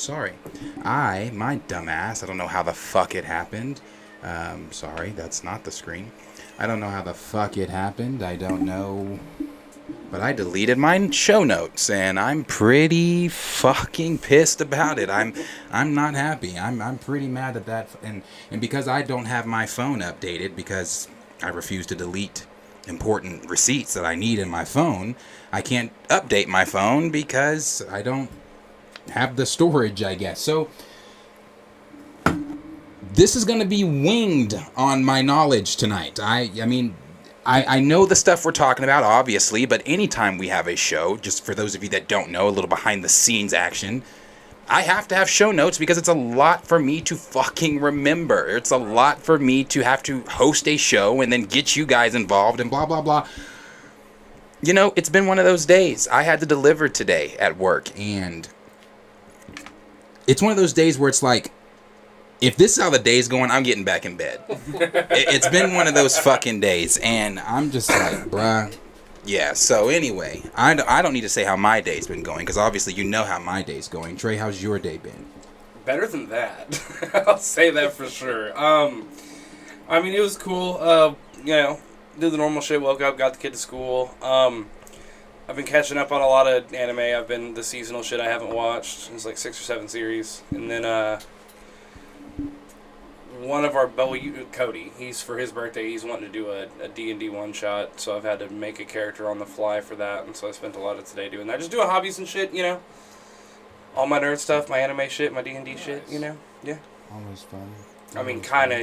sorry. My dumbass, I don't know how the fuck it happened. Sorry, that's not the screen. I don't know how the fuck it happened. I don't know. But I deleted my show notes, and I'm pretty fucking pissed about it. I'm not happy. I'm pretty mad at that. And because I don't have my phone updated, because I refuse to delete important receipts that I need in my phone, I can't update my phone because I don't have the storage, I guess. So this is going to be winged on my knowledge tonight. I mean, I know the stuff we're talking about, obviously, but anytime we have a show, just for those of you that don't know, a little behind the scenes action, I have to have show notes because it's a lot for me to fucking remember. It's a lot for me to have to host a show and then get you guys involved and blah, blah, blah. You know, it's been one of those days. I had to deliver today at work, and it's one of those days where it's like, if this is how the day's going, I'm getting back in bed. It's been one of those fucking days, and I'm just like, bruh. Yeah, so anyway, I don't need to say how my day's been going, because obviously you know how my day's going. Trey, how's your day been? Better than that. I'll say that for sure. I mean, it was cool. You know, did the normal shit, woke up, got the kid to school. I've been catching up on a lot of anime. The seasonal shit I haven't watched. It's like 6 or 7 series. And then, one of our Cody, for his birthday, he's wanting to do a D&D one-shot, so I've had to make a character on the fly for that, and so I spent a lot of today doing that. Just doing hobbies and shit, you know. All my nerd stuff, my anime shit, my D&D shit, you know. Yeah. Always fun. I mean, kind of,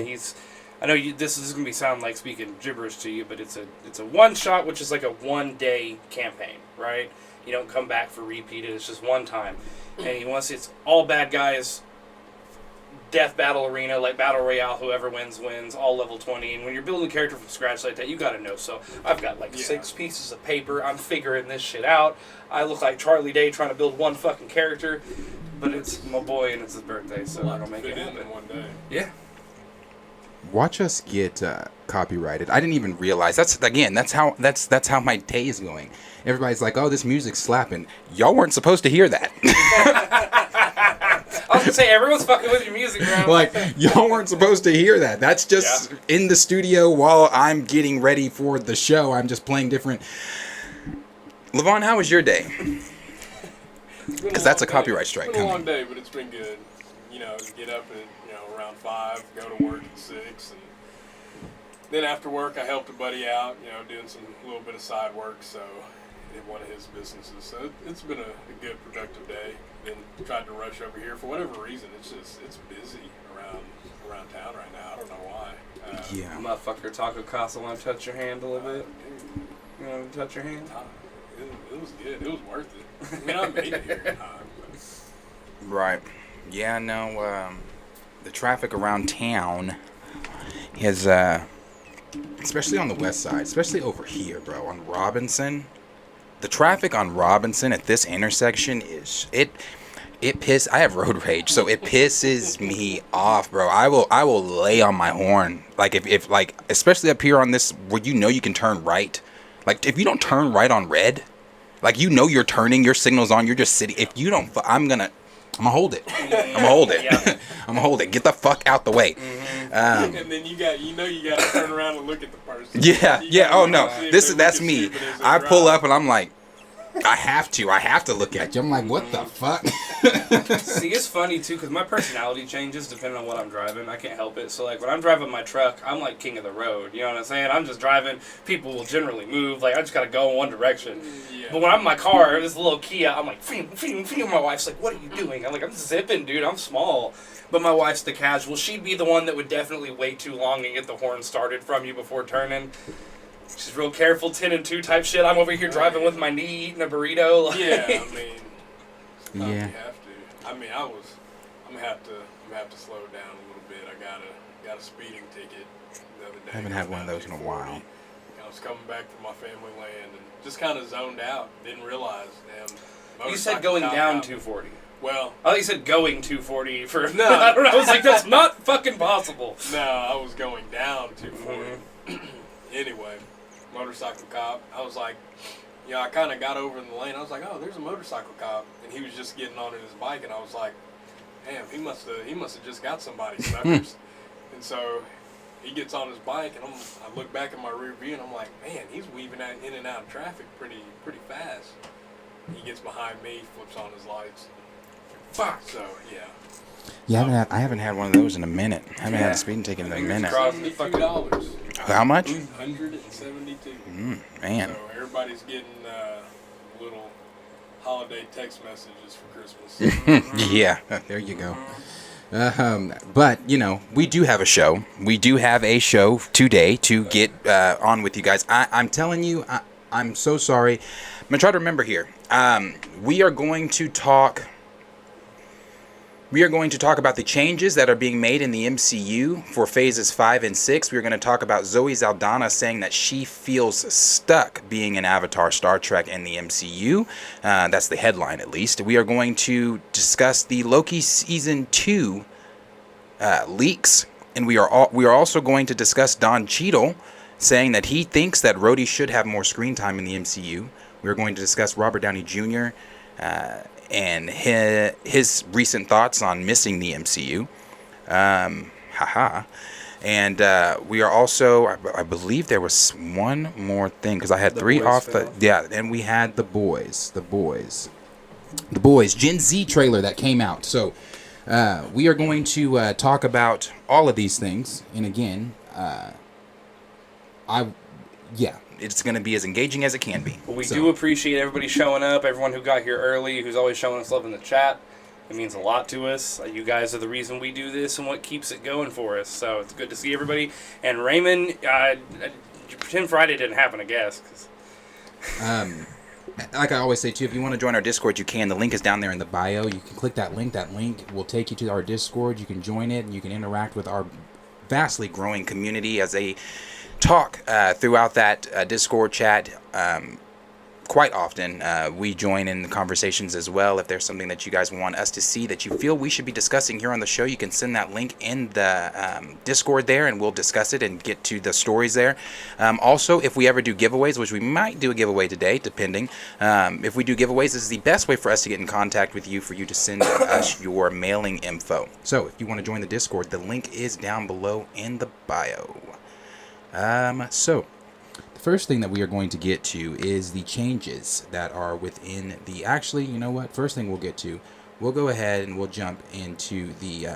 I know this is going to sound like speaking gibberish to you, but it's a one-shot, which is like a one-day campaign, right? You don't come back for repeated, it's just one time. And it's all bad guys, death battle arena, like battle royale, whoever wins, all level 20. And when you're building a character from scratch like that, you gotta know. So I've got 6 pieces of paper. I'm figuring this shit out. I look like Charlie Day trying to build one fucking character, but it's my boy and it's his birthday, so I'm gonna make it happen one day. Yeah. Watch us get copyrighted. I didn't even realize. That's how my day is going. Everybody's like, "Oh, this music's slapping." Y'all weren't supposed to hear that. I was gonna say, everyone's fucking with your music, bro. Like, y'all weren't supposed to hear that. That's just in the studio while I'm getting ready for the show. I'm just playing different. Levon, how was your day? Because that's a copyright strike It's been coming. a long day, but it's been good. You know, get up at around 5, go to work at 6, and then after work I helped a buddy out, doing a little bit of side work, so in one of his businesses. So it's been a good, productive day. Then tried to rush over here for whatever reason. It's busy around town right now. I don't know why. Yeah. Motherfucker, Taco Casa want to touch your hand a little bit? You want to touch your hand? It was good. It was worth it. I mean, I made it here in time. But. Right. Yeah, no, the traffic around town is, especially on the west side, especially over here, bro, on Robinson. The traffic on Robinson at this intersection I have road rage, so it pisses me off, bro. I will lay on my horn. Like, if especially up here on this, where you can turn right. Like, if you don't turn right on red, like, you're turning, your signal's on, you're just sitting. If you don't, I'm gonna hold it. I'm gonna hold it. Yeah. I'm gonna hold it. Get the fuck out the way. And then you got to turn around and look at the person. Yeah. Oh no, that's me. I pull up and I'm like, I have to look at you. I'm like, what the fuck? See, it's funny too, because my personality changes depending on what I'm driving. I can't help it. So, like, when I'm driving my truck, I'm like king of the road. You know what I'm saying? I'm just driving. People will generally move. Like, I just gotta go in one direction. Yeah. But when I'm in my car, this little Kia, I'm like, fing. My wife's like, what are you doing? I'm like, I'm zipping, dude. I'm small. But my wife's the casual. She'd be the one that would definitely wait too long and get the horn started from you before turning. She's real careful, 10 and 2 type shit. I'm over here driving with my knee eating a burrito. Like. Yeah, I mean, yeah. You have to. I mean, I'm gonna have to slow down a little bit. I got a speeding ticket the other day. I haven't had one of those in a while. I was coming back from my family land and just kind of zoned out. Didn't realize, damn. You said going down 240. Well, I thought you said going 240 for. No. I don't know. I was like, that's not fucking possible. No, I was going down 240. Anyway. Motorcycle cop. I was like, I kind of got over in the lane. I was like, oh, there's a motorcycle cop. And he was just getting on his bike. And I was like, damn, he must have just got somebody suckers. And so he gets on his bike, and I look back at my rear view, and I'm like, man, he's weaving in and out of traffic pretty fast. He gets behind me, flips on his lights. Fuck. So yeah. Yeah, I haven't had one of those in a minute. I haven't had a speeding ticket in a minute. $72. How much? $172. Man. So everybody's getting little holiday text messages for Christmas. Yeah, there you go. But, you know, we do have a show. We do have a show today to get on with you guys. I'm telling you, I'm so sorry. I'm going to try to remember here. We are going to talk about the changes that are being made in the MCU for phases 5 and 6. We're going to talk about Zoe Saldana saying that she feels stuck being an Avatar Star Trek in the MCU. That's the headline, at least. We are going to discuss the Loki Season 2 leaks. And we are also going to discuss Don Cheadle saying that he thinks that Rhodey should have more screen time in the MCU. We're going to discuss Robert Downey Jr., and his recent thoughts on missing the MCU. And we are also, I believe there was one more thing, because I had three off the... Yeah, and we had the boys, Gen Z trailer that came out. So we are going to talk about all of these things. And again, it's going to be as engaging as it can be. Well, we do appreciate everybody showing up, everyone who got here early, who's always showing us love in the chat. It means a lot to us. You guys are the reason we do this and what keeps it going for us. So it's good to see everybody. And Raymond, pretend Friday didn't happen, I guess. Like I always say, too, if you want to join our Discord, you can. The link is down there in the bio. You can click that link. That link will take you to our Discord. You can join it, and you can interact with our vastly growing community as they talk throughout that Discord chat. Quite often we join in the conversations as well. If there's something that you guys want us to see that you feel we should be discussing here on the show, you can send that link in the Discord there, and we'll discuss it and get to the stories there. Also, if we ever do giveaways, which we might do a giveaway today, depending. If we do giveaways, this is the best way for us to get in contact with you, for you to send us your mailing info. So if you want to join the Discord, the link is down below in the bio. So the first thing that we are going to get to is the changes that are within the... Actually, you know what? First thing we'll go ahead and we'll jump into the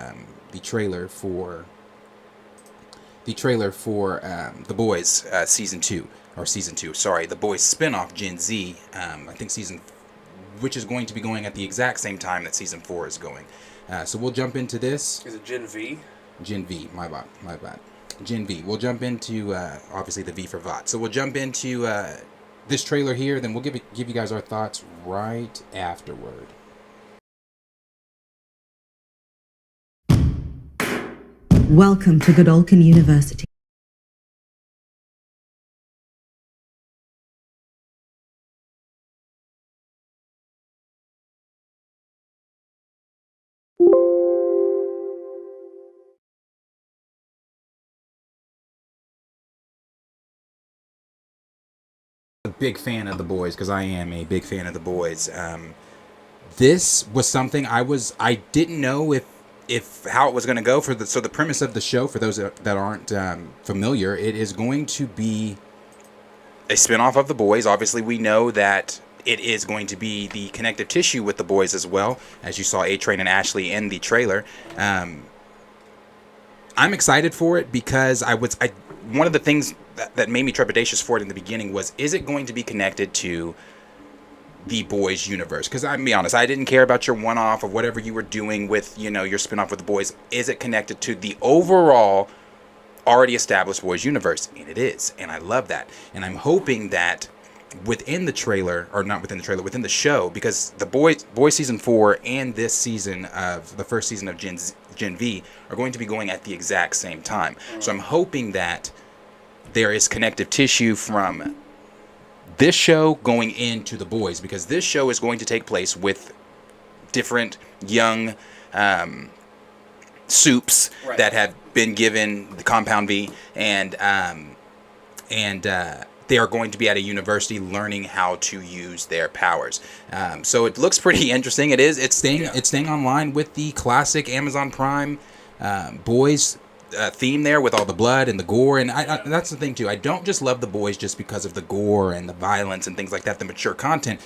trailer for The Boys season 2, The Boys spinoff Gen Z. I think which is going to be going at the exact same time that season 4 is going. So we'll jump into this. Is it Gen V? Gen V, my bad. Gen V. We'll jump into, obviously, the V for VOT. So we'll jump into this trailer here, then we'll give you guys our thoughts right afterward. Welcome to Godolphin University. A big fan of The Boys, because I am a big fan of The Boys. This was something I didn't know if how it was going to go. So the premise of the show, for those that aren't familiar, it is going to be a spinoff of The Boys. Obviously, we know that it is going to be the connective tissue with The Boys as well, as you saw A-Train and Ashley in the trailer. I'm excited for it because one of the things that made me trepidatious for it in the beginning was, is it going to be connected to the Boys universe? Because I'm be honest, I didn't care about your one-off of whatever you were doing with, your spinoff with The Boys. Is it connected to the overall already established Boys universe? And it is, and I love that. And I'm hoping that within the trailer, or not within the trailer, within the show, because the Boys season 4 and this season of the first season of Gen V are going to be going at the exact same time. So I'm hoping that there is connective tissue from this show going into The Boys, because this show is going to take place with different young soups that have been given the Compound V, and they are going to be at a university learning how to use their powers. So it looks pretty interesting. It's staying online with the classic Amazon Prime boys theme there, with all the blood and the gore. And I that's the thing too. I don't just love the boys just because of the gore and the violence and things like that, the mature content.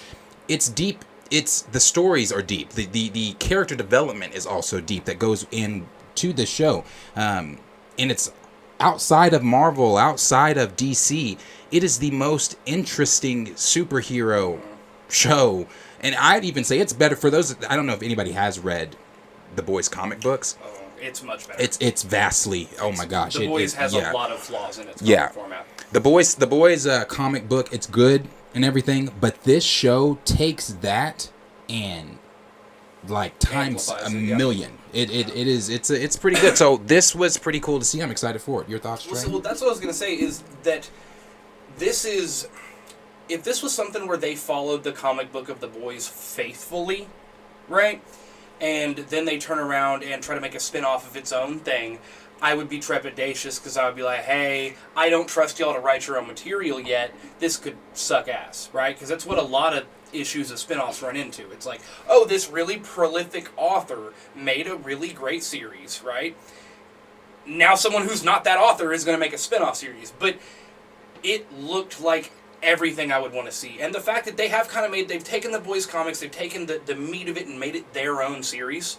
It's deep. The stories are deep. The character development is also deep that goes into the show. And it's outside of Marvel, outside of DC. It is the most interesting superhero show. And I'd even say it's better for those. I don't know if anybody has read the Boys comic books. Oh, it's much better. It's vastly. Oh my gosh! The Boys has a lot of flaws in its format. The Boys comic book, it's good and everything, but this show takes that and like times a million. It's pretty good. So this was pretty cool to see. I'm excited for it. Your thoughts, Trey? Well, that's what I was gonna say. Is that this is, if this was something where they followed the comic book of the Boys faithfully, right? And then they turn around and try to make a spin-off of its own thing, I would be trepidatious because I would be like, hey, I don't trust y'all to write your own material yet. This could suck ass, right? Because that's what a lot of issues of spin-offs run into. It's like, oh, this really prolific author made a really great series, right? Now someone who's not that author is going to make a spin-off series. But it looked like everything I would want to see. And the fact that they have kind of they've taken the Boys comics, they've taken the meat of it and made it their own series,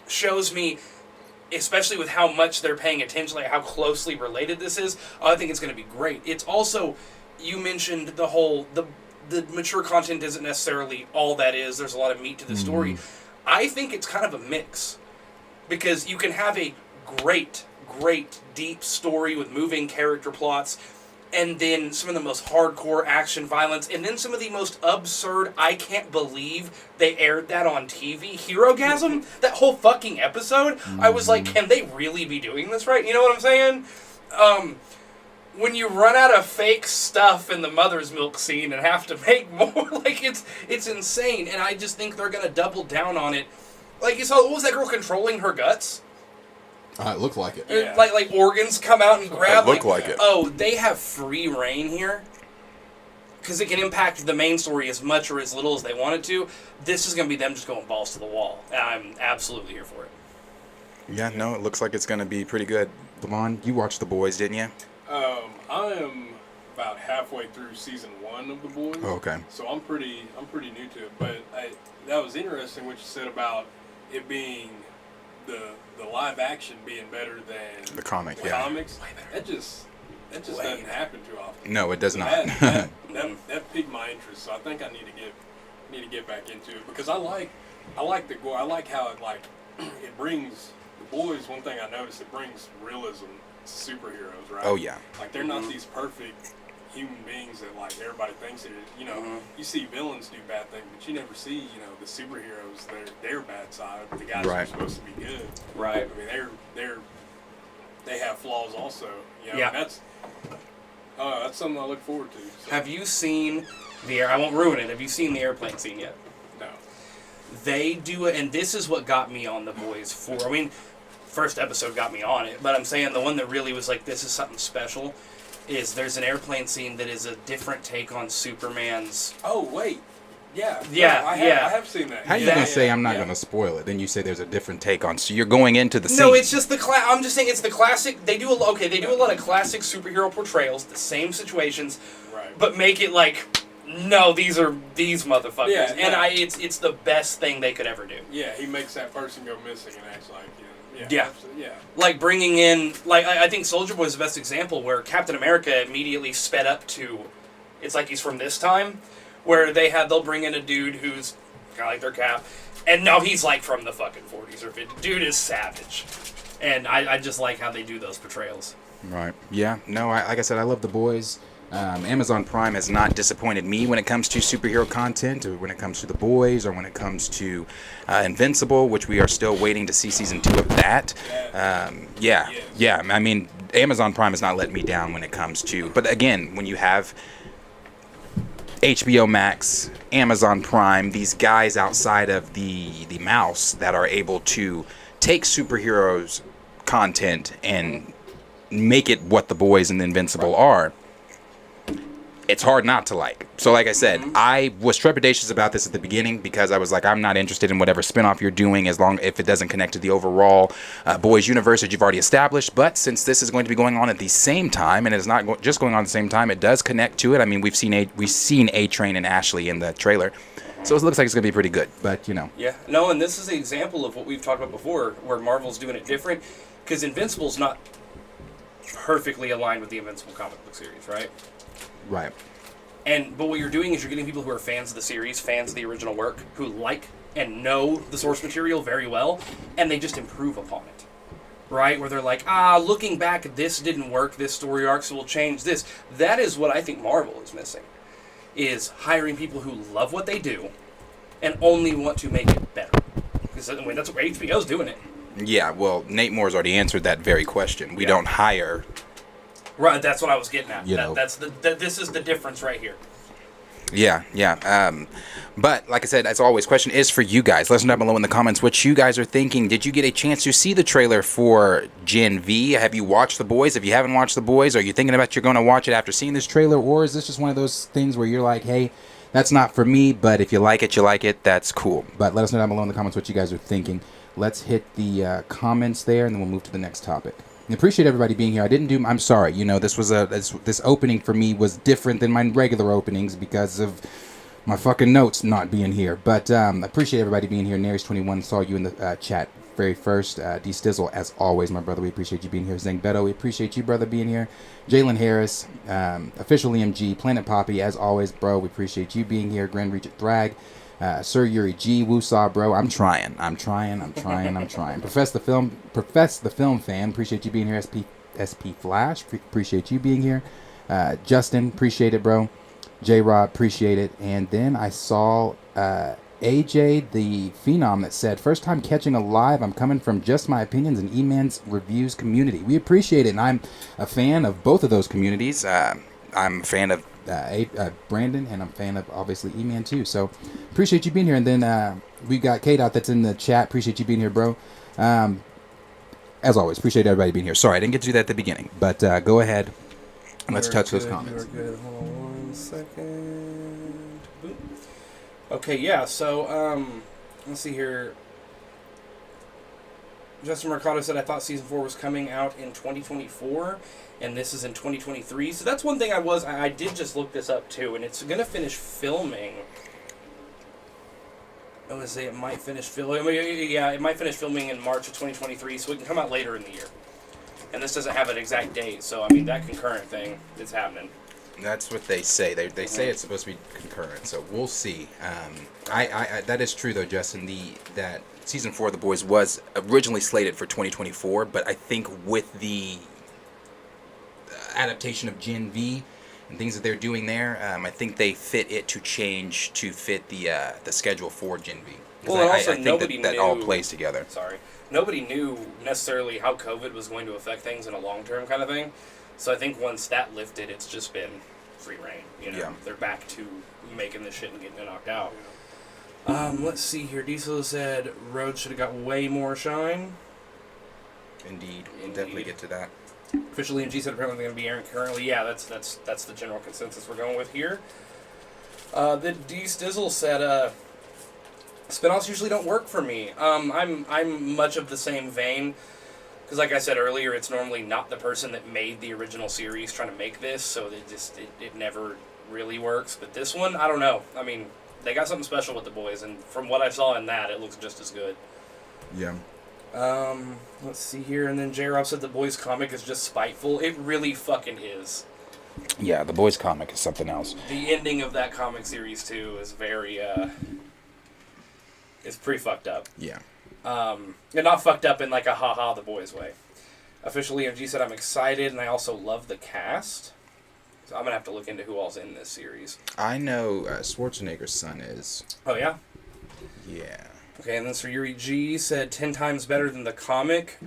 shows me, especially with how much they're paying attention, like how closely related this is, I think it's going to be great. It's also, you mentioned the whole, the mature content isn't necessarily all that is. There's a lot of meat to the story. I think it's kind of a mix, because you can have a great, deep story with moving character plots, and then some of the most hardcore action violence, and then some of the most absurd, I can't believe they aired that on TV, Herogasm, that whole fucking episode. I was like, can they really be doing this right? You know what I'm saying? When you run out of fake stuff in the mother's milk scene and have to make more, like, it's insane, and I just think they're gonna double down on it. Like, you saw, what was that girl controlling her guts? It looked like it. Yeah. Like organs come out and grab. It looked like it. Oh, they have free reign here, because it can impact the main story as much or as little as they want it to. This is going to be them just going balls to the wall. And I'm absolutely here for it. Yeah, no, it looks like it's going to be pretty good. Lamont, you watched The Boys, didn't you? I am about halfway through season 1 of The Boys. Oh, okay. So I'm pretty new to it. But that was interesting what you said about it being the live action being better than the comic, comics. That just doesn't happen too often. No, it does not. That piqued my interest. So I think I need to get back into it, because I like the gore. I like how it brings The Boys. One thing I noticed, it brings realism to superheroes, right? Oh yeah. Like, they're not these perfect human beings that like everybody thinks it is. You know, you see villains do bad things, but you never see, the superheroes, their bad side, the guys who are supposed to be good. Right. I mean, they have flaws also. Yeah. That's something I look forward to. So. Have you seen I won't ruin it. Have you seen the airplane scene yet? No. They do it, and this is what got me on The Boys 4. I mean, first episode got me on it, but I'm saying the one that really was like, this is something special, is there's an airplane scene that is a different take on Superman's... Oh, wait. Yeah. Yeah, I have seen that. How are you going to say I'm not going to spoil it? Then you say there's a different take on... So you're going into the scene. No, it's just I'm just saying it's the classic... They do a lot of classic superhero portrayals, the same situations, right, but make it like, no, these are these motherfuckers. Yeah, and it's the best thing they could ever do. Yeah, he makes that person go missing and acts like, Yeah. Yeah. Like bringing in, I think Soldier Boy is the best example, where Captain America immediately sped up to, it's like he's from this time, where they'll bring in a dude who's kind of like their Cap, and now he's like from the fucking 40s or 50s. Dude is savage. And I just like how they do those portrayals. Right. Yeah. No, like I said, I love The Boys. Amazon Prime has not disappointed me when it comes to superhero content, or when it comes to The Boys, or when it comes to Invincible, which we are still waiting to see season 2 of that. Yeah. I mean, Amazon Prime has not let me down when it comes to... But again, when you have HBO Max, Amazon Prime, these guys outside of the mouse that are able to take superheroes content and make it what The Boys and Invincible are, it's hard not to like. So like I said, I was trepidatious about this at the beginning because I was like, I'm not interested in whatever spinoff you're doing if it doesn't connect to the overall boys universe that you've already established. But since this is going to be going on at the same time, and it's not just going on at the same time, it does connect to it. I mean, we've seen A-Train and Ashley in the trailer, so it looks like it's going to be pretty good. But Yeah, no, and this is an example of what we've talked about before, where Marvel's doing it different, because Invincible's not perfectly aligned with the Invincible comic book series, right? Right. But what you're doing is you're getting people who are fans of the series, fans of the original work, who like and know the source material very well, and they just improve upon it. Right? Where they're like, looking back, this didn't work, this story arc, so we'll change this. That is what I think Marvel is missing, is hiring people who love what they do and only want to make it better. Because that's what HBO's doing it. Yeah, well, Nate Moore's already answered that very question. We don't hire... Right, that's what I was getting at. You know. This is the difference right here. Yeah. But like I said, as always, question is for you guys. Let us know down below in the comments what you guys are thinking. Did you get a chance to see the trailer for Gen V? Have you watched The Boys? If you haven't watched The Boys, are you thinking about you're going to watch it after seeing this trailer? Or is this just one of those things where you're like, hey, that's not for me, but if you like it, you like it. That's cool. But let us know down below in the comments what you guys are thinking. Let's hit the comments there, and then we'll move to the next topic. I appreciate everybody being here. I'm sorry. This was this opening for me was different than my regular openings because of my fucking notes not being here. But I appreciate everybody being here. Nares21 saw you in the chat very first. D Stizzle, as always, my brother, we appreciate you being here. Zeng Beto, we appreciate you, brother, being here. Jalen Harris, Official EMG, Planet Poppy, as always, bro, we appreciate you being here. Grand Regent Thrag. Sir Yuri G, Woosaw, bro. I'm trying. Profess the film fan. Appreciate you being here. SP Flash. Appreciate you being here. Justin, appreciate it, bro. J Rod, appreciate it. And then I saw AJ the Phenom that said, first time catching a live. I'm coming from Just My Opinions and E-Man's Reviews community. We appreciate it, and I'm a fan of both of those communities. I'm a fan of Brandon, and I'm a fan of obviously E-Man too, so appreciate you being here. And then we got K-Dot that's in the chat. Appreciate you being here, bro. As always, appreciate everybody being here. Sorry I didn't get to do that at the beginning, but go ahead and let's touch those comments. You're good. Hold on 1 second. Boom. Okay, yeah, so let's see here. Justin Mercado said, I thought season 4 was coming out in 2024, and this is in 2023. So that's one thing I did just look this up too, and it's going to finish filming. I would say it might finish filming. It might finish filming in March of 2023, so it can come out later in the year. And this doesn't have an exact date, so I mean, that concurrent thing is happening. That's what they say. They say it's supposed to be concurrent, so we'll see. I that is true though, Justin. That season 4 of The Boys was originally slated for 2024, but I think with the adaptation of Gen V and things that they're doing there, I think they fit it to change to fit the schedule for Gen V. Well, I also think nobody that knew, all plays together. Sorry, nobody knew necessarily how COVID was going to affect things in a long-term kind of thing. So I think once that lifted, it's just been free reign. Yeah. They're back to making this shit and getting it knocked out. Let's see here. Diesel said Rhodes should have got way more shine. Indeed. We'll definitely get to that. Officially, MG said apparently they're going to be airing currently. Yeah, that's the general consensus we're going with here. The D Stizzle said spinoffs usually don't work for me. I'm much of the same vein. Because like I said earlier, it's normally not the person that made the original series trying to make this, so it never really works. But this one, I don't know. I mean, they got something special with The Boys, and from what I saw in that, it looks just as good. Yeah. Let's see here, and then J-Rob said The Boys comic is just spiteful. It really fucking is. Yeah, The Boys comic is something else. The ending of that comic series, too, is very, it's pretty fucked up. Yeah. And not fucked up in like a haha The Boys way. Officially, MG said I'm excited, and I also love the cast. So I'm gonna have to look into who all's in this series. I know Schwarzenegger's son is. Oh yeah. Yeah. Okay, and then Sir Yuri G said 10 times better than the comic,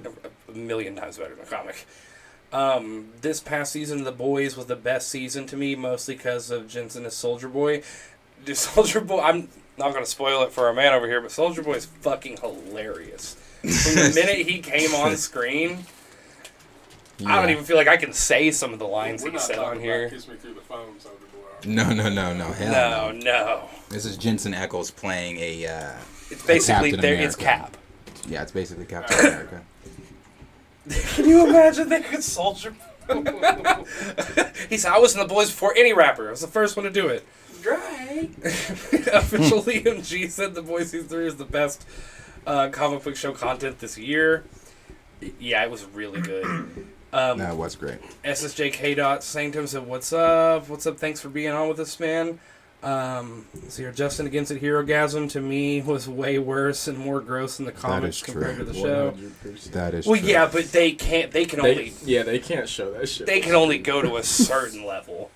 a million times better than the comic. This past season of The Boys was the best season to me, mostly because of Jensen as Soldier Boy. Dude, Soldier Boy, I'm not going to spoil it for our man over here, but Soldier Boy is fucking hilarious. From the minute he came on screen, I don't even feel like I can say some of the lines he said on here. Kiss Me Through the Phone, Soldier Boy, No. Hell no. No. This is Jensen Ackles playing a. It's basically Captain there. It's America. Cap. Yeah, it's basically Captain America. Can you imagine they could soldier? He said, "I was in the boys before any rapper. I was the first one to do it." Right. Official Liam G said the Boys Season 3 is the best comic book show content this year. Yeah, it was really good. That was great. SSJK dot saying to him said, "What's up? What's up? Thanks for being on with us, man." So here, Justin Against It Herogasm to me was way worse and more gross in the comics compared to the show. 100%. That is Well, true. yeah, but they can't. They can only. They can't show that shit. They can only go to a certain level,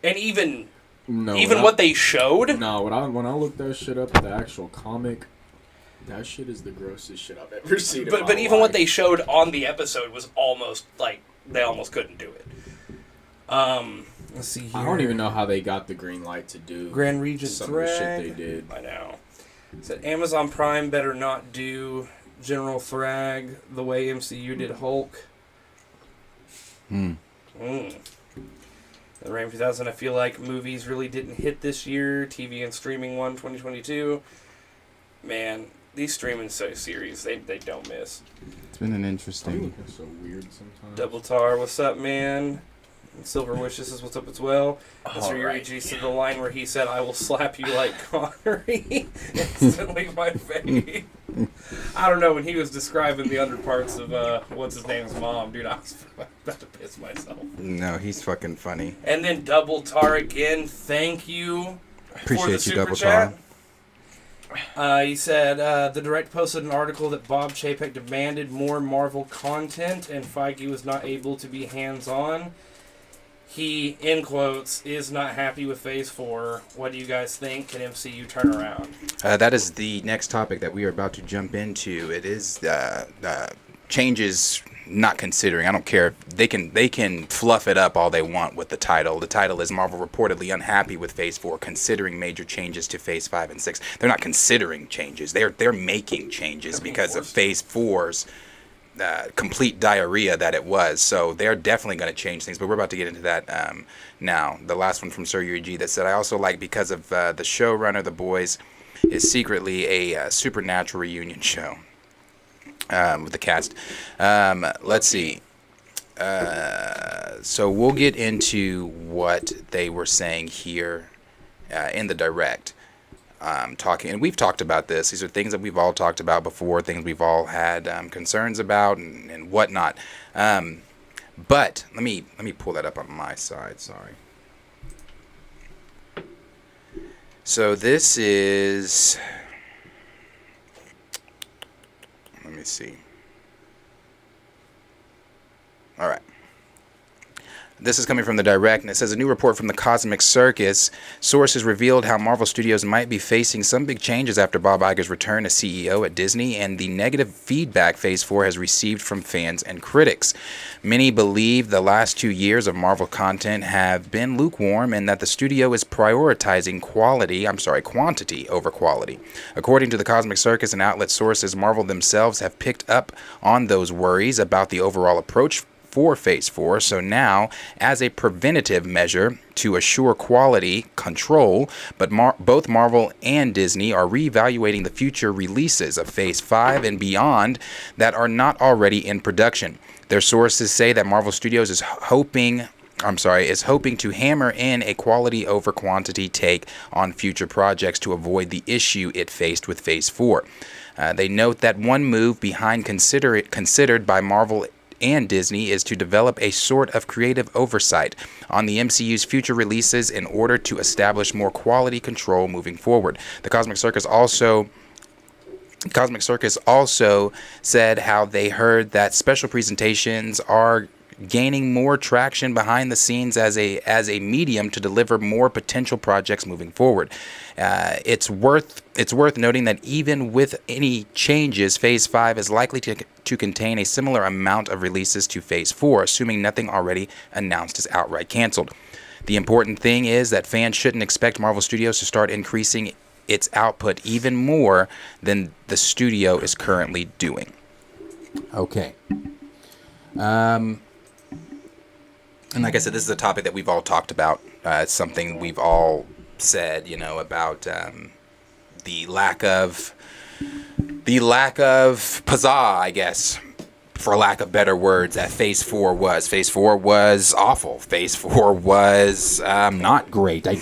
and even No, what they showed. No, when I looked that shit up, the actual comic, that shit is the grossest shit I've ever seen. in my But even what life. they showed on the episode was almost like they almost couldn't do it. Let's see here. I don't even know how they got the green light to do Grand Regent some of the Thrag. shit they did. I know. Said Amazon Prime better not do General Thrag the way MCU did Hulk. The Ram 2000, I feel like movies really didn't hit this year. TV and streaming won 2022. Man, these streaming series, they don't miss. It's been an Some interesting. are so weird sometimes. Double Tar, what's up, man? And Silver Wishes is what's up as well. Mr. Yuri G said the line where he said, "I will slap you like Connery." Instantly my face. I don't know, when he was describing the underparts of what's his name's mom, dude, I was about to piss myself. No, he's fucking funny. And then Double Tar again, thank you for the Appreciate you, super Double chat. Tar. He said, the Direct posted an article that Bob Chapek demanded more Marvel content and Feige was not able to be hands-on. He, in quotes, is not happy with Phase 4. What do you guys think? Can MCU turn around? That is the next topic that we are about to jump into. It is changes not considering. I don't care. They can fluff it up all they want with the title. The title is Marvel reportedly unhappy with Phase 4, considering major changes to Phase 5 and 6. They're not considering changes. They're making changes because of Phase 4's complete diarrhea that it was. So they're definitely going to change things, but we're about to get into that now. The last one from Sir Yuri G that said, "I also like because of the showrunner, The Boys is secretly a supernatural reunion show with the cast." Let's see. So we'll get into what they were saying here in the direct. Talking, and we've talked about this. These are things that we've all talked about before, things we've all had concerns about and whatnot. But let me pull that up on my side. Sorry. So this is. Let me see. All right. This is coming from the direct, and it says a new report from the Cosmic Circus. Sources revealed how Marvel Studios might be facing some big changes after Bob Iger's return as CEO at Disney and the negative feedback Phase 4 has received from fans and critics. Many believe the last 2 years of Marvel content have been lukewarm and that the studio is prioritizing quantity over quality. According to the Cosmic Circus and outlet sources, Marvel themselves have picked up on those worries about the overall approach for Phase 4, so now, as a preventative measure to assure quality control, but both Marvel and Disney are reevaluating the future releases of Phase 5 and beyond that are not already in production. Their sources say that Marvel Studios is hoping to hammer in a quality over quantity take on future projects to avoid the issue it faced with Phase 4. They note that one move behind considered by Marvel and Disney is to develop a sort of creative oversight on the MCU's future releases in order to establish more quality control moving forward. The Cosmic Circus also said how they heard that special presentations are gaining more traction behind the scenes as a medium to deliver more potential projects moving forward. It's worth noting that even with any changes, Phase 5 is likely to contain a similar amount of releases to Phase 4, assuming nothing already announced is outright canceled. The important thing is that fans shouldn't expect Marvel Studios to start increasing its output even more than the studio is currently doing. Okay. And like I said, this is a topic that we've all talked about It's something we've all said, about the lack of pizzazz, I guess, for lack of better words, that Phase 4 was. Phase 4 was awful. Phase 4 was not great. I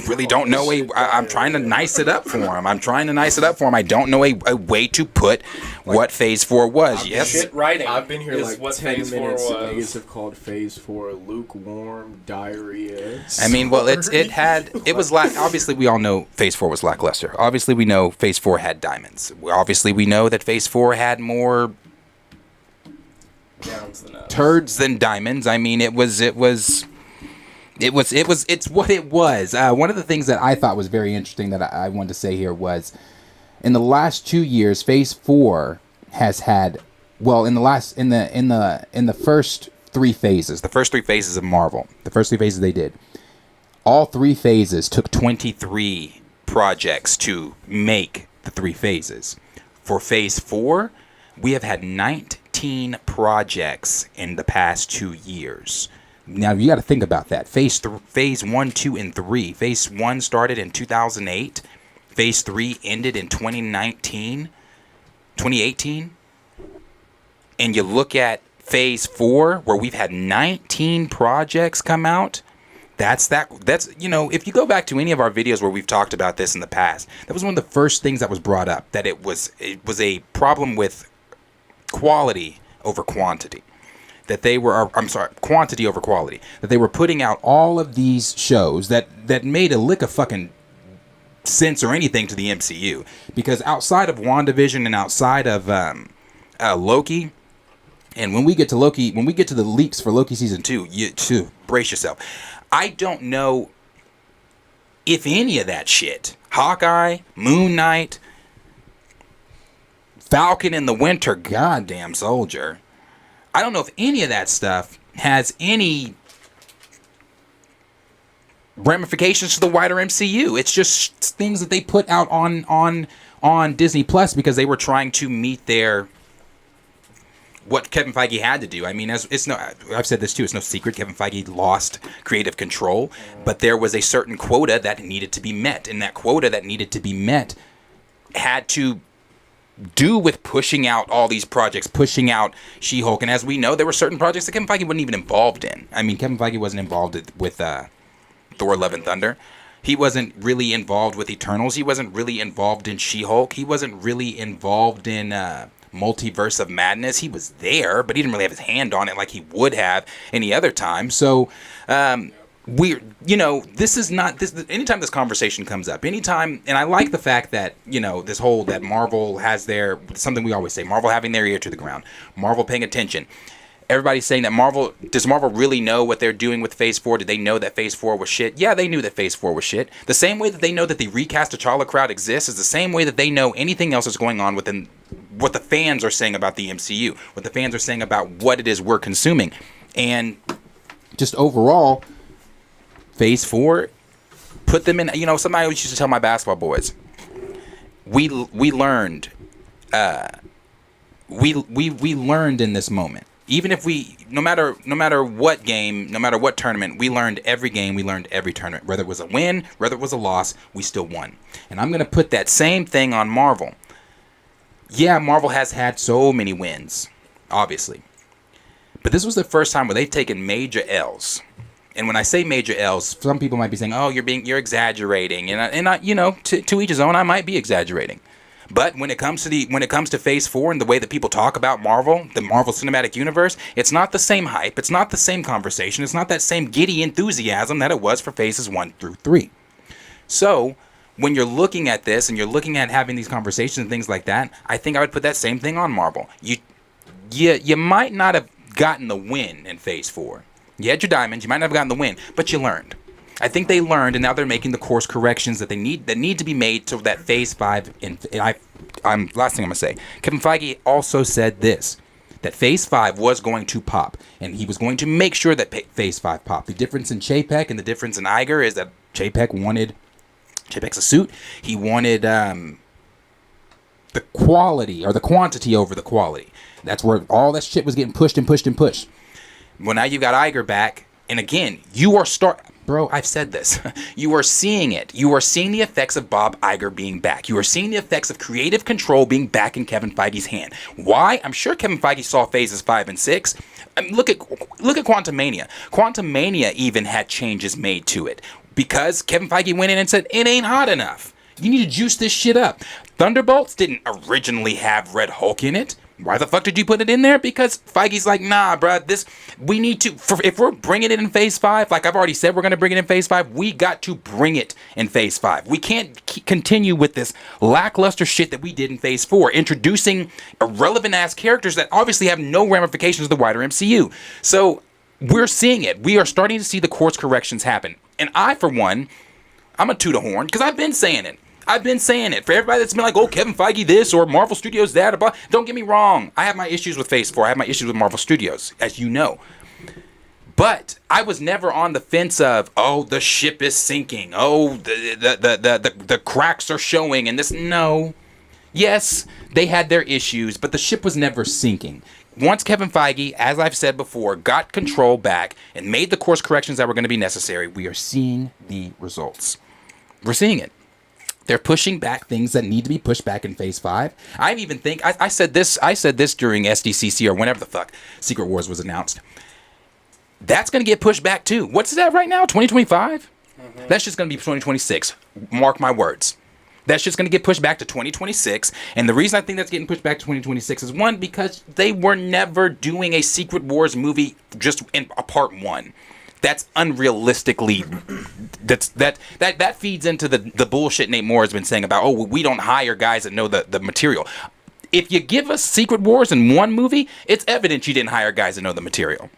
really don't know I'm trying to nice it up for him. I don't know a way to put what Phase 4 was. Yes. Shit writing. I've been here is like what 10 Phase 4 minutes. was. Niggas have called Phase 4 lukewarm, diarrhea. I mean, well, it was obviously we all know Phase 4 was lackluster. Obviously we know Phase 4 had diamonds. Obviously we know that Phase 4 had more turds than diamonds. I mean, it's what it was. One of the things that I thought was very interesting that I wanted to say here was, in the last 2 years, Phase 4 has had, well, in the first 3 phases, the first 3 phases of Marvel, the first 3 phases they did, all 3 phases took 23 projects to make the 3 phases. For Phase 4, we have had 19 projects in the past 2 years. Now, you got to think about that. Phase 1, 2, and 3. Phase 1 started in 2008. Phase 3 ended in 2018. And you look at Phase 4, where we've had 19 projects come out. That's if you go back to any of our videos where we've talked about this in the past, that was one of the first things that was brought up, that it was a problem with quality over quantity. Quantity over quality. That they were putting out all of these shows that made a lick of fucking sense or anything to the MCU. Because outside of WandaVision and outside of Loki, and when we get to the leaks for Loki Season 2, you brace yourself. I don't know if any of that shit, Hawkeye, Moon Knight, Falcon and the Winter Goddamn Soldier, I don't know if any of that stuff has any ramifications to the wider MCU. It's just things that they put out on Disney Plus because they were trying to meet what Kevin Feige had to do. I mean, I've said this too, it's no secret Kevin Feige lost creative control, but there was a certain quota that needed to be met, and that quota that needed to be met had to do with pushing out all these projects, pushing out She-Hulk. And as we know, there were certain projects that Kevin Feige wasn't even involved in. I mean, Kevin Feige wasn't involved with Thor: Love and Thunder. He wasn't really involved with Eternals. He wasn't really involved in She-Hulk. He wasn't really involved in Multiverse of Madness. He was there, but he didn't really have his hand on it like he would have any other time. So, this is not this. Anytime this conversation comes up, and I like the fact that that Marvel has something we always say, Marvel having their ear to the ground, Marvel paying attention. Everybody's saying that does Marvel really know what they're doing with Phase 4? Did they know that Phase 4 was shit? Yeah, they knew that Phase 4 was shit. The same way that they know that the recast T'Challa crowd exists is the same way that they know anything else that's going on within what the fans are saying about the MCU, what the fans are saying about what it is we're consuming. And just overall, Phase 4 put them in, somebody always used to tell my basketball boys, we learned we learned in this moment. Even if no matter what game, no matter what tournament, we learned every game, we learned every tournament. Whether it was a win, whether it was a loss, we still won. And I'm going to put that same thing on Marvel. Yeah, Marvel has had so many wins, obviously. But this was the first time where they've taken major L's. And when I say major L's, some people might be saying, "Oh, you're exaggerating." And I to each his own, I might be exaggerating. But when it comes to Phase 4 and the way that people talk about Marvel, the Marvel Cinematic Universe, it's not the same hype, it's not the same conversation, it's not that same giddy enthusiasm that it was for Phases 1 through 3. So, when you're looking at this and you're looking at having these conversations and things like that, I think I would put that same thing on Marvel. You might not have gotten the win in Phase 4. You had your diamonds, you might not have gotten the win, but you learned. I think they learned, and now they're making the course corrections that need to be made so that Phase 5. Last thing I'm gonna say, Kevin Feige also said this, that Phase 5 was going to pop, and he was going to make sure that Phase 5 popped. The difference in Chapek and the difference in Iger is that Chapek's a suit. He wanted the quality or the quantity over the quality. That's where all that shit was getting pushed and pushed and pushed. Well, now you got Iger back. And again, Bro, I've said this. You are seeing it. You are seeing the effects of Bob Iger being back. You are seeing the effects of creative control being back in Kevin Feige's hand. Why? I'm sure Kevin Feige saw phases 5 and 6. I mean, look at Quantumania. Quantumania even had changes made to it because Kevin Feige went in and said, it ain't hot enough. You need to juice this shit up. Thunderbolts didn't originally have Red Hulk in it. Why the fuck did you put it in there? Because Feige's like, nah, bruh, we need to, if we're bringing it in phase 5, like I've already said we're going to bring it in phase 5, we got to bring it in phase 5. We can't continue with this lackluster shit that we did in phase 4, introducing irrelevant ass characters that obviously have no ramifications to the wider MCU. So we're seeing it. We are starting to see the course corrections happen. And I, for one, I'm a toot a horn because I've been saying it. For everybody that's been like, oh, Kevin Feige this or Marvel Studios that. Don't get me wrong. I have my issues with Phase 4. I have my issues with Marvel Studios, as you know. But I was never on the fence of, oh, the ship is sinking. Oh, the cracks are showing and this. No. Yes, they had their issues, but the ship was never sinking. Once Kevin Feige, as I've said before, got control back and made the course corrections that were going to be necessary, we are seeing the results. We're seeing it. They're pushing back things that need to be pushed back in phase 5. I even think I said this during SDCC or whenever the fuck Secret Wars was announced. That's going to get pushed back too. What's that right now? 2025? Mm-hmm. That's just going to be 2026. Mark my words. That's just going to get pushed back to 2026. And the reason I think that's getting pushed back to 2026 is one, because they were never doing a Secret Wars movie just in a part 1. That's unrealistically, that feeds into the bullshit Nate Moore has been saying about, oh, we don't hire guys that know the material. If you give us Secret Wars in one movie, it's evident you didn't hire guys that know the material.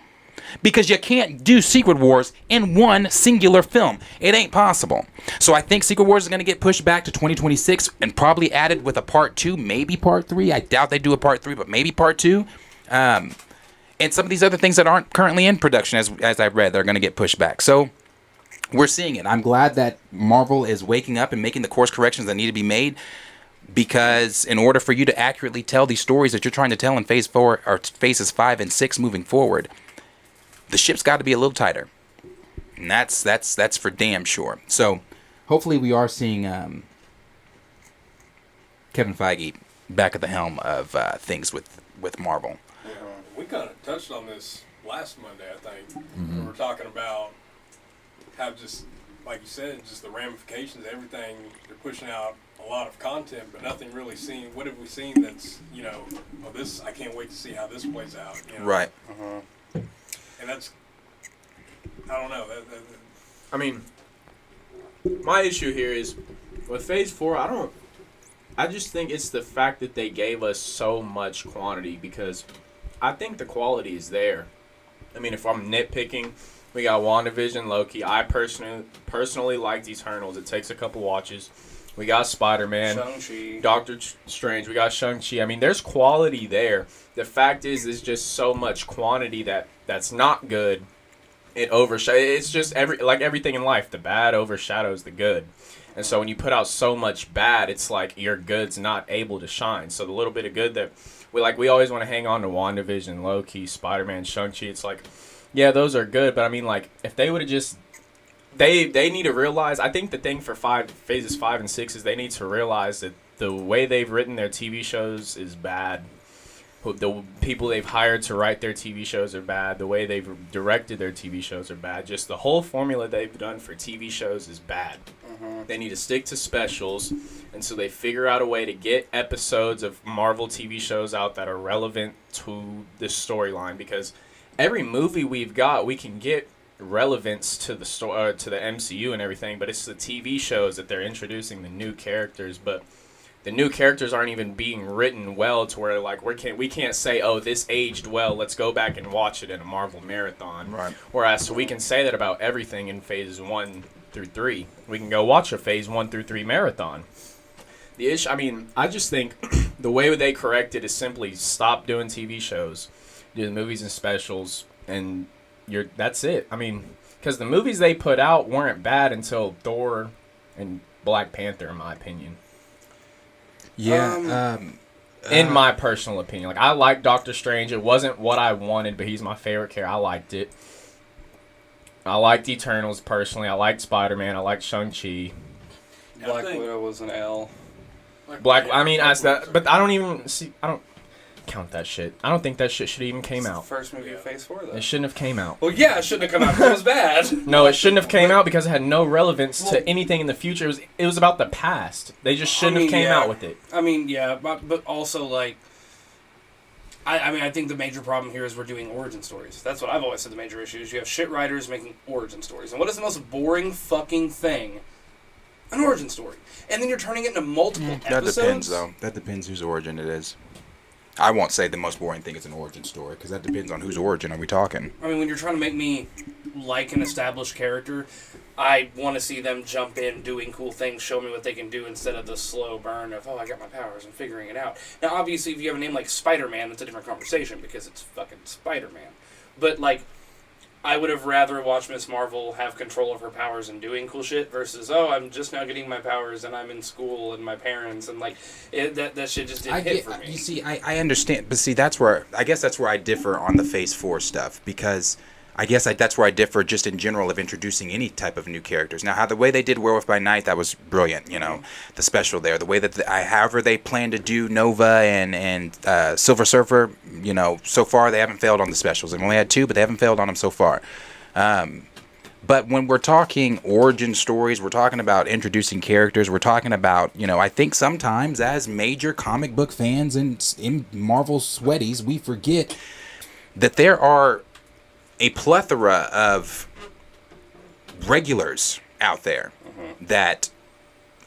Because you can't do Secret Wars in one singular film. It ain't possible. So I think Secret Wars is going to get pushed back to 2026 and probably added with a part 2, maybe part 3. I doubt they do a part 3, but maybe part 2. And some of these other things that aren't currently in production, as I've read, they're going to get pushed back. So we're seeing it. I'm glad that Marvel is waking up and making the course corrections that need to be made, because in order for you to accurately tell these stories that you're trying to tell in phase 4 or phases 5 and 6 moving forward, the ship's got to be a little tighter. And that's for damn sure. So hopefully we are seeing Kevin Feige back at the helm of things with Marvel. We kind of touched on this last Monday, I think. Mm-hmm. We were talking about how, just like you said, just the ramifications, everything. They're pushing out a lot of content, but nothing really seen. What have we seen that's, this, I can't wait to see how this plays out. Right. And that's, I don't know. I mean, my issue here is with Phase 4, I just think it's the fact that they gave us so much quantity, because I think the quality is there. I mean, if I'm nitpicking, we got WandaVision, Loki. I personally like Eternals. It takes a couple watches. We got Spider-Man, Shang-Chi, Doctor Strange. We got Shang-Chi. I mean, there's quality there. The fact is, there's just so much quantity that's not good. It's just everything in life. The bad overshadows the good. And so when you put out so much bad, it's like your good's not able to shine. So the little bit of good that we always want to hang on to, WandaVision, Loki, Spider-Man, Shang-Chi. It's like, yeah, those are good, but I mean, like, if they would have just, they need to realize, I think the thing for phases 5 and 6 is they need to realize that the way they've written their TV shows is bad. The people they've hired to write their TV shows are bad. The way they've directed their TV shows are bad. Just the whole formula they've done for TV shows is bad. Mm-hmm. They need to stick to specials, and so they figure out a way to get episodes of Marvel TV shows out that are relevant to this storyline, because every movie we've got, we can get relevance to the to the MCU and everything, but it's the TV shows that they're introducing the new characters, but the new characters aren't even being written well to where, like, we can't say, oh, this aged well, let's go back and watch it in a Marvel marathon. Right. Whereas, so we can say that about everything in phases 1 through 3. We can go watch a phase 1 through 3 marathon. The issue, I mean, I just think the way they correct it is simply stop doing TV shows, do the movies and specials, and that's it. I mean, because the movies they put out weren't bad until Thor and Black Panther, in my opinion. Yeah. In my personal opinion. Like, I like Doctor Strange. It wasn't what I wanted, but he's my favorite character. I liked it. I liked Eternals personally. I liked Spider-Man. I liked Shang-Chi. Black think- Widow was an L. Black. Yeah, I mean, Black as that, Widow's but I don't even see. I don't count that shit. I don't think that shit should even came out. First movie of Phase 4, though. It shouldn't have came out. Well, yeah, it shouldn't have come out because it was bad. No, it shouldn't have came out because it had no relevance Well- to anything in the future. It was about the past. They just shouldn't have came out with it. I mean, yeah, but also, like, I mean, I think the major problem here is we're doing origin stories. That's what I've always said the major issue is. You have shit writers making origin stories. And what is the most boring fucking thing? An origin story. And then you're turning it into multiple That episodes. depends, though. That depends whose origin it is. I won't say the most boring thing is an origin story, because that depends on whose origin are we talking. I mean, when you're trying to make me like an established character, I want to see them jump in, doing cool things, show me what they can do instead of the slow burn of, oh, I got my powers, I'm figuring it out. Now, obviously, if you have a name like Spider-Man, that's a different conversation because it's fucking Spider-Man. But, like, I would have rather watched Miss Marvel have control of her powers and doing cool shit versus, oh, I'm just now getting my powers and I'm in school and my parents and, like, that shit just didn't hit for me. You see, I understand, but see, I guess that's where I differ on the Phase 4 stuff, because I guess that's where I differ just in general of introducing any type of new characters. Now, the way they did Werewolf by Night, that was brilliant, you know, the special there. The way that, however they plan to do Nova and Silver Surfer, you know, so far they haven't failed on the specials. They've only had 2, but they haven't failed on them so far. But when we're talking origin stories, we're talking about introducing characters, we're talking about, you know, I think sometimes as major comic book fans and in Marvel sweaties, we forget that there are a plethora of regulars out there that,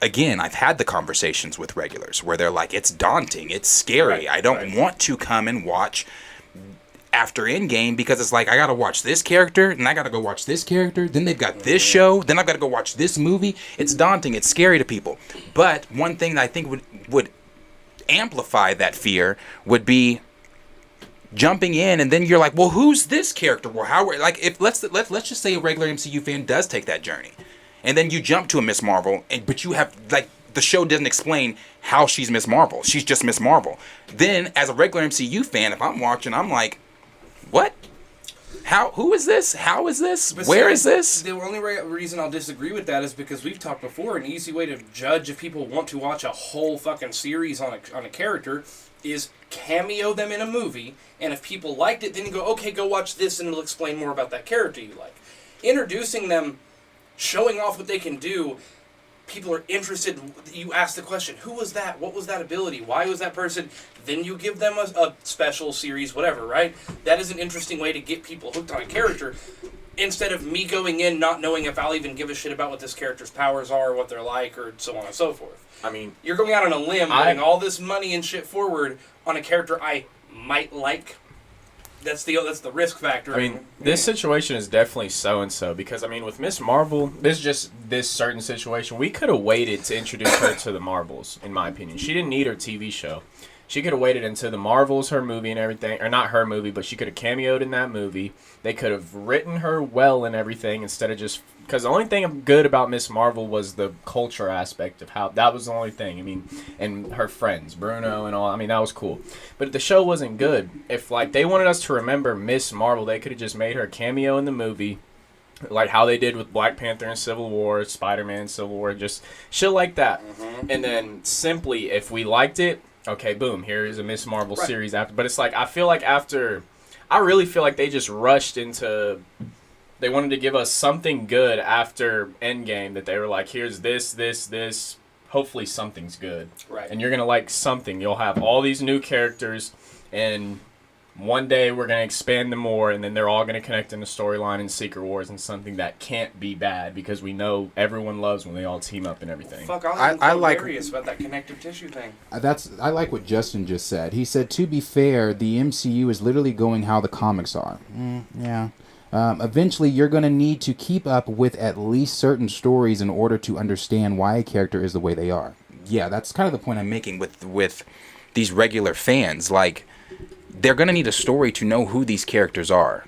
again, I've had the conversations with regulars where they're like, it's daunting, it's scary. Right, I don't want to come and watch after Endgame because it's like, I gotta watch this character and I gotta go watch this character, then they've got this show, then I've gotta go watch this movie. It's daunting, it's scary to people. But one thing that I think would amplify that fear would be jumping in, and then you're like, well, who's this character? Well, how? Like, if let's just say a regular MCU fan does take that journey, and then you jump to a Miss Marvel, but you have, like, the show doesn't explain how she's Miss Marvel. She's just Miss Marvel. Then, as a regular MCU fan, if I'm watching, I'm like, what? How? Who is this? How is this? Where is this? The only reason I'll disagree with that is because we've talked before. An easy way to judge if people want to watch a whole fucking series on a character is cameo them in a movie, and if people liked it, then you go, okay, go watch this, and it'll explain more about that character you like. Introducing them, showing off what they can do, people are interested. You ask the question, who was that? What was that ability? Why was that person? Then you give them a special series, whatever, right? That is an interesting way to get people hooked on a character, instead of me going in not knowing if I'll even give a shit about what this character's powers are, what they're like, or so on and so forth. I mean, You're going out on a limb, putting all this money and shit forward on a character I might like. That's the risk factor. I mean, this situation is definitely so-and-so because, I mean, with Miss Marvel, this is just this certain situation. We could have waited to introduce her to the Marvels, in my opinion. She didn't need her TV show. She could have waited until the Marvels, her movie and everything, or not her movie, but she could have cameoed in that movie. They could have written her well and everything instead of just... Because the only thing good about Miss Marvel was the culture aspect of how... That was the only thing. I mean, and her friends, Bruno and all. I mean, that was cool. But the show wasn't good. If, like, they wanted us to remember Miss Marvel, they could have just made her cameo in the movie. Like how they did with Black Panther and Civil War, Spider-Man, Civil War, just shit like that. Mm-hmm. And then simply, if we liked it, okay, boom, here is a Miss Marvel series after. But it's like, I really feel like they just rushed into... They wanted to give us something good after Endgame that they were like, here's this. Hopefully something's good. Right. And you're going to like something. You'll have all these new characters, and one day we're going to expand them more, and then they're all going to connect in the storyline in Secret Wars and something that can't be bad because we know everyone loves when they all team up and everything. Fuck, I like hilarious about that connective tissue thing. I like what Justin just said. He said, to be fair, the MCU is literally going how the comics are. Yeah. Eventually, you're going to need to keep up with at least certain stories in order to understand why a character is the way they are. Yeah, that's kind of the point I'm making with these regular fans. Like, they're going to need a story to know who these characters are.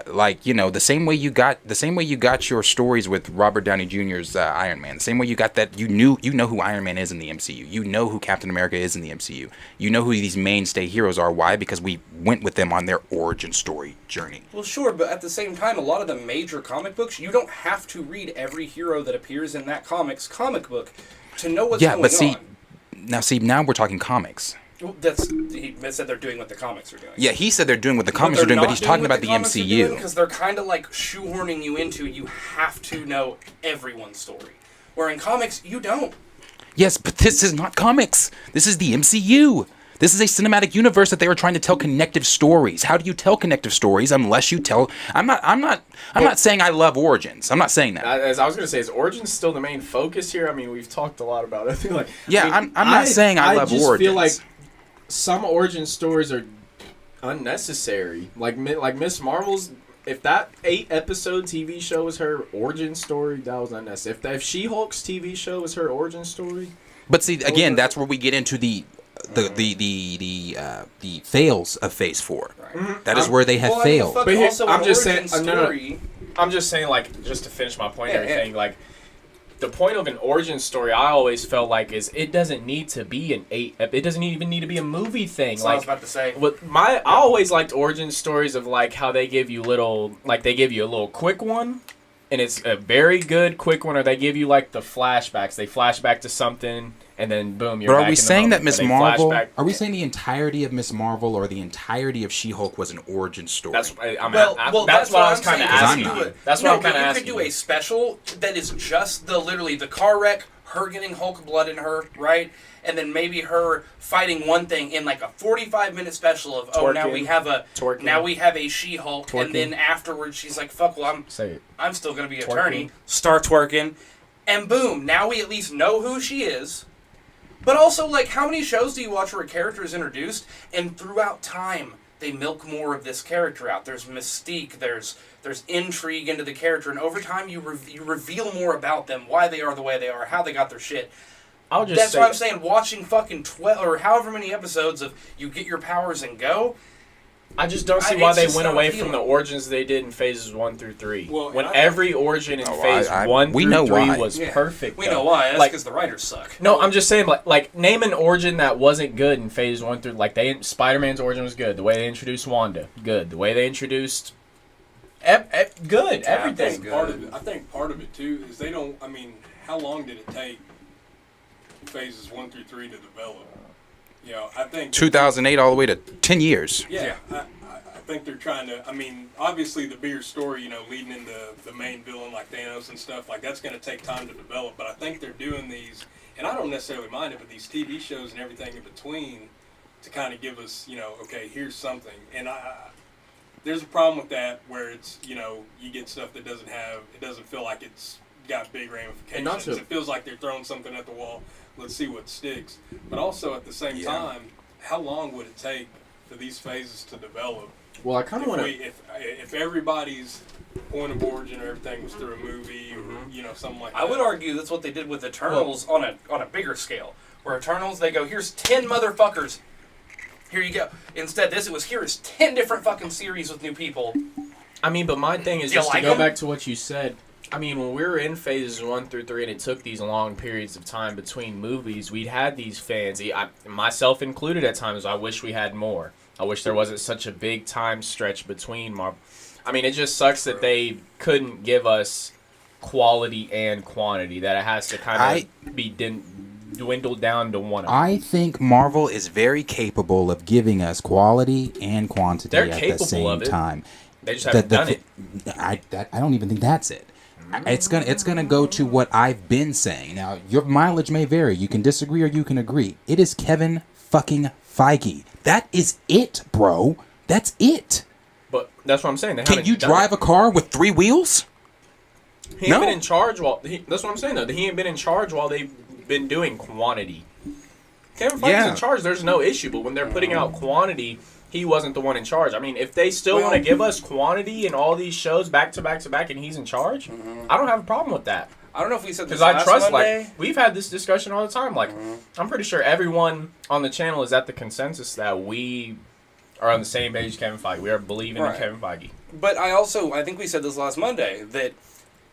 like, you know, the same way you got your stories with Robert Downey Jr.'s Iron Man, the same way you got that, you know who Iron Man is in the MCU, you know who Captain America is in the MCU, you know who these mainstay heroes are. Why? Because we went with them on their origin story journey. Well, sure, but at the same time, a lot of the major comic books, you don't have to read every hero that appears in that comic book to know what's going on. Now we're talking comics. Well, he said they're doing what the comics are doing. Yeah, he said they're doing what the comics are doing, but he's talking about the MCU. Because they're kind of like shoehorning you into, you have to know everyone's story. Where in comics, you don't. Yes, but this is not comics. This is the MCU. This is a cinematic universe that they were trying to tell connective stories. How do you tell connective stories unless you tell? I'm not saying I love Origins. I'm not saying that. As I was gonna say, is Origins still the main focus here? I mean, we've talked a lot about it. I feel like I'm not saying I love Origins. I just feel like some origin stories are unnecessary. Like Miss Marvel's. If that 8-episode TV show was her origin story, that was unnecessary. If She-Hulk's TV show was her origin story, but see, again, that's where we get into the fails of Phase 4. Right. That is where they have failed. But here, I'm just saying, I'm just saying, like, just to finish my point and everything, like, the point of an origin story, I always felt like, is it doesn't need to be it doesn't even need to be a movie thing. That's what I was about to say. I always liked origin stories of, like, how they give you a little quick one, and it's a very good quick one, or they give you, like, the flashbacks. They flash back to something, and then boom, you're back. But are we saying that Miss Marvel? Are we saying the entirety of Miss Marvel or the entirety of She-Hulk was an origin story? That's what I was kind of asking. That's what I'm kind of asking. You could do a special that is just literally the car wreck, her getting Hulk blood in her, right? And then maybe her fighting one thing in like a 45-minute special of now we have a She-Hulk, and then afterwards she's like, fuck, well I'm still gonna be attorney. Start twerking, and boom, now we at least know who she is. But also, like, how many shows do you watch where a character is introduced, and throughout time, they milk more of this character out? There's mystique, there's intrigue into the character, and over time, you reveal more about them, why they are the way they are, how they got their shit. That's why I'm saying watching fucking 12, or however many episodes of you get your powers and go. I just don't see why they went away from the origins they did in phases 1 through 3. Well, when every origin in phase 1 through 3 was perfect. We know why. That's because the writers suck. No, I'm just saying, like name an origin that wasn't good in phase 1 through. Like Spider-Man's origin was good. The way they introduced Wanda, good. The way they introduced, good. Everything. I think part of it too is they don't. I mean, how long did it take phases 1 through 3 to develop? You know, I think 2008 all the way to 10 years. Yeah. I think they're trying to. I mean, obviously the bigger story, you know, leading into the main villain like Thanos and stuff like that's going to take time to develop. But I think they're doing these, and I don't necessarily mind it, but these TV shows and everything in between to kind of give us, you know, okay, here's something. And there's a problem with that where it's, you know, you get stuff that doesn't feel like it's got big ramifications. It feels like they're throwing something at the wall. Let's see what sticks. But also at the same time, how long would it take for these phases to develop? Well, I kind of want to. If everybody's point of origin or everything was through a movie or you know something like that. I would argue that's what they did with Eternals on a bigger scale. Where Eternals, they go, here's 10 motherfuckers. Here you go. Instead, here's 10 different fucking series with new people. I mean, but my thing is just to go back to what you said. I mean, when we were in phases 1 through 3 and it took these long periods of time between movies, we'd had these fans, myself included at times, I wish we had more. I wish there wasn't such a big time stretch between Marvel. I mean, it just sucks that they couldn't give us quality and quantity, that it has to kind of be dwindled down to one of them. I think Marvel is very capable of giving us quality and quantity at the same time. They just haven't done it. I don't even think that's it. It's gonna go to what I've been saying. Now, your mileage may vary. You can disagree or you can agree. It is Kevin fucking Feige. That is it, bro. That's it. But that's what I'm saying. Can you drive a car with 3 wheels? He ain't been in charge that's what I'm saying, though. He ain't been in charge while they've been doing quantity. Kevin Feige's in charge. There's no issue. But when they're putting out quantity, he wasn't the one in charge. I mean, if they still want to give us quantity in all these shows back to back to back and he's in charge, I don't have a problem with that. I don't know if we said this because last I trust, Monday. like, we've had this discussion all the time. Like, I'm pretty sure everyone on the channel is at the consensus that we are on the same page as Kevin Feige. We are believing in Kevin Feige. But I think we said this last Monday, that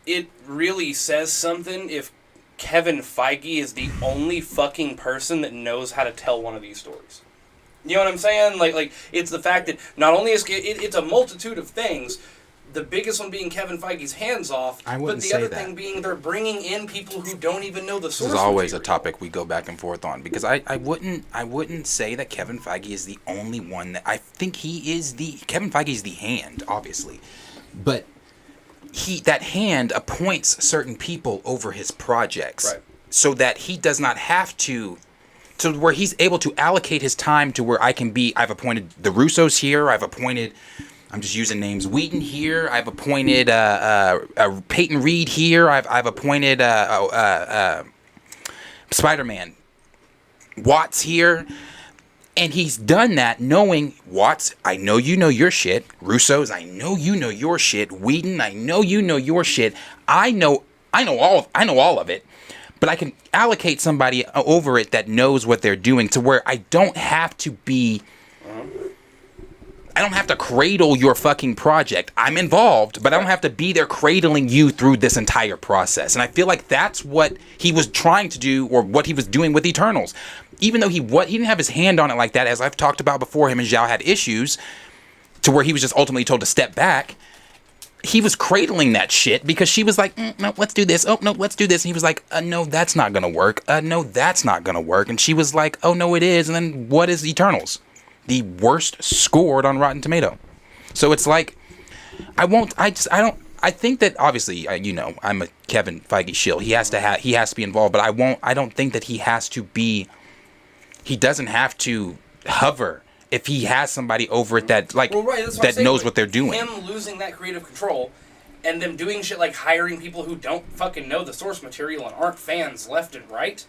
it really says something if Kevin Feige is the only fucking person that knows how to tell one of these stories. You know what I'm saying? Like it's the fact that not only is it's a multitude of things, the biggest one being Kevin Feige's hands off, but the other thing being they're bringing in people who don't even know the source. This is always material. a topic we go back and forth on, because I wouldn't say that Kevin Feige is the only one. That I think Kevin Feige is the hand, obviously, but that hand appoints certain people over his projects, right, so that he does not have to where he's able to allocate his time to where I've appointed the Russos here, I've appointed, I'm just using names, Whedon here, I've appointed Peyton Reed here, I've appointed Spider-Man Watts here. And he's done that knowing, Watts, I know you know your shit. Russos, I know you know your shit. Whedon, I know you know your shit. I know all of it. But I can allocate somebody over it that knows what they're doing, to where I don't have to cradle your fucking project. I'm involved, but I don't have to be there cradling you through this entire process. And I feel like that's what he was trying to do, or what he was doing with Eternals. Even though he didn't have his hand on it like that, as I've talked about before, him and Zhao had issues to where he was just ultimately told to step back. He was cradling that shit because she was like, no, let's do this. Oh, no, let's do this. And he was like, no, that's not going to work. No, that's not going to work. And she was like, oh, no, it is. And then what is Eternals? The worst scored on Rotten Tomato. So it's like, I think that obviously, I'm a Kevin Feige shill. He has to be involved, but I don't think that he doesn't have to hover if he has somebody over it that that knows what they're doing. Him losing that creative control, and them doing shit like hiring people who don't fucking know the source material and aren't fans left and right,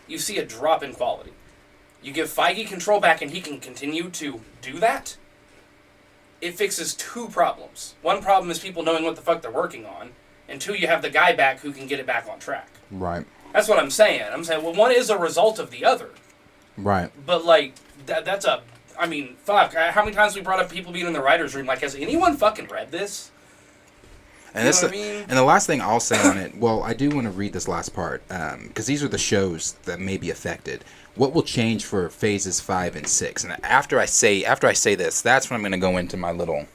you see a drop in quality. You give Feige control back and he can continue to do that, it fixes two problems. One problem is people knowing what the fuck they're working on, and two, you have the guy back who can get it back on track. Right. That's what I'm saying. I'm saying, well, one is a result of the other. Right. But, like, fuck. How many times we brought up people being in the writer's room? Like, has anyone fucking read this? And and the last thing I'll say on it, well, I do want to read this last part, because these are the shows that may be affected. What will change for phases 5 and 6? And after I say this, that's when I'm going to go into my little,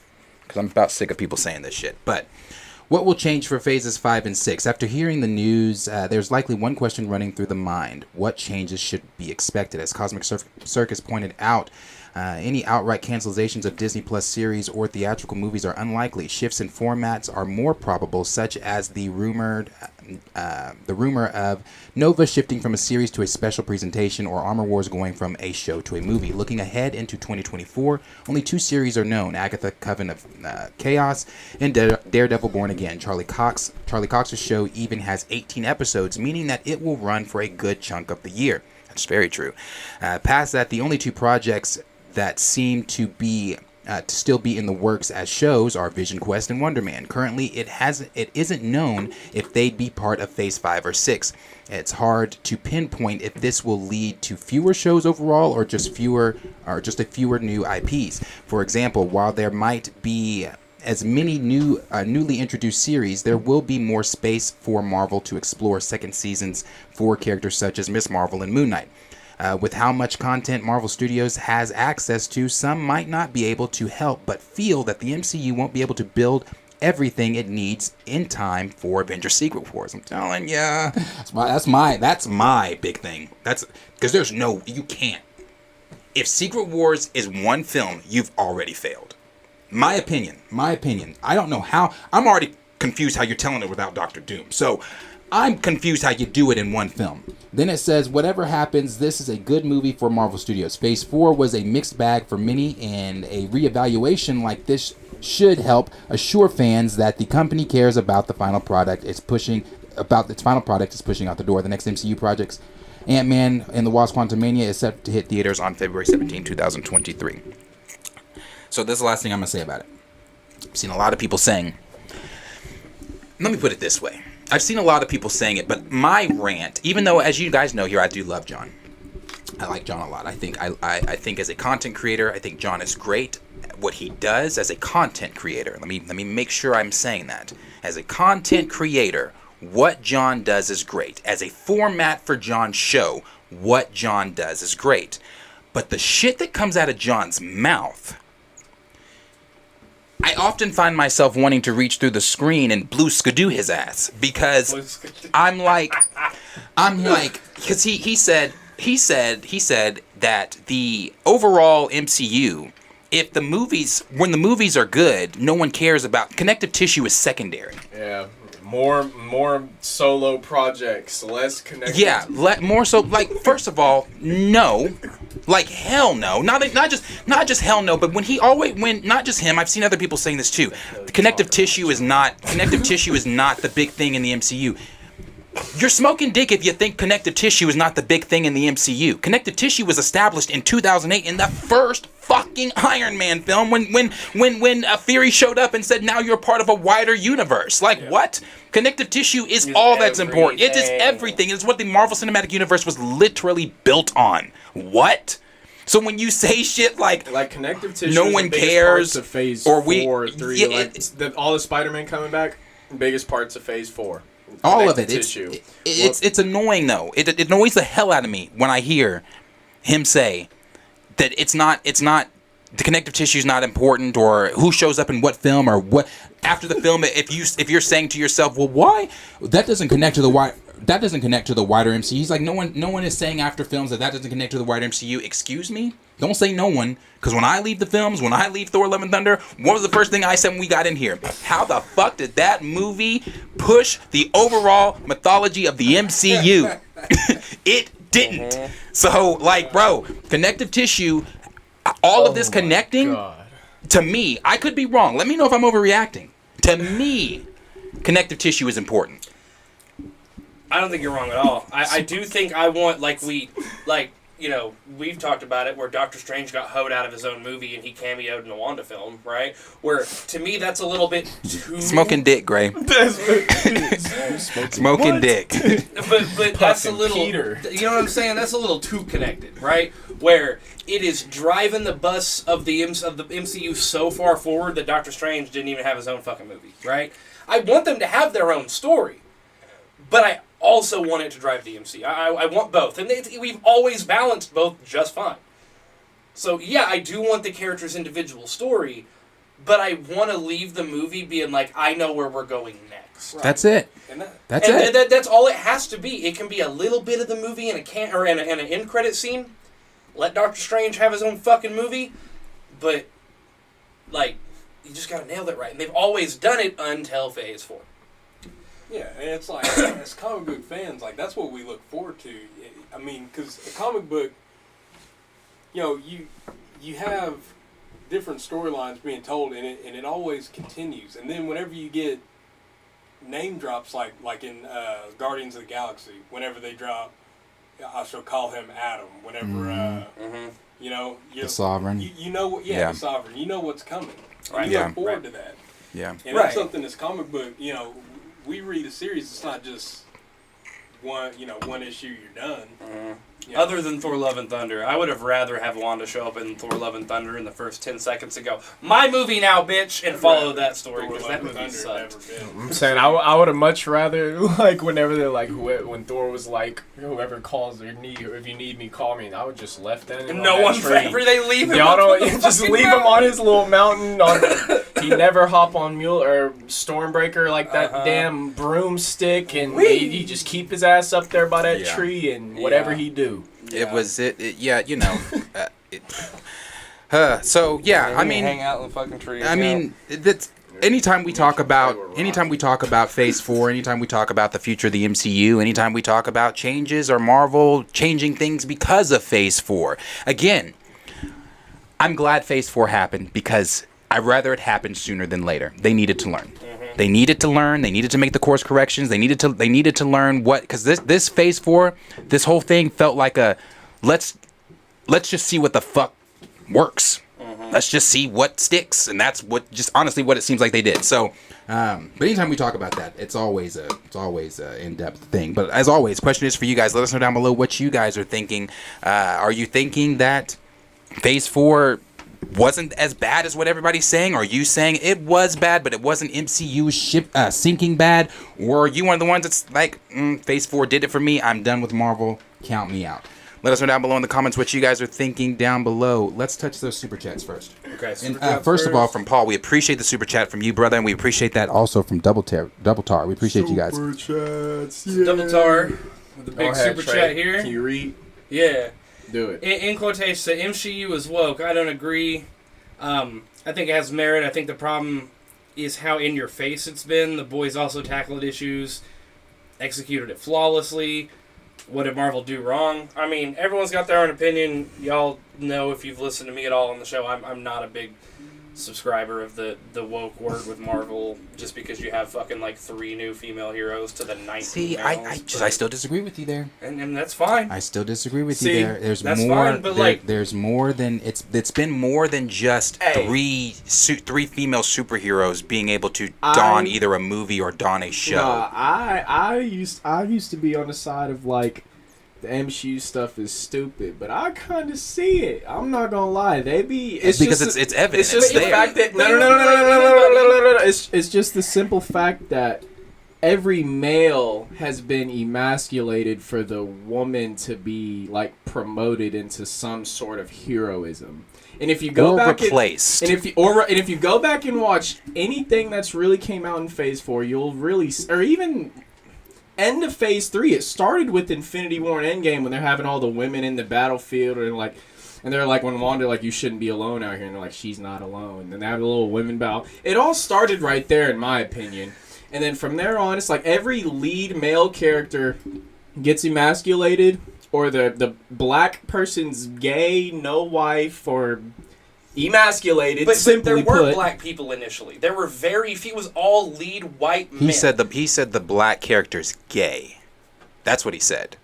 because I'm about sick of people saying this shit. But what will change for phases 5 and 6? After hearing the news, there's likely one question running through the mind: what changes should be expected? As Cosmic Circus pointed out, any outright cancellations of Disney Plus series or theatrical movies are unlikely. Shifts in formats are more probable, such as the rumor of Nova shifting from a series to a special presentation, or Armor Wars going from a show to a movie. Looking ahead into 2024, only 2 series are known: Agatha, Coven of Chaos, and Daredevil Born Again. Charlie Cox's show even has 18 episodes, meaning that it will run for a good chunk of the year. That's very true. Past that, the only 2 projects that seem to still be in the works as shows are Vision Quest and Wonder Man. Currently, it isn't known if they'd be part of Phase 5 or 6. It's hard to pinpoint if this will lead to fewer shows overall, or just a fewer new IPs. For example, while there might be as many newly introduced series, there will be more space for Marvel to explore second seasons for characters such as Miss Marvel and Moon Knight. With how much content Marvel Studios has access to, some might not be able to help but feel that the MCU won't be able to build everything it needs in time for Avengers Secret Wars. I'm telling ya, that's my big thing. That's because you can't. If Secret Wars is one film, you've already failed. My opinion. I don't know how. I'm already confused how you're telling it without Doctor Doom. So I'm confused how you do it in one film. Then it says, whatever happens, this is a good movie for Marvel Studios. Phase 4 was a mixed bag for many, and a reevaluation like this should help assure fans that the company cares about the final product it's pushing out the door. The next MCU projects, Ant-Man and the Wasp: Quantumania, is set to hit theaters on February 17, 2023. So this is the last thing I'm going to say about it. I've seen a lot of people saying, let me put it this way. I've seen a lot of people saying it, but my rant, even though, as you guys know here, I do love John. I like John a lot. I think as a content creator, I think John is great at what he does as a content creator. Let me make sure I'm saying that. As a content creator, what John does is great. As a format for John's show, what John does is great. But the shit that comes out of John's mouth, I often find myself wanting to reach through the screen and blue skidoo his ass, because I'm like, because he said that the overall MCU, when the movies are good, no one cares about connective tissue is secondary. Yeah. More solo projects, less connected. Yeah, more so. Like, first of all, no, like hell no, not just hell no, but when not just him, I've seen other people saying this too. Connective tissue is not the big thing in the MCU. You're smoking dick if you think connective tissue is not the big thing in the MCU. Connective tissue was established in 2008 in the first fucking Iron Man film when Fury showed up and said, now you're part of a wider universe. Like, what? Connective tissue is all that's important. It is everything. It's what the Marvel Cinematic Universe was literally built on. What? So when you say shit like connective tissue, no one cares, of phase or 4, 3, all the Spider-Man coming back, biggest parts of phase 4. All of it. It's annoying though. It annoys the hell out of me when I hear him say that it's not the connective tissue is not important, or who shows up in what film, or what after the film. If you're saying to yourself, well, why that doesn't connect to the wider MCU. He's like, no one is saying after films that doesn't connect to the wider MCU. Excuse me? Don't say no one, because when I leave the films, when I leave Thor: Love and Thunder, what was the first thing I said when we got in here? How the fuck did that movie push the overall mythology of the MCU? It didn't. So, like, bro, connective tissue, all of this connecting, to me, I could be wrong. Let me know if I'm overreacting. To me, connective tissue is important. I don't think you're wrong at all. I do think I want, we've talked about it, where Doctor Strange got hoed out of his own movie and he cameoed in a Wanda film, right? Where, to me, that's a little bit too... Smoking dick, Gray. Smoking dick. But that's a little... Peter. You know what I'm saying? That's a little too connected, right? Where it is driving the bus of the MCU so far forward that Doctor Strange didn't even have his own fucking movie, right? I want them to have their own story, but I also want it to drive the MCU. I want both. And we've always balanced both just fine. So, yeah, I do want the character's individual story, but I want to leave the movie being like, I know where we're going next. Right. That's it. That's it. That's all it has to be. It can be a little bit of the movie and an end credit scene. Let Doctor Strange have his own fucking movie, but, like, you just gotta nail it right. And they've always done it until Phase 4. Yeah, and it's like, as comic book fans, like, that's what we look forward to. I mean, because a comic book, you have different storylines being told, and it always continues. And then whenever you get name drops, like in Guardians of the Galaxy, whenever they drop, I shall call him Adam. Whenever, the Sovereign. The Sovereign. You know what's coming. Right. You look forward to that. Yeah. And that's something that's comic book, we read a series, it's not just one issue, you're done. Other than Thor: Love and Thunder, I would have rather have Wanda show up in Thor: Love and Thunder in the first 10 seconds and go, my movie now, bitch, and follow that story, because that movie sucked. I'm saying I would have much rather, like, whenever they're like, when Thor was like, whoever calls or if you need me, call me, and I would just left them. And no one forever, they leave him. Y'all don't just leave him on his little mountain. He never hop on Mule or Stormbreaker like that damn broomstick, and he just keep his ass up there by that tree and whatever he do. So yeah, I mean, hang out in the fucking tree. I mean, that's anytime we talk about Phase 4, anytime we talk about the future of the MCU, anytime we talk about changes or Marvel changing things because of Phase 4. Again, I'm glad Phase 4 happened, because I'd rather it happen sooner than later. They needed to learn. They needed to learn. They needed to make the course corrections. They needed to learn what, because this Phase 4, this whole thing felt like a let's just see what the fuck works. let's just see what sticks, and that's what just honestly what it seems like they did. So, but anytime we talk about that, it's always a in-depth thing. But as always, question is for you guys. Let us know down below what you guys are thinking. Are you thinking that Phase 4 wasn't as bad as what everybody's saying? Are you saying it was bad, but it wasn't MCU sinking bad? Or are you one of the ones that's like, Phase 4 did it for me, I'm done with Marvel, count me out? Let us know down below in the comments what you guys are thinking down below. Let's touch those super chats first. Okay. And, first of all, from Paul, we appreciate the super chat from you, brother, and we appreciate that also from Double Tar. We appreciate you guys. Super chats, yeah. Double Tar with the big ahead, super Trey. chat here. Can you read? Yeah. Do it. In quotation, the MCU is woke. I don't agree. I think it has merit. I think the problem is how in your face it's been. The boys also tackled issues, executed it flawlessly. What did Marvel do wrong? I mean, everyone's got their own opinion. Y'all know if you've listened to me at all on the show, I'm not a big subscriber of the woke word with Marvel just because you have fucking like 3 new female heroes to the 19 See, males. I still disagree with you there. And that's fine. I still disagree with See, you there. There's that's more. fine, but, like- there's more than it's been more than just Hey. three female superheroes being able to don either a movie or don a show. I used to be on the side of like the MCU stuff is stupid, but I kind of see it. I'm not gonna lie, it's because just it's evident. It's just the there. fact that no. It's just the simple fact that every male has been emasculated for the woman to be like promoted into some sort of heroism. And if you go Or back replaced. and if you go back and watch anything that's really came out in Phase 4, you'll really, or even end of Phase 3, it started with Infinity War and Endgame when they're having all the women in the battlefield and they're like when Wanda like you shouldn't be alone out here, and they're like she's not alone, and they have a little women battle. It all started right there in my opinion. And then from there on, it's like every lead male character gets emasculated, or the black person's gay, no wife, or emasculated. But simply there weren't put. black people initially. There were very few. It was all lead white men. He said the black character's gay. That's what he said.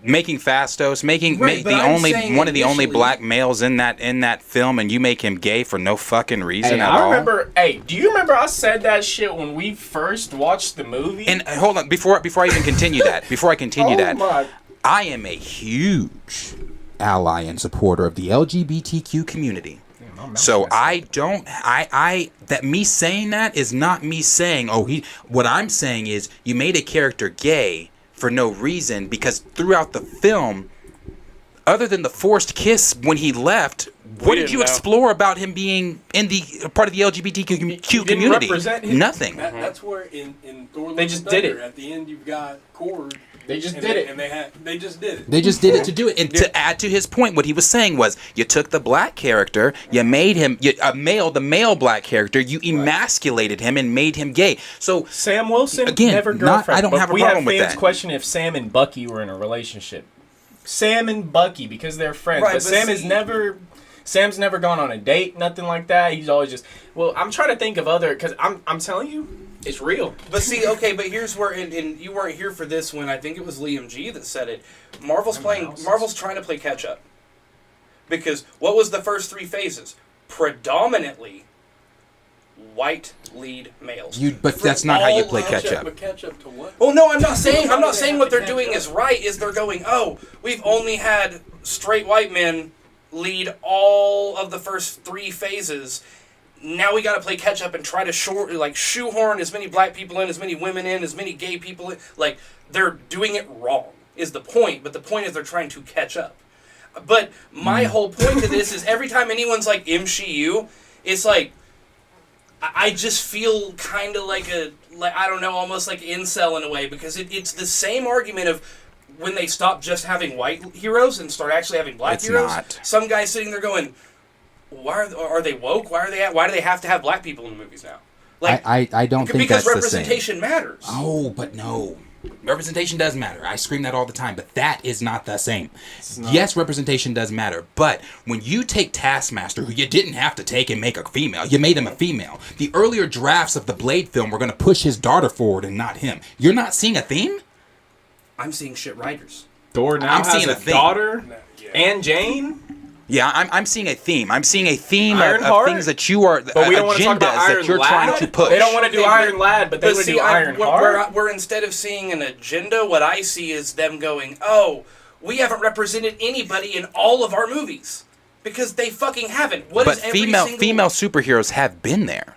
Making Fastos, Right, but I'm saying one of the only initially- black males in that film, and you make him gay for no fucking reason at all. Do you remember I said that shit when we first watched the movie? And hold on, before I even continue that, Oh my. I am a huge ally and supporter of the LGBTQ community. So that me saying that is not me saying, what I'm saying is you made a character gay for no reason, because throughout the film, other than the forced kiss when he left, what did you explore about him being in the part of the LGBTQ community? Nothing. That's where in Thor: Love They and just did Thunder, it. At the end, you've got Korg. They just and did it. and they just did it. They just did it to do it. And to add to his point, what he was saying was, you took the black character, you made him the male black character, you emasculated him and made him gay. So Sam Wilson, Again, never not- girlfriend. I don't but have a we problem have with fans that. question if Sam and Bucky were in a relationship. Sam and Bucky, because they're friends. Right, but but Sam's never gone on a date, nothing like that. He's always just, I'm trying to think of other, because I'm telling you, it's real. But see, okay, but here's where, and you weren't here for this when I think it was Liam G that said it. Marvel's trying to play catch up. Because what was the first 3 phases? Predominantly white lead males. But that's not how you play catch up. But catch up to what? Well, no, I'm not saying what they're doing is right. Is they're going, we've only had straight white men lead all of the first 3 phases. Now we got to play catch up and try to shoehorn as many black people in, as many women in, as many gay people in. Like, they're doing it wrong is the point. But the point is they're trying to catch up. But my whole point to this is every time anyone's like MCU, it's like I just feel kind of like I don't know, almost like incel in a way, because it's the same argument of when they stop just having white heroes and start actually having black It's heroes. not. Some guy's sitting there going, "Why are they woke? Why do they have to have black people in the movies now?" Like, I don't think because that's the same. representation matters. Oh, but no. Representation does matter. I scream that all the time, but that is not the same. Yes, representation does matter, but when you take Taskmaster, who you didn't have to take and make a female, you made him a female. The earlier drafts of the Blade film were going to push his daughter forward and not him. You're not seeing a theme? I'm seeing shit writers. Thor now I'm has seeing a a thing. daughter Yeah. and Jane. Yeah, I'm seeing a theme. I'm seeing a theme of Ironheart? things that you are, But we don't want to talk agendas about Iron that you're Lad. trying to push. They don't want to do Iron Lad, but they But would see, do Ironheart. where instead of seeing an agenda, what I see is them going, oh, we haven't represented anybody in all of our movies. Because they fucking haven't. What But is every female single... superheroes have been there.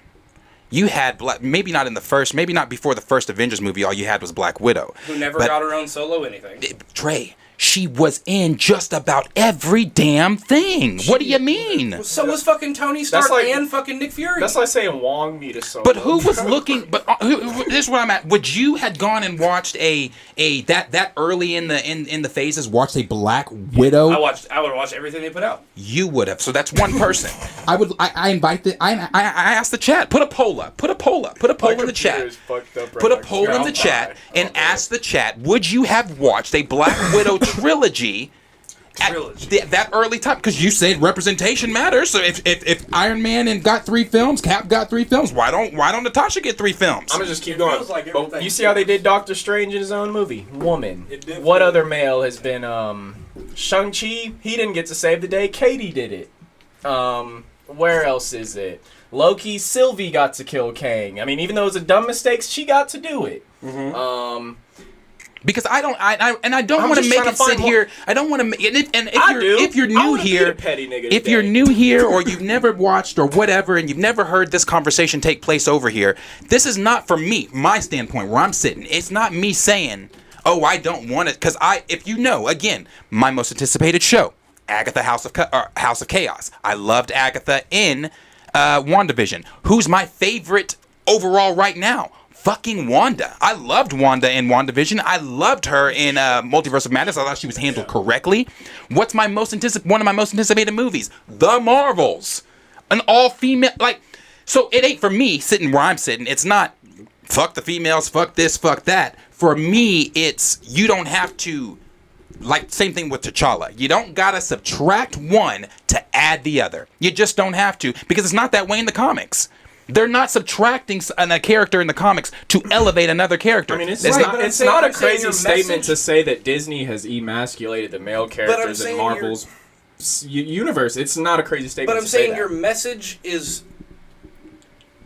You had maybe not in the first, maybe not before the first Avengers movie. All you had was Black Widow, Who never but got her own solo anything. Trey, she was in just about every damn thing. What do you mean? So was fucking Tony Stark like- and fucking Nick Fury. That's like saying Wong meet a solo. But who was looking? But this is where I'm at. Would you had gone and watched that early in the phases? Watched a Black Widow? I would watch everything they put out. You would have. So that's one person. I invite the. I asked the chat. Put a poll up. Put a poll up. Put a poll in the chat. Put a poll in the chat and ask the chat. Would you have watched a Black Widow trilogy? At that early time, because you said representation matters. So if Iron Man and got 3 films, Cap got 3 films, why don't Natasha get 3 films? I'm gonna just keep It going. feels like But everything you see how they did Doctor Strange in his own movie? Woman. It did What feel- other male has been? Shang-Chi. He didn't get to save the day. Katie did it. Where else is it? Loki. Sylvie got to kill Kang. I mean, even though it was a dumb mistake, she got to do it. Because I don't I'm want to just make trying it to find sit what- here. I don't want to. And I do. if you're I new wanna be here, the petty nigga if today. you're new here or you've never watched or whatever, and you've never heard this conversation take place over here, this is not from me, my standpoint where I'm sitting. It's not me saying, "Oh, I don't want it," because if you know, again, my most anticipated show, Agatha House of Chaos. I loved Agatha in WandaVision. Who's my favorite overall right now? Fucking Wanda. I loved Wanda in WandaVision. I loved her in Multiverse of Madness. I thought she was handled correctly. What's one of my most anticipated movies? The Marvels. An all-female, so it ain't for me sitting where I'm sitting. It's not fuck the females, fuck this, fuck that. For me, it's you don't have to, same thing with T'Challa. You don't gotta subtract one to add the other. You just don't have to, because it's not that way in the comics. They're not subtracting a character in the comics to elevate another character. I mean, it's Right, not, but I'm it's saying- not a I'm saying crazy your statement message- to say that Disney has emasculated the male characters in saying Marvel's universe. It's not a crazy statement But I'm to say saying that. your message is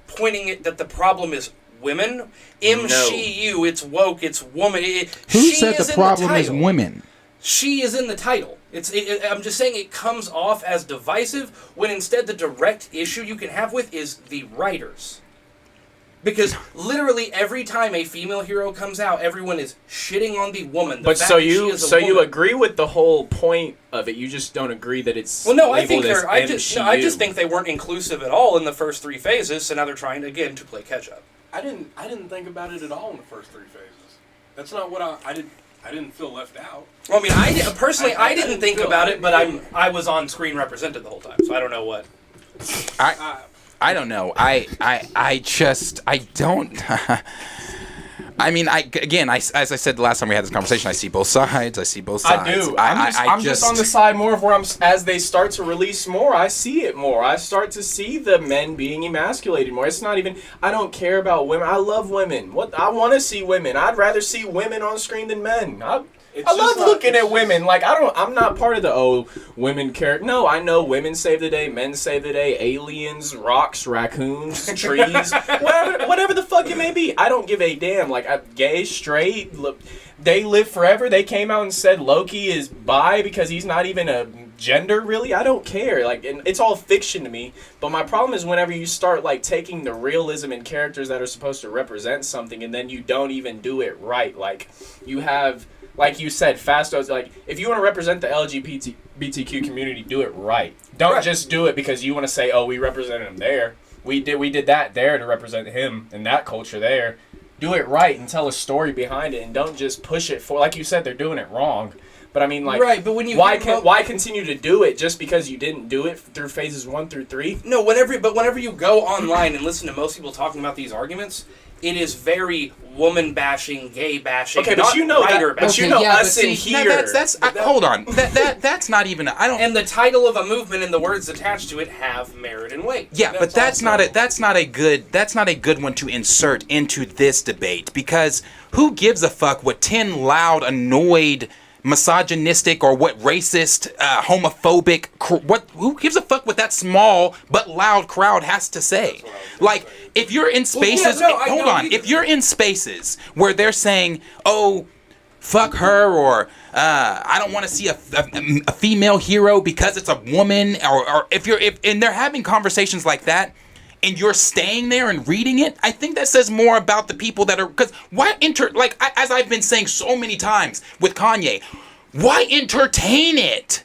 pointing it that the problem is women. MCU, it's woke, it's woman. Who She said is the in problem is title. women? She is in the title. I'm just saying it comes off as divisive when instead the direct issue you can have with is the writers. Because literally every time a female hero comes out, everyone is shitting on the woman. The But fact so that she you is a so you woman. agree with the whole point of it. You just don't agree that it's Well, no, I think labeled as they're. I just MCU. think they weren't inclusive at all in the first 3 phases. So now they're trying again to play catch up. I didn't think about it at all in the first 3 phases. That's not what I didn't feel left out. Well, I mean, I didn't think feel- about I it, but didn't- I was on screen represented the whole time, so I don't know what. I don't know. I don't. I mean, as I said the last time we had this conversation, I see both sides. I do. I'm just on the side more of where as they start to release more, I see it more. I start to see the men being emasculated more. It's not even. I don't care about women. I love women. I want to see women. I'd rather see women on screen than men. It's I just love not- looking it's at women. I'm not part of the women care. No, I know women save the day, men save the day, aliens, rocks, raccoons, trees, whatever the fuck it may be. I don't give a damn. Gay, straight, they live forever. They came out and said Loki is bi because he's not even a gender, really. I don't care. And it's all fiction to me. But my problem is whenever you start taking the realism in characters that are supposed to represent something, and then you don't even do it right. You have. Like you said, Fastos, if you want to represent the LGBTQ community, do it right. Don't just do it because you want to say, oh, we represented him there. We did that there to represent him and that culture there. Do it right and tell a story behind it, and don't just push it for, like you said, they're doing it wrong. But I mean, right, but when you why continue to do it just because you didn't do it through phases 1 through 3? No, whenever you go online and listen to most people talking about these arguments, it is very woman bashing, gay bashing. Okay, not but you know writer that. But bashing. you know yeah, but us in see, here. Hold on. That's not even. I don't. And the title of a movement and the words attached to it have merit and weight. Yeah, but that's not a good one to insert into this debate, because who gives a fuck what 10 loud, annoyed misogynistic or what racist, homophobic, who gives a fuck what that small but loud crowd has to say? Like, if you're in spaces, hold on, if you're in spaces where they're saying, oh, fuck her, or I don't want to see a female hero because it's a woman, or if they're having conversations like that, and you're staying there and reading it, I think that says more about the people that are, because why as I've been saying so many times with Kanye, why entertain it?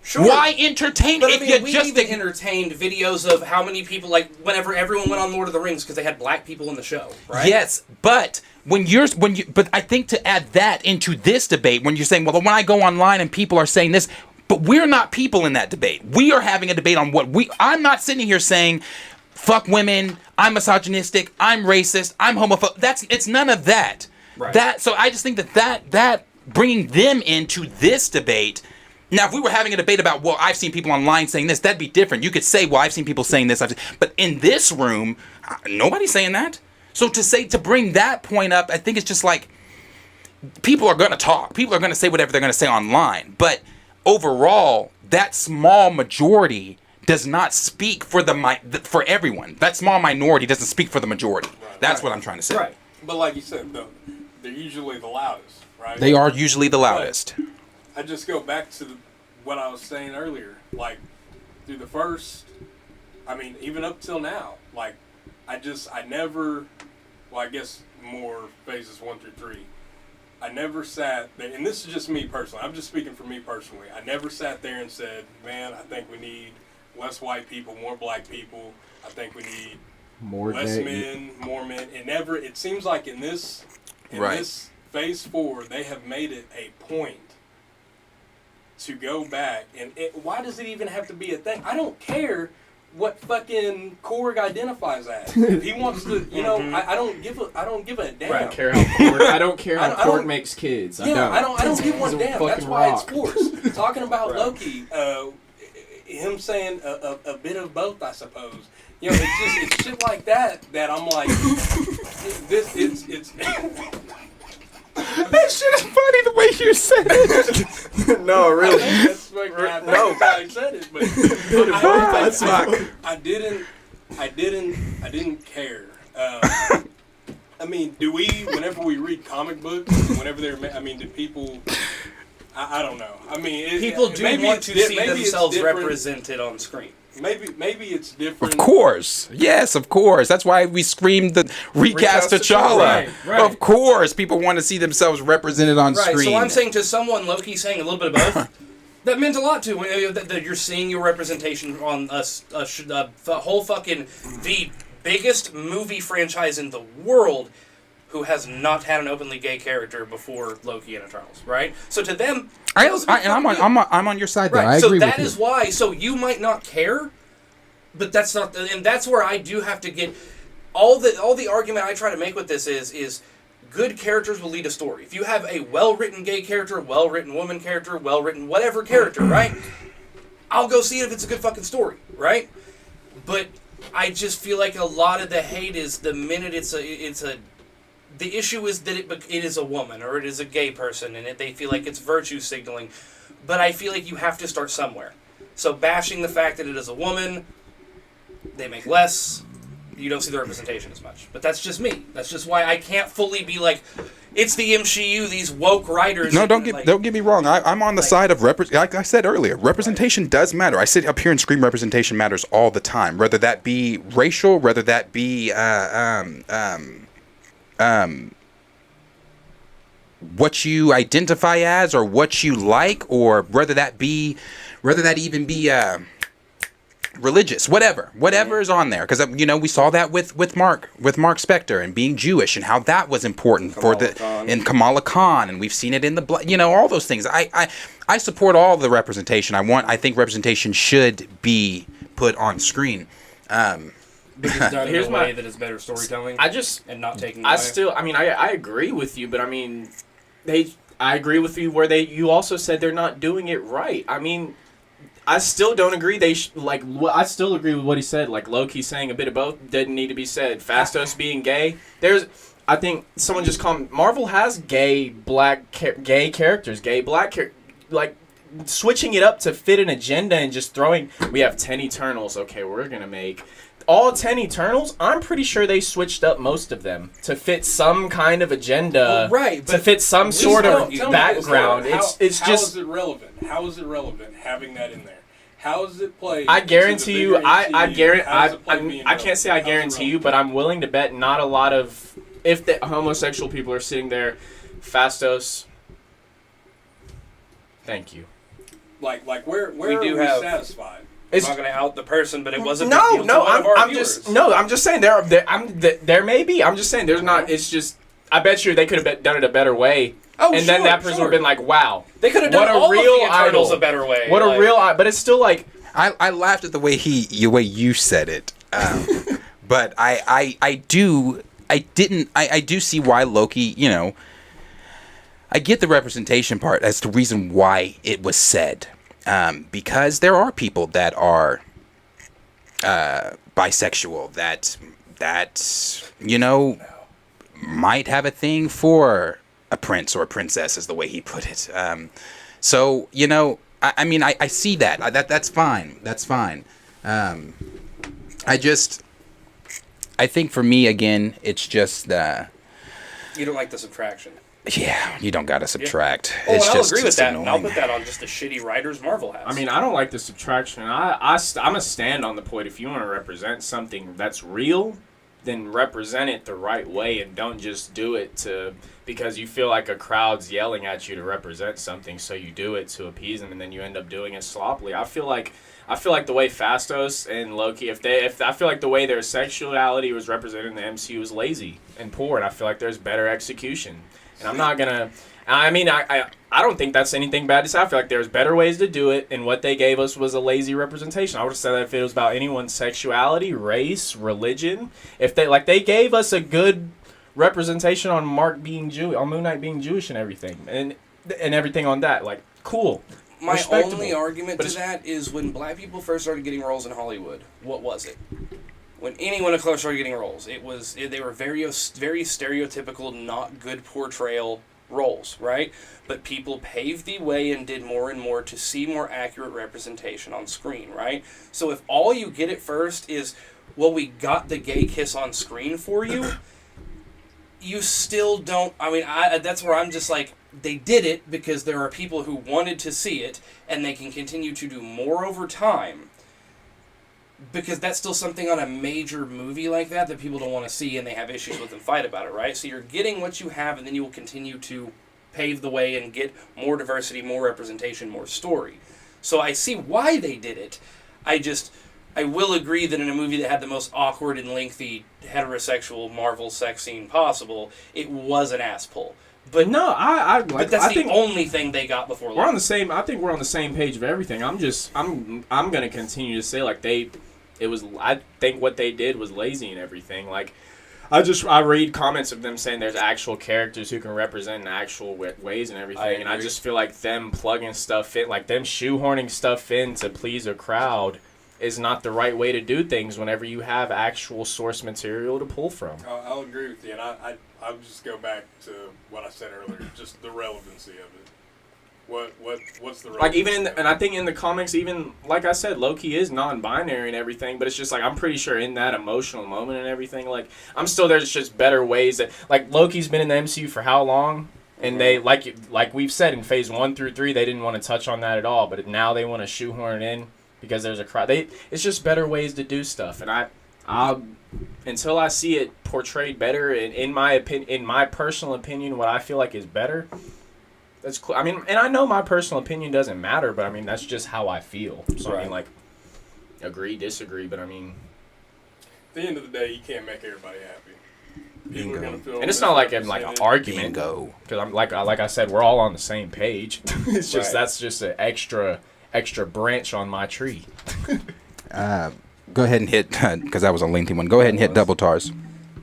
Sure. Why entertain but it? I mean, we even entertained videos of how many people, like, whenever everyone went on Lord of the Rings because they had black people in the show, right? Yes, but but I think to add that into this debate, when you're saying, well, when I go online and people are saying this, but we're not people in that debate. We are having a debate on I'm not sitting here saying, fuck women, I'm misogynistic, I'm racist, I'm homophobic. It's none of that. Right. So I just think that bringing them into this debate. Now, if we were having a debate about, well, I've seen people online saying this, that'd be different. You could say, well, I've seen people saying this, but in this room, nobody's saying that. So to bring that point up, I think it's just like, people are going to talk. People are going to say whatever they're going to say online. But overall, that small majority does not speak for for everyone. That small minority doesn't speak for the majority. Right. That's what I'm trying to say. Right. But like you said, though, they're usually the loudest, right? They are usually the loudest. But I just go back to what I was saying earlier. Like, through the first, I mean, even up till now, like, I never, well, I guess more phases 1 through 3. I never sat there, and this is just me personally. I'm just speaking for me personally. I never sat there and said, man, I think we need less white people, more black people. I think we need less men, more men. It seems like in this phase 4, they have made it a point to go back. And why does it even have to be a thing? I don't care what fucking Korg identifies as. If he wants to, I don't give a damn. Right. I don't care how Korg makes kids. I don't give one damn. That's why it's forced. Talking about right. Loki, him saying a bit of both, I suppose. It's shit like that I'm like, it's. That shit is funny the way you said it. No, really. That's how I said it, but I didn't care. I mean, whenever we read comic books, whenever do people? I don't know. I mean, people do want to see themselves represented on screen. Maybe it's different. Of course. Yes, of course. That's why we screamed the recast T'Challa. Right. Of course. People want to see themselves represented on screen. Right, so I'm saying to someone, Loki saying a little bit of both, that meant a lot to that you're seeing your representation on the whole fucking, the biggest movie franchise in the world who has not had an openly gay character before Loki and Eternals, right? So to them, I'm on your side there. Right. I agree with you. So that is why. So you might not care, but that's not, and that's where I do have to get all the argument I try to make with this is good characters will lead a story. If you have a well-written gay character, well-written woman character, well-written whatever character, right? I'll go see it if it's a good fucking story, right? But I just feel like a lot of the hate is the minute the issue is that it is a woman or it is a gay person and they feel like it's virtue signaling. But I feel like you have to start somewhere. So bashing the fact that it is a woman, they make less, you don't see the representation as much. But that's just me. That's just why I can't fully be like, it's the MCU, these woke writers. No, don't get me wrong. I'm on the side of like I said earlier, representation does matter. I sit up here and scream representation matters all the time, whether that be racial, whether that be what you identify as or what you like, or whether that even be religious, whatever is on there, because we saw that with Mark Spector and being Jewish and how that was important in Kamala Khan, and we've seen it in the all those things. I support all the representation. I think representation should be put on screen. Because done in a way that is better storytelling. And not taking away. I agree with you, but I mean, I agree with you where you also said they're not doing it right. I mean, I still don't agree. I still agree with what he said. Like Loki saying a bit of both didn't need to be said. Phastos being gay. I think someone just called Marvel has gay black gay characters, gay black like switching it up to fit an agenda and just throwing. We have 10 Eternals. Okay, we're gonna make all 10 Eternals. I'm pretty sure they switched up most of them to fit some kind of agenda, right? To fit some sort of background. How just. How is it relevant? How is it relevant having that in there? How does it play? I guarantee you. I I can't say I guarantee you, but I'm willing to bet not a lot of if the homosexual people are sitting there, Fastos. Thank you. Like where We are do we have- satisfied? I'm not going to out the person, but it was a big No, deal no, to one of our I'm viewers. just no, I'm just saying there may be. I'm just saying there's not. It's just I bet you they could have done it a better way. Oh, and then that person would have been like, "Wow, They could have done what a all real of the Eternals idol. a better way. What like, a real but it's still like I laughed at the way you said it, but I do see why Loki. You know, I get the representation part as the reason why it was said, because there are people that are bisexual that you know might have a thing for a prince or a princess, is the way he put it. So you know. I mean, I see that. That's fine. That's fine. I think for me, again, it's just... You don't like the subtraction. Yeah, you don't got to subtract. Oh, It's and I'll just, agree with just that. annoying. And I'll put that on just the shitty writers Marvel has. I mean, I don't like the subtraction. I'm a stand on the point. If you want to represent something that's real, then represent it the right way and don't just do it because you feel like a crowd's yelling at you to represent something, so you do it to appease them, and then you end up doing it sloppily. I feel like the way Fastos and Loki, I feel like the way their sexuality was represented in the MCU was lazy and poor, and I feel like there's better execution. And I'm not gonna. I mean, I don't think that's anything bad to say. I feel like there's better ways to do it, and what they gave us was a lazy representation. I would have said that if it was about anyone's sexuality, race, religion, if they gave us a good representation on Mark being Jewish, on Moon Knight being Jewish and everything, and everything on that, like, cool. My respectable. only argument But to that is when black people first started getting roles in Hollywood, what was it? When anyone of color started getting roles, they were very stereotypical, not good portrayal roles, right? But people paved the way and did more and more to see more accurate representation on screen, right? So if all you get at first is, well, we got the gay kiss on screen for you, you still don't. I mean, that's where I'm just like, they did it because there are people who wanted to see it, and they can continue to do more over time. Because that's still something on a major movie like that people don't want to see, and they have issues with and fight about it, right? So you're getting what you have, and then you will continue to pave the way and get more diversity, more representation, more story. So I see why they did it. I will agree that in a movie that had the most awkward and lengthy heterosexual Marvel sex scene possible, it was an ass pull. But no, but that's the only thing they got before. We're on the same. I think we're on the same page of everything. I'm gonna continue to say like I think what they did was lazy and everything. Like, I read comments of them saying there's actual characters who can represent in actual ways and everything, and I just feel like them plugging stuff in, like them shoehorning stuff in to please a crowd, is not the right way to do things whenever you have actual source material to pull from. I'll agree with you, and I'll just go back to what I said earlier, just the relevancy of it. What's the relevancy? Like even and I think in the comics, even like I said, Loki is non-binary and everything, but it's just like I'm pretty sure in that emotional moment and everything, like I'm still there's just better ways that like Loki's been in the MCU for how long? And they like we've said in phase 1 through 3, they didn't want to touch on that at all, but now they want to shoehorn it in because there's a crowd. It's just better ways to do stuff, and I until I see it portrayed better, in my opinion, in my personal opinion, what I feel like is better. That's cool. I mean, and I know my personal opinion doesn't matter, but I mean that's just how I feel. So right. I mean, like, agree, disagree, but I mean, at the end of the day, you can't make everybody happy. People are gonna feel and it's not like an argument, because I'm like I said, we're all on the same page. It's just that's just an extra branch on my tree. Go ahead and hit, because that was a lengthy one. Go ahead and hit double tars.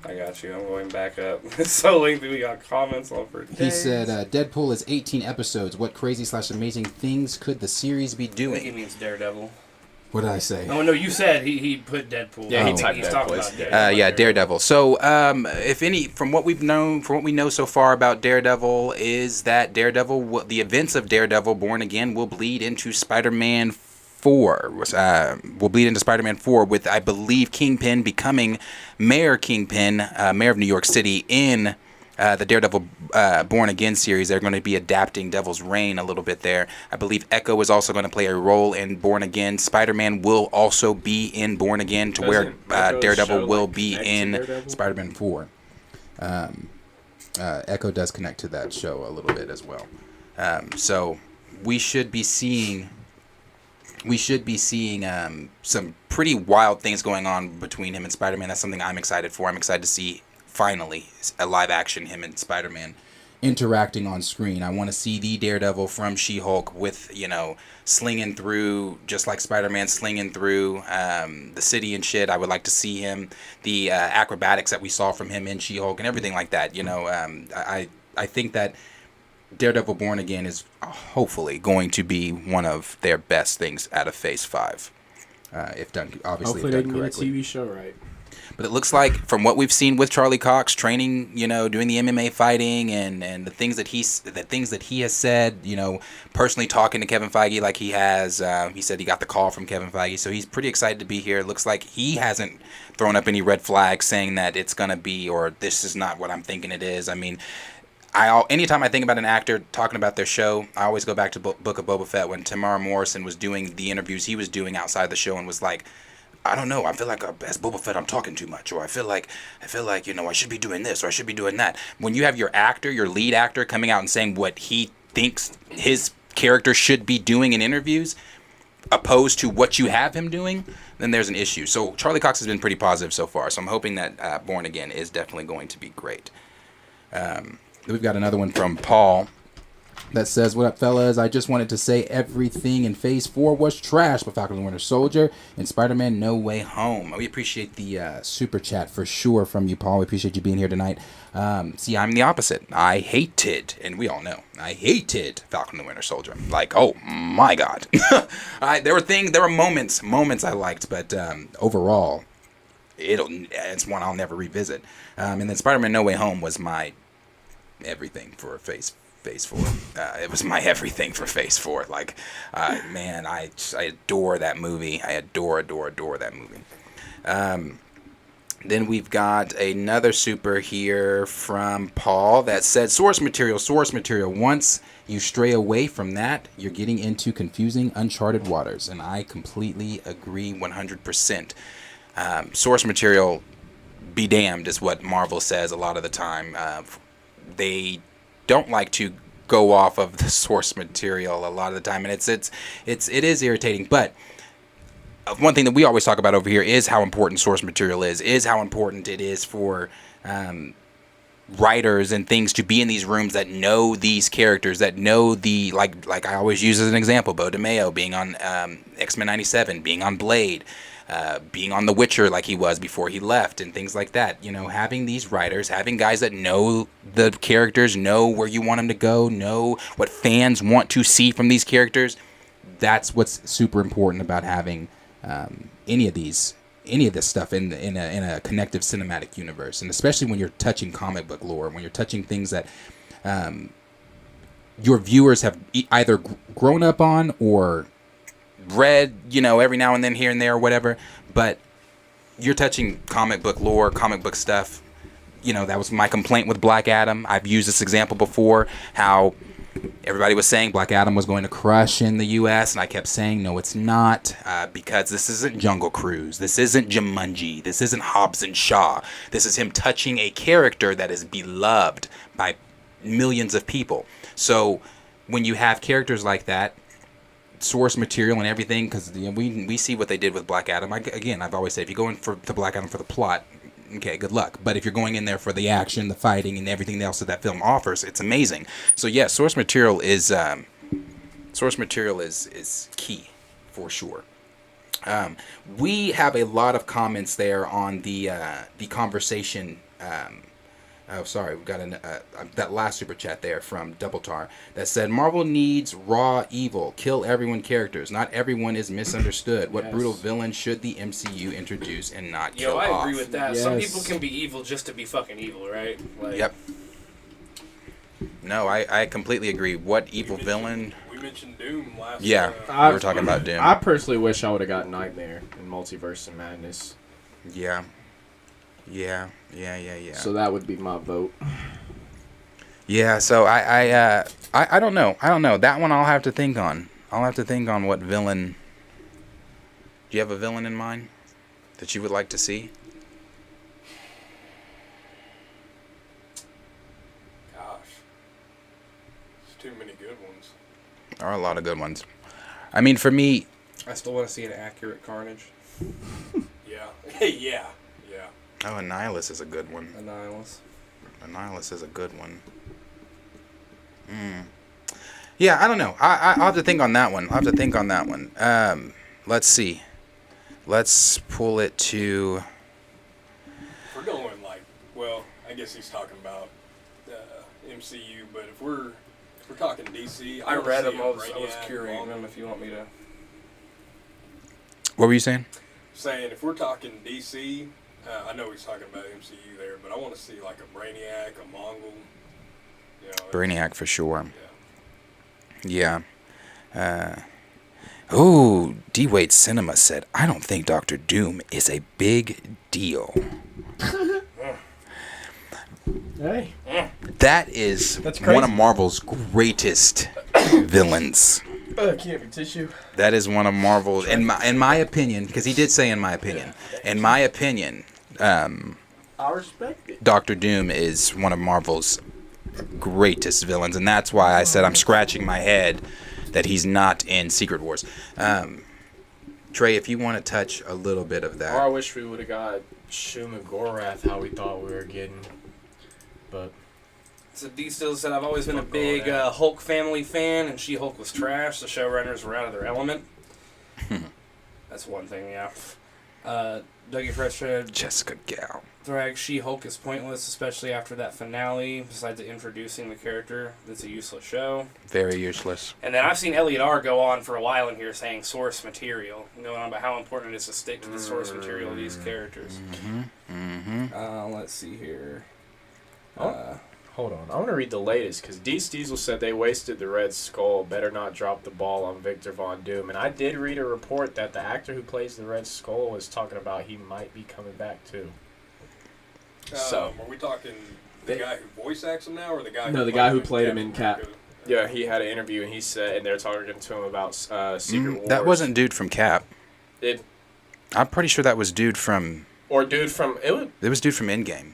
I got you. I'm going back up. It's so lengthy. We got comments on for days. He said, Deadpool is 18 episodes. What crazy / amazing things could the series be I doing? think he means Daredevil. What did I say? Oh no, you said he put Deadpool. Yeah, he I think typed he's Deadpool. talking about Yeah. Daredevil. Yeah, Daredevil. So, if any, from what we know so far about Daredevil, is that the events of Daredevil Born Again will bleed into Spider-Man 4. Will bleed into Spider-Man 4 with, I believe, Kingpin becoming Mayor Kingpin, Mayor of New York City in the Daredevil Born Again series. They're going to be adapting Devil's Reign a little bit there. I believe Echo is also going to play a role in Born Again. Spider-Man will also be in Born Again, to where Daredevil will be in Spider-Man 4. Echo does connect to that show a little bit as well. So we should be seeing some pretty wild things going on between him and Spider-Man. That's something I'm excited for. I'm excited to see finally a live action him and Spider-Man Interacting on screen. I want to see the Daredevil from She-Hulk with, slinging through, just like Spider-Man slinging through the city and shit. I would like to see him, the acrobatics that we saw from him in She-Hulk and everything like that. I think that Daredevil Born Again is hopefully going to be one of their best things out of Phase 5. If done, obviously Hopefully they done can get a correctly. TV show right. But it looks like, from what we've seen with Charlie Cox training, doing the MMA fighting and the things that he has said, personally talking to Kevin Feige like he has. He said he got the call from Kevin Feige, so he's pretty excited to be here. It looks like he hasn't thrown up any red flags saying that it's gonna be, or this is not what I'm thinking it is. I mean, anytime I think about an actor talking about their show, I always go back to Book of Boba Fett when Tamara Morrison was doing the interviews he was doing outside the show and was like, I don't know, I feel like as Boba Fett I'm talking too much, or I feel like I should be doing this or I should be doing that. When you have your lead actor coming out and saying what he thinks his character should be doing in interviews opposed to what you have him doing, then there's an issue. So Charlie Cox has been pretty positive so far, so I'm hoping that Born Again is definitely going to be great. We've got another one from Paul that says, "What up, fellas? I just wanted to say everything in Phase 4 was trash, but Falcon and the Winter Soldier and Spider-Man No Way Home." We appreciate The super chat for sure from you, Paul. We appreciate you being here tonight. See, I'm the opposite. I hated, and we all know, I hated Falcon and the Winter Soldier. Like, oh my god. There were moments I liked, but overall, it's one I'll never revisit. And then Spider-Man No Way Home was my everything for Phase 4. It was my everything for Phase 4. Like, man, I adore that movie. I adore that movie. Then we've got another super here from Paul that said, source material. Once you stray away from that, you're getting into confusing, uncharted waters. And I completely agree 100%. Source material, be damned, is what Marvel says a lot of the time. They don't like to go off of the source material a lot of the time, and it is irritating. But one thing that we always talk about over here is how important source material is how important it is for writers and things to be in these rooms that know these characters, that know the like I always use as an example, Bo DeMayo being on X-Men 97, being on Blade, being on The Witcher like he was before he left, and things like that. Having these writers, having guys that know the characters, know where you want them to go, know what fans want to see from these characters. That's what's super important about having any of this stuff in a connective cinematic universe, and especially when you're touching comic book lore, when you're touching things that your viewers have either grown up on or read, every now and then here and there or whatever, but you're touching comic book lore, comic book stuff. That was my complaint with Black Adam. I've used this example before, how everybody was saying Black Adam was going to crush in the U.S., and I kept saying, no, it's not, because this isn't Jungle Cruise, this isn't Jumanji, this isn't Hobbs and Shaw. This is him touching a character that is beloved by millions of people. So when you have characters like that, source material and everything, because we see what they did with Black Adam. I've always said, if you go in for the Black Adam for the plot, okay, good luck. But if you're going in there for the action, the fighting, and everything else that film offers, it's amazing. So yeah, source material is key for sure. We have a lot of comments there on the conversation Oh, sorry, we got that last super chat there from Double Tar that said Marvel needs raw evil, kill everyone characters. Not everyone is misunderstood. What Yes. brutal villain should the MCU introduce and not kill Yo, I off? agree with that. Some Yes. people can be evil just to be fucking evil, right? Like, Yep. No, I completely agree. What evil villain? We mentioned Doom last. Yeah, I- we were talking about Doom. I personally wish I would have got Nightmare in Multiverse of Madness. Yeah. So that would be my vote. Yeah, so I don't know. That one I'll have to think on. I'll have to think on what villain. Do you have a villain in mind that you would like to see? Gosh, there's too many good ones. There are a lot of good ones. I mean, for me, I still want to see an accurate Carnage. Yeah, yeah. oh, Annihilus is a good one. Annihilus. Annihilus is a good one. Yeah, I don't know. I'll have to think on that one. Let's see. Let's pull it to. If we're going like, well, I guess he's talking about MCU, but if we're talking DC, I wanna read see them. a I was Brainiac curating along- them if you want me to. What were you saying? Saying if we're talking DC, I know he's talking about MCU there, but I want to see like a Brainiac, a Mongol. You know, Brainiac for sure. Yeah. Yeah. Ooh, D. Wade Cinema said, I don't think Doctor Doom is a big deal. Hey. That is That's one of crazy. Marvel's greatest villains. Can't be tissue. That is one of Marvel's, in my opinion, because he did say in my opinion. In my opinion, I respect it. Doctor Doom is one of Marvel's greatest villains, and that's why I said I'm scratching my head that he's not in Secret Wars. Trey, if you want to touch a little bit of Or I that. wish we would have got Shuma Gorath how we thought we were getting. But So D still said I've always been a big Hulk family fan, and She-Hulk was trash. The showrunners were out of their element. That's one thing, yeah. Dougie Fresh said Jessica Gal. Thrag She-Hulk is pointless, especially after that finale. Besides introducing the character, it's a useless show. Very useless. And then I've seen Elliot R. go on for a while in here saying source material, going on about how important it is to stick to the source material of these characters. Let's see here. hold on, I want to read the latest because D. Stiesel said they wasted the Red Skull. Better not drop the ball on Victor Von Doom. And I did read a report that the actor who plays the Red Skull was talking about he might be coming back too. So are we talking the guy who voice acts him now, or the guy? No, who the guy who in played him Captain in Cap. America? Yeah, he had an interview and he said, and they're talking to him about Secret Wars. That wasn't dude from Cap. It I'm pretty sure that was dude from. or dude from it was dude from Endgame.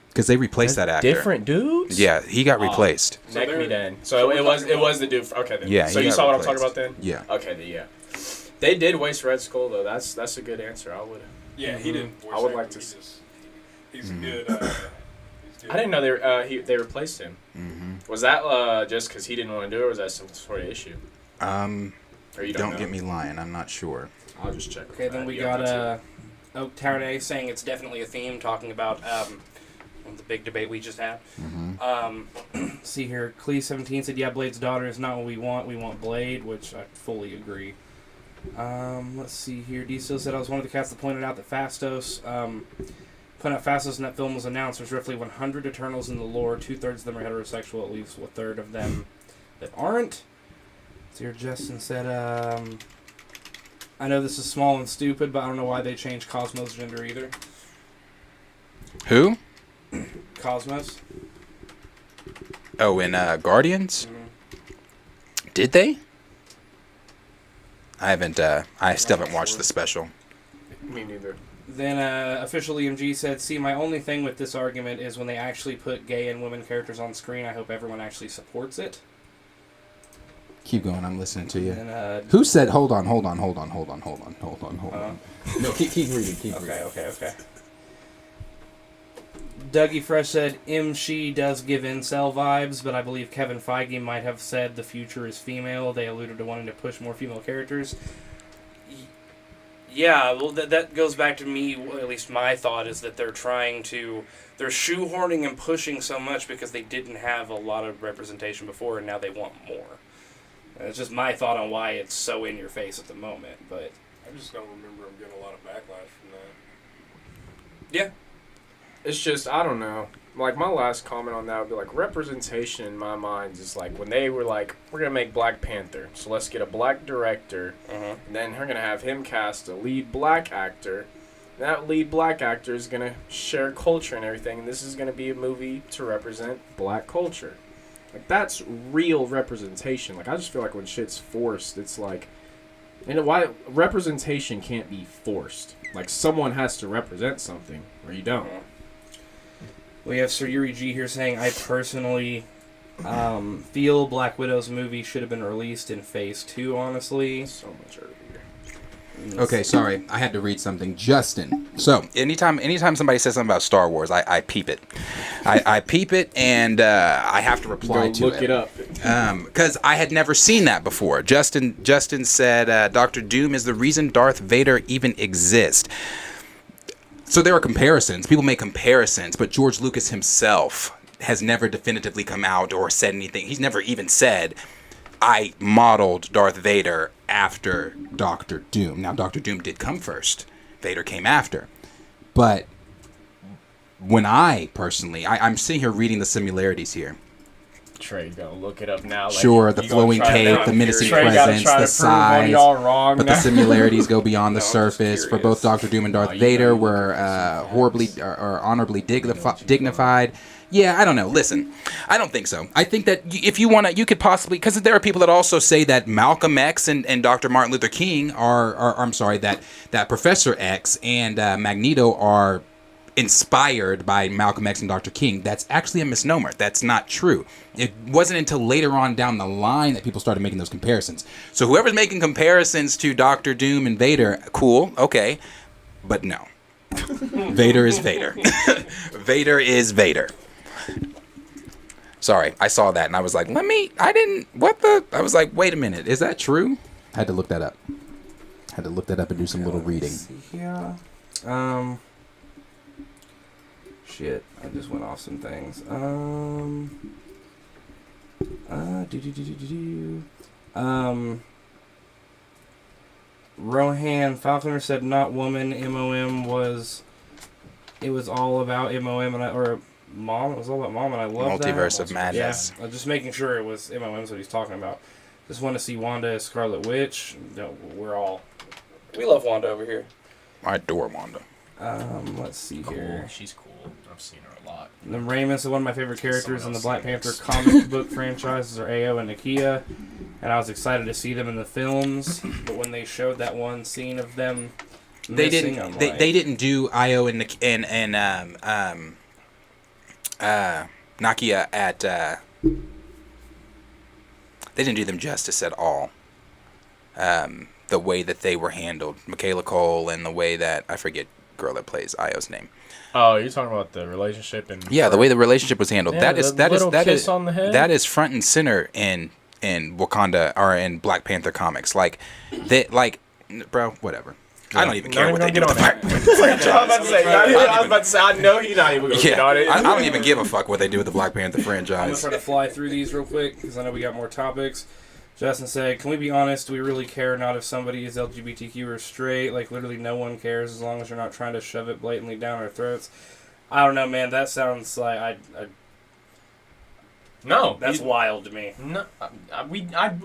Because they replaced that actor. different dudes. Yeah, he got replaced. So Neck me they're- then. so So we're it was talking about- the dude. Okay then. Yeah, So he you got saw what I'm talking replaced. about then? Yeah. Okay. Then, yeah. They did waste Red Skull though. That's a good answer. I would. Yeah, he didn't. Voice I would act like him, to he s- just- He's good. He's good. I didn't know they replaced him. Was that just because he didn't want to do it, or was that some sort of issue? Or you Don't know? get me lying. I'm not sure. I'll just check. Okay, then we got Oak Town A saying it's definitely a theme, talking about the big debate we just had. See here, Clee17 said, yeah, Blade's daughter is not what we want Blade, which I fully agree. Let's see here, D still said I was one of the cats that pointed out that Phastos, pointed out Phastos in that film was announced, there's roughly 100 Eternals in the lore, 2/3 of them are heterosexual, at least 1/3 of them that aren't. So here, Justin said, I know this is small and stupid, but I don't know why they changed Cosmo's gender either. Who? Cosmos? Oh, in Guardians? Did they? I haven't. I still haven't watched the special. Me neither. Then official EMG said, see, my only thing with this argument is when they actually put gay and women characters on screen, I hope everyone actually supports it. Keep going. I'm listening to you. And, Who said? Hold on. No, keep reading. Keep reading. Okay. Dougie Fresh said, She does give incel vibes, but I believe Kevin Feige might have said the future is female. They alluded to wanting to push more female characters. Yeah, well, that goes back to me, at least my thought, is that they're shoehorning and pushing so much because they didn't have a lot of representation before, and now they want more. And it's just my thought on why it's so in your face at the moment, but... I just don't remember them getting a lot of backlash from that. Yeah. It's just, I don't know. Like, my last comment on that would be, like, representation in my mind is, like, when they were like, we're going to make Black Panther, so let's get a black director, and then we're going to have him cast a lead black actor. That lead black actor is going to share culture and everything, and this is going to be a movie to represent black culture. Like, that's real representation. Like, I just feel like when shit's forced, it's like... And why representation can't be forced. Like, someone has to represent something, or you don't. We have Sir Yuri G here saying, I personally feel Black Widow's movie should have been released in Phase 2, honestly. So much earlier. Okay, sorry. I had to read something. Justin. So, anytime somebody says something about Star Wars, I peep it. I peep it, and I have to reply to it. Look it up. Because I had never seen that before. Justin said, Dr. Doom is the reason Darth Vader even exists. So there are comparisons. People make comparisons, but George Lucas himself has never definitively come out or said anything. He's never even said, I modeled Darth Vader after Dr. Doom. Now, Dr. Doom did come first. Vader came after. But when I personally, I'm sitting here reading the similarities here. Trey's gonna look it up now. Like, Sure, the flowing cape, the menacing presence, the size, wrong but the similarities go beyond the No, I'm just surface. For both curious. Dr. Doom and Darth Oh, you Vader know. were horribly or honorably dignified. Yeah, I don't know. Listen, I don't think so. I think that if you want to, you could possibly, because there are people that also say that Malcolm X and Dr. Martin Luther King that Professor X and Magneto are inspired by Malcolm X and Dr. King. That's actually a misnomer. That's not true. It wasn't until later on down the line that people started making those comparisons. So whoever's making comparisons to Dr. Doom and Vader, cool, okay, but no. Vader is Vader. Vader is Vader. Sorry, I saw that and I was like, I was like, wait a minute, is that true? I had to look that up. And do some little reading. Yeah. Shit, I just went off some things. Rohan Falconer said not woman. MOM was. It was all about MOM or mom. It was all about mom, and I love that. Multiverse of Madness. Yeah, just making sure it was MOM's what he's talking about. Just want to see Wanda as Scarlet Witch. No, we love Wanda over here. I adore Wanda. Let's see Cool. here. She's cool. I've seen her a lot. The Ramus are one of my favorite characters in the Someone Black else Panther comic book franchises are Ao and Nakia, and I was excited to see them in the films. But when they showed that one scene of them, They missing, didn't. I'm They, like, they didn't do Io and Nakia at. They didn't do them justice at all. The way that they were handled, Michaela Cole, and the way that I forget girl that plays Io's name. Oh, you're talking about the relationship and Yeah, the way the relationship was handled. Yeah, that the is kiss on the head? that is front and center in Wakanda or in Black Panther comics. Like bro, whatever. I don't even care what they do with the Black Panther franchise. I was about to say, I know he's not even going to get on it. I don't even give a fuck what they do with the Black Panther I'm gonna franchise. try to fly through these real quick because I know we got more topics. Justin said, "Can we be honest? Do we really care not if somebody is LGBTQ or straight? Like literally, no one cares as long as you're not trying to shove it blatantly down our throats." I don't know, man. That sounds like No, that's wild to me. No,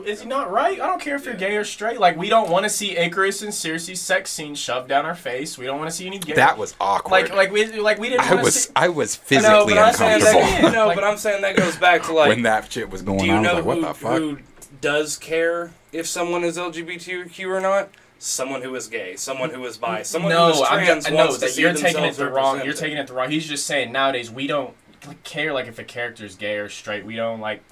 is he not right? I don't care if you're gay or straight. Like, we don't want to see Icarus and Circe's sex scene shoved down our face. We don't want to see any gay. That was awkward. we didn't. I want to was see. physically uncomfortable But I'm saying that goes back to like. when that shit was going Do you on. I know was like, what the fuck? who does care if someone is LGBTQ or not? Someone who is gay, someone who is bi, someone who is trans wants to see you're taking it themselves the wrong. You're represented. taking it the wrong. He's just saying nowadays we don't care like if a character's gay or straight. We don't like.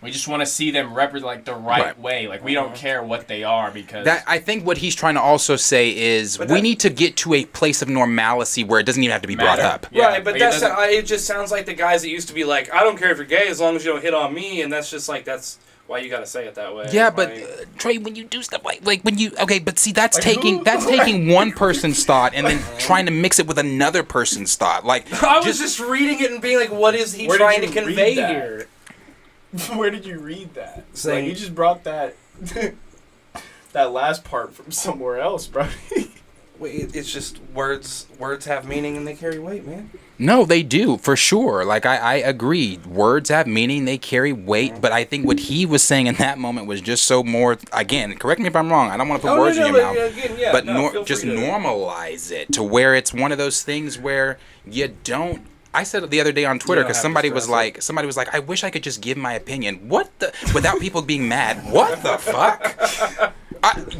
We just want to see them represent like the right way. Like we don't care what they are because That I think what he's trying to also say is we need to get to a place of normalcy where it doesn't even have to be brought up. Yeah, Right, but like, it just sounds like the guys that used to be like, I don't care if you're gay as long as you don't hit on me, and that's just like that's why you got to say it that way. Yeah, but Like, Trey, when you do stuff like when you but see that's Like taking who? that's taking one person's thought and then trying to mix it with another person's thought. Like I was just reading it and being like, what is he Where did trying to you convey read that? here? Where did you read that? Saying- Like, you just brought that that last part from somewhere else, bro. Wait, it's just words. Words have meaning and they carry weight, man. No, they do, for sure. Like, I agree. Words have meaning, they carry weight. But I think what he was saying in that moment was just so more, again, correct me if I'm wrong. I don't want to put words in your mouth. But just normalize it to where it's one of those things where you don't. I said it the other day on Twitter because somebody was like, I wish I could just give my opinion. What the? Without people being mad. What the fuck?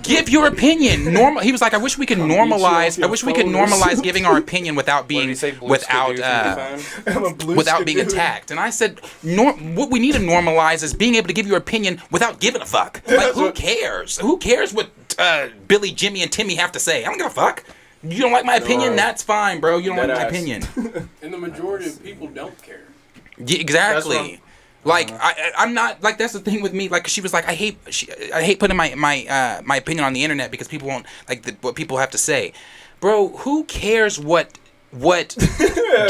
Give your opinion. He was like, I wish we could normalize. I wish we could normalize giving our opinion without being without being attacked. And I said, what we need to normalize is being able to give your opinion without giving a fuck. Like, who cares? Who cares what Billy, Jimmy, and Timmy have to say? I don't give a fuck. You don't like my opinion? That's fine, bro. You don't like my opinion. And the majority of people don't care. Yeah, exactly. Like I'm not like that's the thing with me. Like she was like I hate putting my opinion on the internet because people won't like what people have to say, bro. Who cares what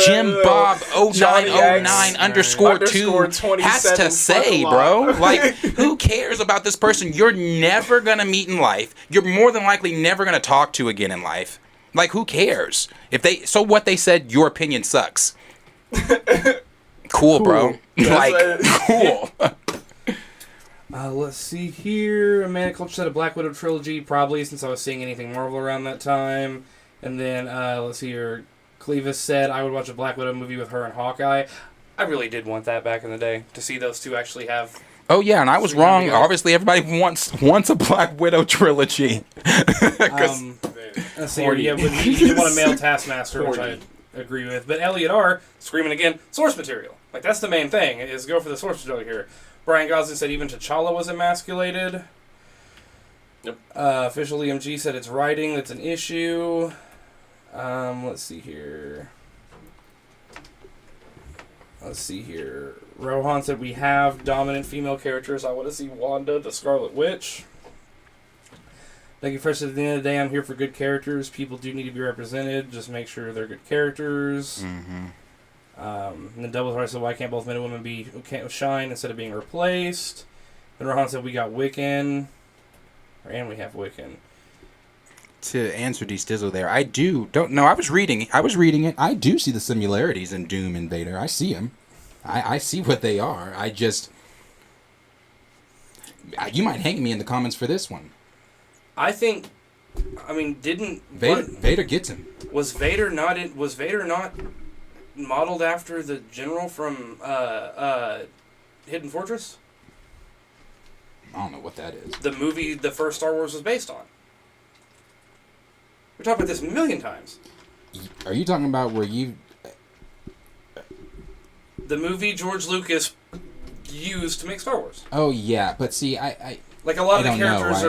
Jim Bob 0909 underscore 2 has to say, bro? Like who cares about this person you're never gonna meet in life? You're more than likely never gonna talk to again in life. Like who cares if what they said? Your opinion sucks. Cool, bro. Like, cool. Let's see here. Amanda Culture said a Black Widow trilogy, probably, since I was seeing anything Marvel around that time. And then, let's see here. Clevis said I would watch a Black Widow movie with her and Hawkeye. I really did want that back in the day, to see those two actually have... Oh, yeah, and I was wrong. Obviously, everybody wants a Black Widow trilogy. Let's see here. Yeah, you want a male Taskmaster, which I agree with. But Elliot R. screaming again, source material. Like, that's the main thing, is go for the source material here. Brian Gosling said even T'Challa was emasculated. Yep. Official EMG said it's writing that's an issue. Let's see here. Rohan said we have dominant female characters. I want to see Wanda, the Scarlet Witch. Thank you, first. At the end of the day, I'm here for good characters. People do need to be represented. Just make sure they're good characters. Mm-hmm. And then Double Heart said, why can't both men and women shine instead of being replaced? Then Rohan said, we got Wiccan. And we have Wiccan. To answer D Stizzle there, I was reading it. I do see the similarities in Doom and Vader. I see them. I see what they are. You might hang me in the comments for this one. Didn't Vader gets him. Was Vader not modeled after the general from Hidden Fortress? I don't know what that is. The movie the first Star Wars was based on. We talked about this a million times. Are you talking about where the movie George Lucas used to make Star Wars? Oh yeah, but see, I like a lot of the characters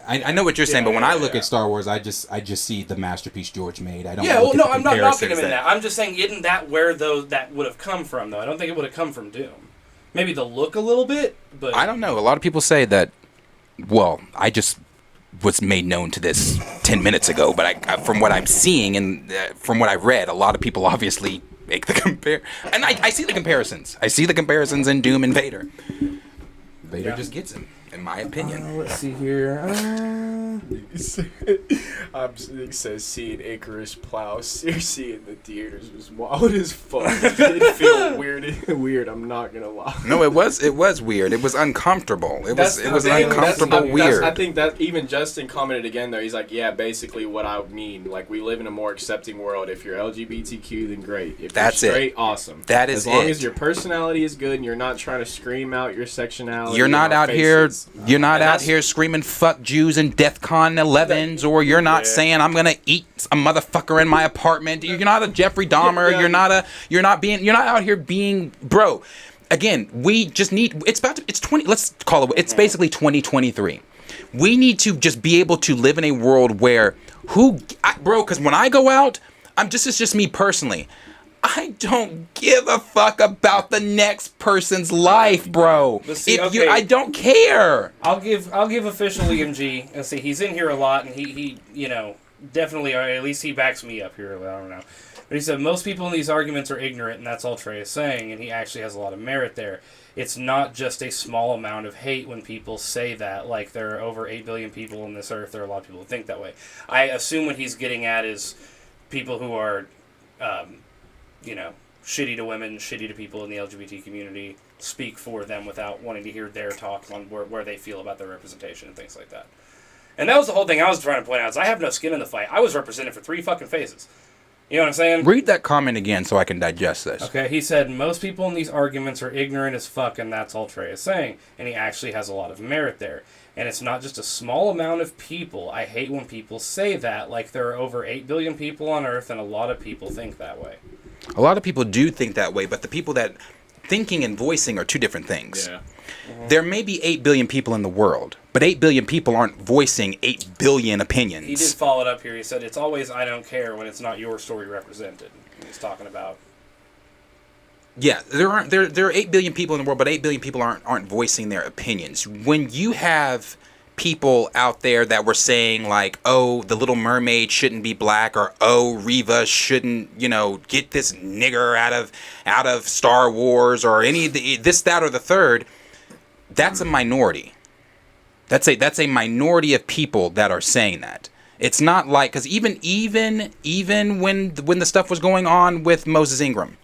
I know what you're saying, but when I look at Star Wars, I just see the masterpiece George made. I don't. Yeah, well, no, I'm not knocking him in that. I'm just saying, isn't that where that would have come from, though? I don't think it would have come from Doom. Maybe the look a little bit, but I don't know. A lot of people say that. Well, I just was made known to this 10 minutes ago, but from what I'm seeing and from what I've read, a lot of people obviously make the compare, and I see the comparisons. I see the comparisons in Doom and Vader. Vader just gets him, in my opinion. Let's see here. It says seeing Icarus plow seriously in the theaters was wild as fuck. It did feel weird. I'm not gonna lie. No, it was weird. It was uncomfortable. It was uncomfortable weird. I think that even Justin commented again though. He's like, yeah, basically what I mean. Like we live in a more accepting world. If you're LGBTQ, then great. If that's you're straight, awesome. That is as long as your personality is good and you're not trying to scream out your sexuality. You're not out here. You're not out here screaming "fuck Jews" and DEFCON 11s, or you're not saying I'm gonna eat a motherfucker in my apartment. You're not a Jeffrey Dahmer. You're not out here being bro. Again, we just need. It's 20. Let's call it. It's basically 2023. We need to just be able to live in a world where bro. Because when I go out, it's just me personally. I don't give a fuck about the next person's life, bro. But see, If okay. I don't care. I'll give official EMG. And see, he's in here a lot, and he definitely, or at least he backs me up here. I don't know. But he said most people in these arguments are ignorant, and that's all Trey is saying, and he actually has a lot of merit there. It's not just a small amount of hate when people say that. Like, there are over 8 billion people on this earth. There are a lot of people who think that way. I assume what he's getting at is people who are, shitty to women, shitty to people in the LGBT community, speak for them without wanting to hear their talk on where they feel about their representation and things like that. And that was the whole thing I was trying to point out, is I have no skin in the fight. I was represented for 3 fucking phases. You know what I'm saying? Read that comment again so I can digest this. Okay, he said, most people in these arguments are ignorant as fuck, and that's all Trey is saying. And he actually has a lot of merit there. And it's not just a small amount of people. I hate when people say that, like there are over 8 billion people on Earth, and a lot of people think that way. A lot of people do think that way, but the people that thinking and voicing are 2 different things. Yeah. There may be 8 billion people in the world, but 8 billion people aren't voicing 8 billion opinions. He did follow it up here. He said, it's always I don't care when it's not your story represented. He's talking about... Yeah, there are 8 billion people in the world, but 8 billion people aren't voicing their opinions. When you have people out there that were saying like, oh, the Little Mermaid shouldn't be black, or oh, Reva shouldn't, get this nigger out of Star Wars, or any of the, this, that, or the third, that's a minority. That's a minority of people that are saying that. It's not like, because even when the stuff was going on with Moses Ingram,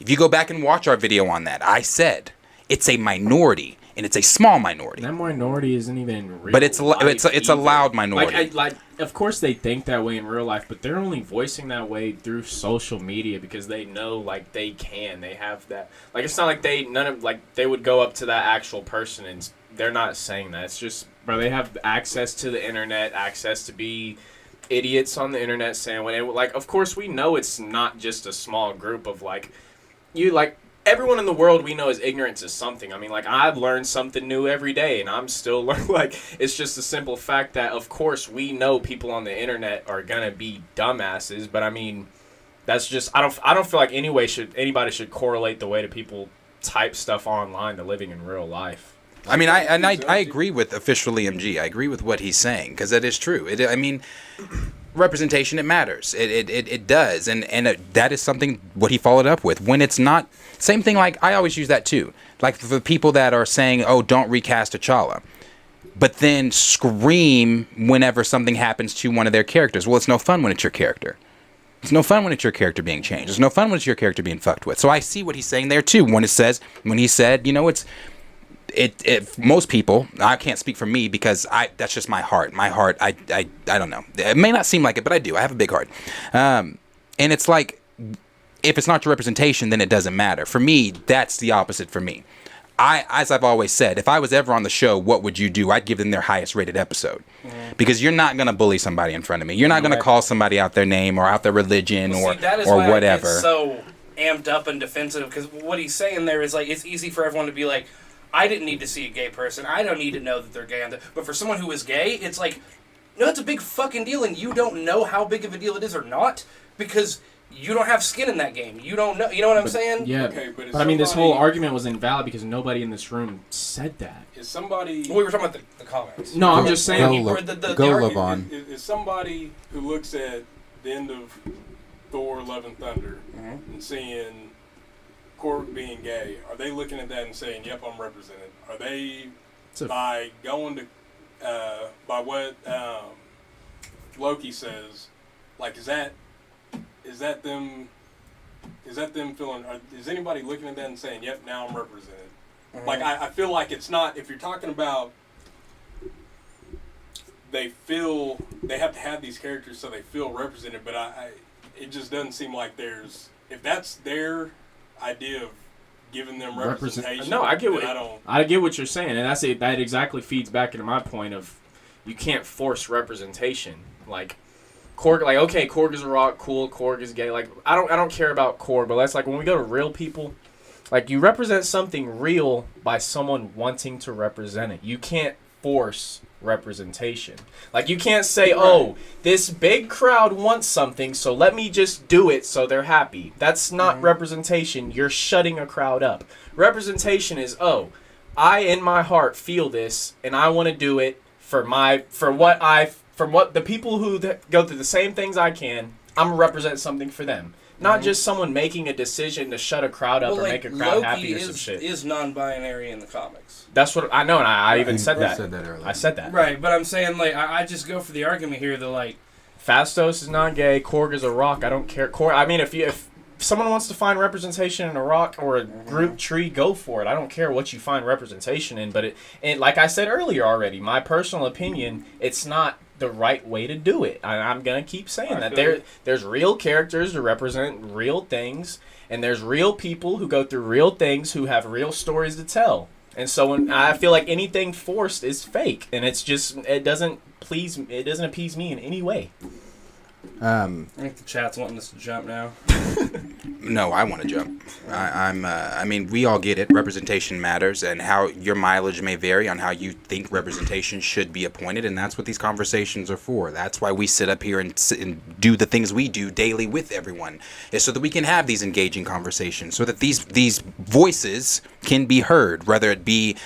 if you go back and watch our video on that, I said it's a minority, and it's a small minority. That minority isn't even real. But it's a loud minority. Like, of course they think that way in real life, but they're only voicing that way through social media because they know, like, they can. They have that. Like, it's not like they would go up to that actual person, and they're not saying that. It's just, bro, they have access to the internet, access to be idiots on the internet saying what. Like, of course we know it's not just a small group of, like, everyone in the world we know is ignorant to something. I mean, like, I've learned something new every day, and I'm still learning. Like, it's just a simple fact that, of course, we know people on the internet are gonna be dumbasses. But I mean, that's just I don't feel like anybody should correlate the way that people type stuff online to living in real life. I mean, I agree with official EMG. I agree with what he's saying, because that is true. Representation, it matters. It does, and that is something what he followed up with. When it's not, same thing. Like, I always use that too. Like, for the people that are saying, "Oh, don't recast T'Challa," but then scream whenever something happens to one of their characters. Well, it's no fun when it's your character. It's no fun when it's your character being changed. It's no fun when it's your character being fucked with. So I see what he's saying there too. When he said, most people, I can't speak for me because that's just my heart. My heart, I don't know. It may not seem like it, but I do. I have a big heart. And it's like, if it's not your representation, then it doesn't matter. For me, that's the opposite for me. As I've always said, if I was ever on the show, what would you do? I'd give them their highest rated episode. Because you're not going to bully somebody in front of me. You're not going to call somebody out their name or out their religion or whatever. I get so amped up and defensive, because what he's saying there is, like, it's easy for everyone to be like, I didn't need to see a gay person. I don't need to know that they're gay. But for someone who is gay, it's like, no, it's a big fucking deal, and you don't know how big of a deal it is or not, because you don't have skin in that game. You don't know. You know what I'm saying? Yeah. Okay, but I mean, this whole argument was invalid because nobody in this room said that. Is somebody... Well, we were talking about the comments. No, I'm just saying. Go, Levon. Is somebody who looks at the end of Thor: Love and Thunder and seeing Korg being gay, are they looking at that and saying, yep, I'm represented? Are they, by going to, by what Loki says, like, is that them feeling, is anybody looking at that and saying, yep, now I'm represented? Like, I feel like it's not, if you're talking about, they have to have these characters so they feel represented, but it just doesn't seem like if that's their idea of giving them representation. No, I get what you're saying, and that exactly feeds back into my point of you can't force representation. Like, Korg, like, okay, Korg is a rock, cool, Korg is gay. Like, I don't care about Korg, but that's like when we go to real people, like, you represent something real by someone wanting to represent it. You can't force representation. Like, you can't say, oh, this big crowd wants something, so let me just do it so they're happy. That's not representation. You're shutting a crowd up. Representation is, oh, I in my heart feel this, and I want to do it for what the people who go through the same things I can. I'm gonna represent something for them. Not just someone making a decision to shut a crowd up or like, make a crowd Loki happy or some shit. is non-binary in the comics. That's what I know, and I even said that. said that earlier. I said that. Right, but I'm saying, like, I just go for the argument here that, like, Fastos is non-gay. Korg is a rock. I don't care. I mean, if someone wants to find representation in a rock or a group tree, go for it. I don't care what you find representation in, but and like I said earlier already, my personal opinion, it's not the right way to do it. I'm gonna keep saying that there's real characters to represent real things, and there's real people who go through real things who have real stories to tell. And so when I feel like anything forced is fake, and it doesn't appease me in any way. I think the chat's wanting us to jump now. No, I want to jump. I mean, we all get it. Representation matters, and how your mileage may vary on how you think representation should be appointed, and that's what these conversations are for. That's why we sit up here and do the things we do daily with everyone, is so that we can have these engaging conversations, so that these voices can be heard, whether it be,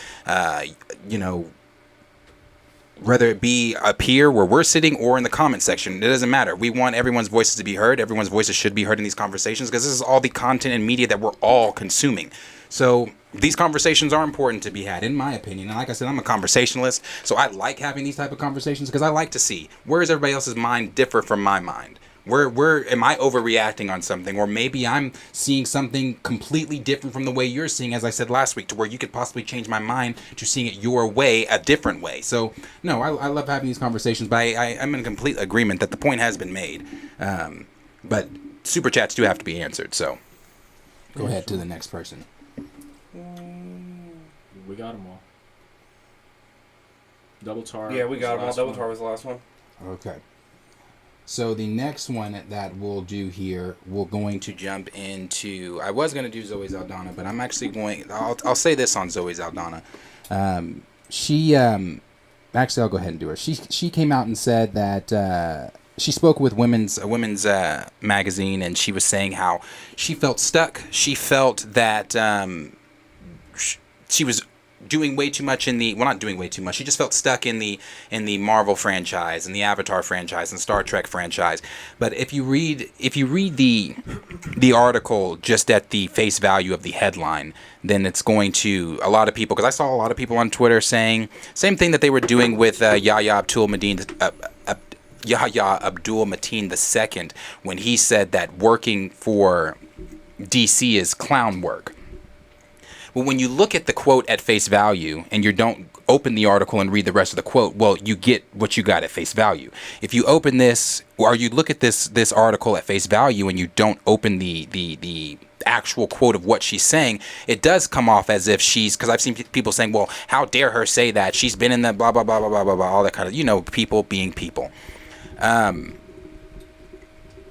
whether it be up here where we're sitting or in the comment section. It doesn't matter. We want everyone's voices to be heard. Everyone's voices should be heard in these conversations, because this is all the content and media that we're all consuming. So these conversations are important to be had, in my opinion. And like I said, I'm a conversationalist, so I like having these type of conversations, because I like to see, where does everybody else's mind differ from my mind? Where am I overreacting on something? Or maybe I'm seeing something completely different from the way you're seeing, as I said last week, to where you could possibly change my mind to seeing it your way, a different way. So, no, I love having these conversations, but I'm in complete agreement that the point has been made. But super chats do have to be answered, so. Go ahead to the next person. We got them all. Double Tar. Yeah, we got them all. Double Tar was the last one. Okay. So the next one that we'll do here, we're going to jump into. I was going to do Zoe Saldana, but I'm actually going. I'll say this on Zoe Saldana. She actually, I'll go ahead and do her. She came out and said that she spoke with women's magazine, and she was saying how she felt stuck. She felt that she was doing way too much not doing way too much. She just felt stuck in the Marvel franchise and the Avatar franchise and Star Trek franchise. But if you read the article just at the face value of the headline, then it's going to, a lot of people, because I saw a lot of people on Twitter saying same thing that they were doing with Yahya Abdul-Mateen II, when he said that working for DC is clown work. Well, when you look at the quote at face value and you don't open the article and read the rest of the quote, well, you get what you got at face value. If you open this, or you look at this article at face value and you don't open the actual quote of what she's saying, it does come off as if she's, because I've seen people saying, well, how dare her say that? She's been in the blah, blah, blah, blah, blah, blah, blah, all that kind of, people being people.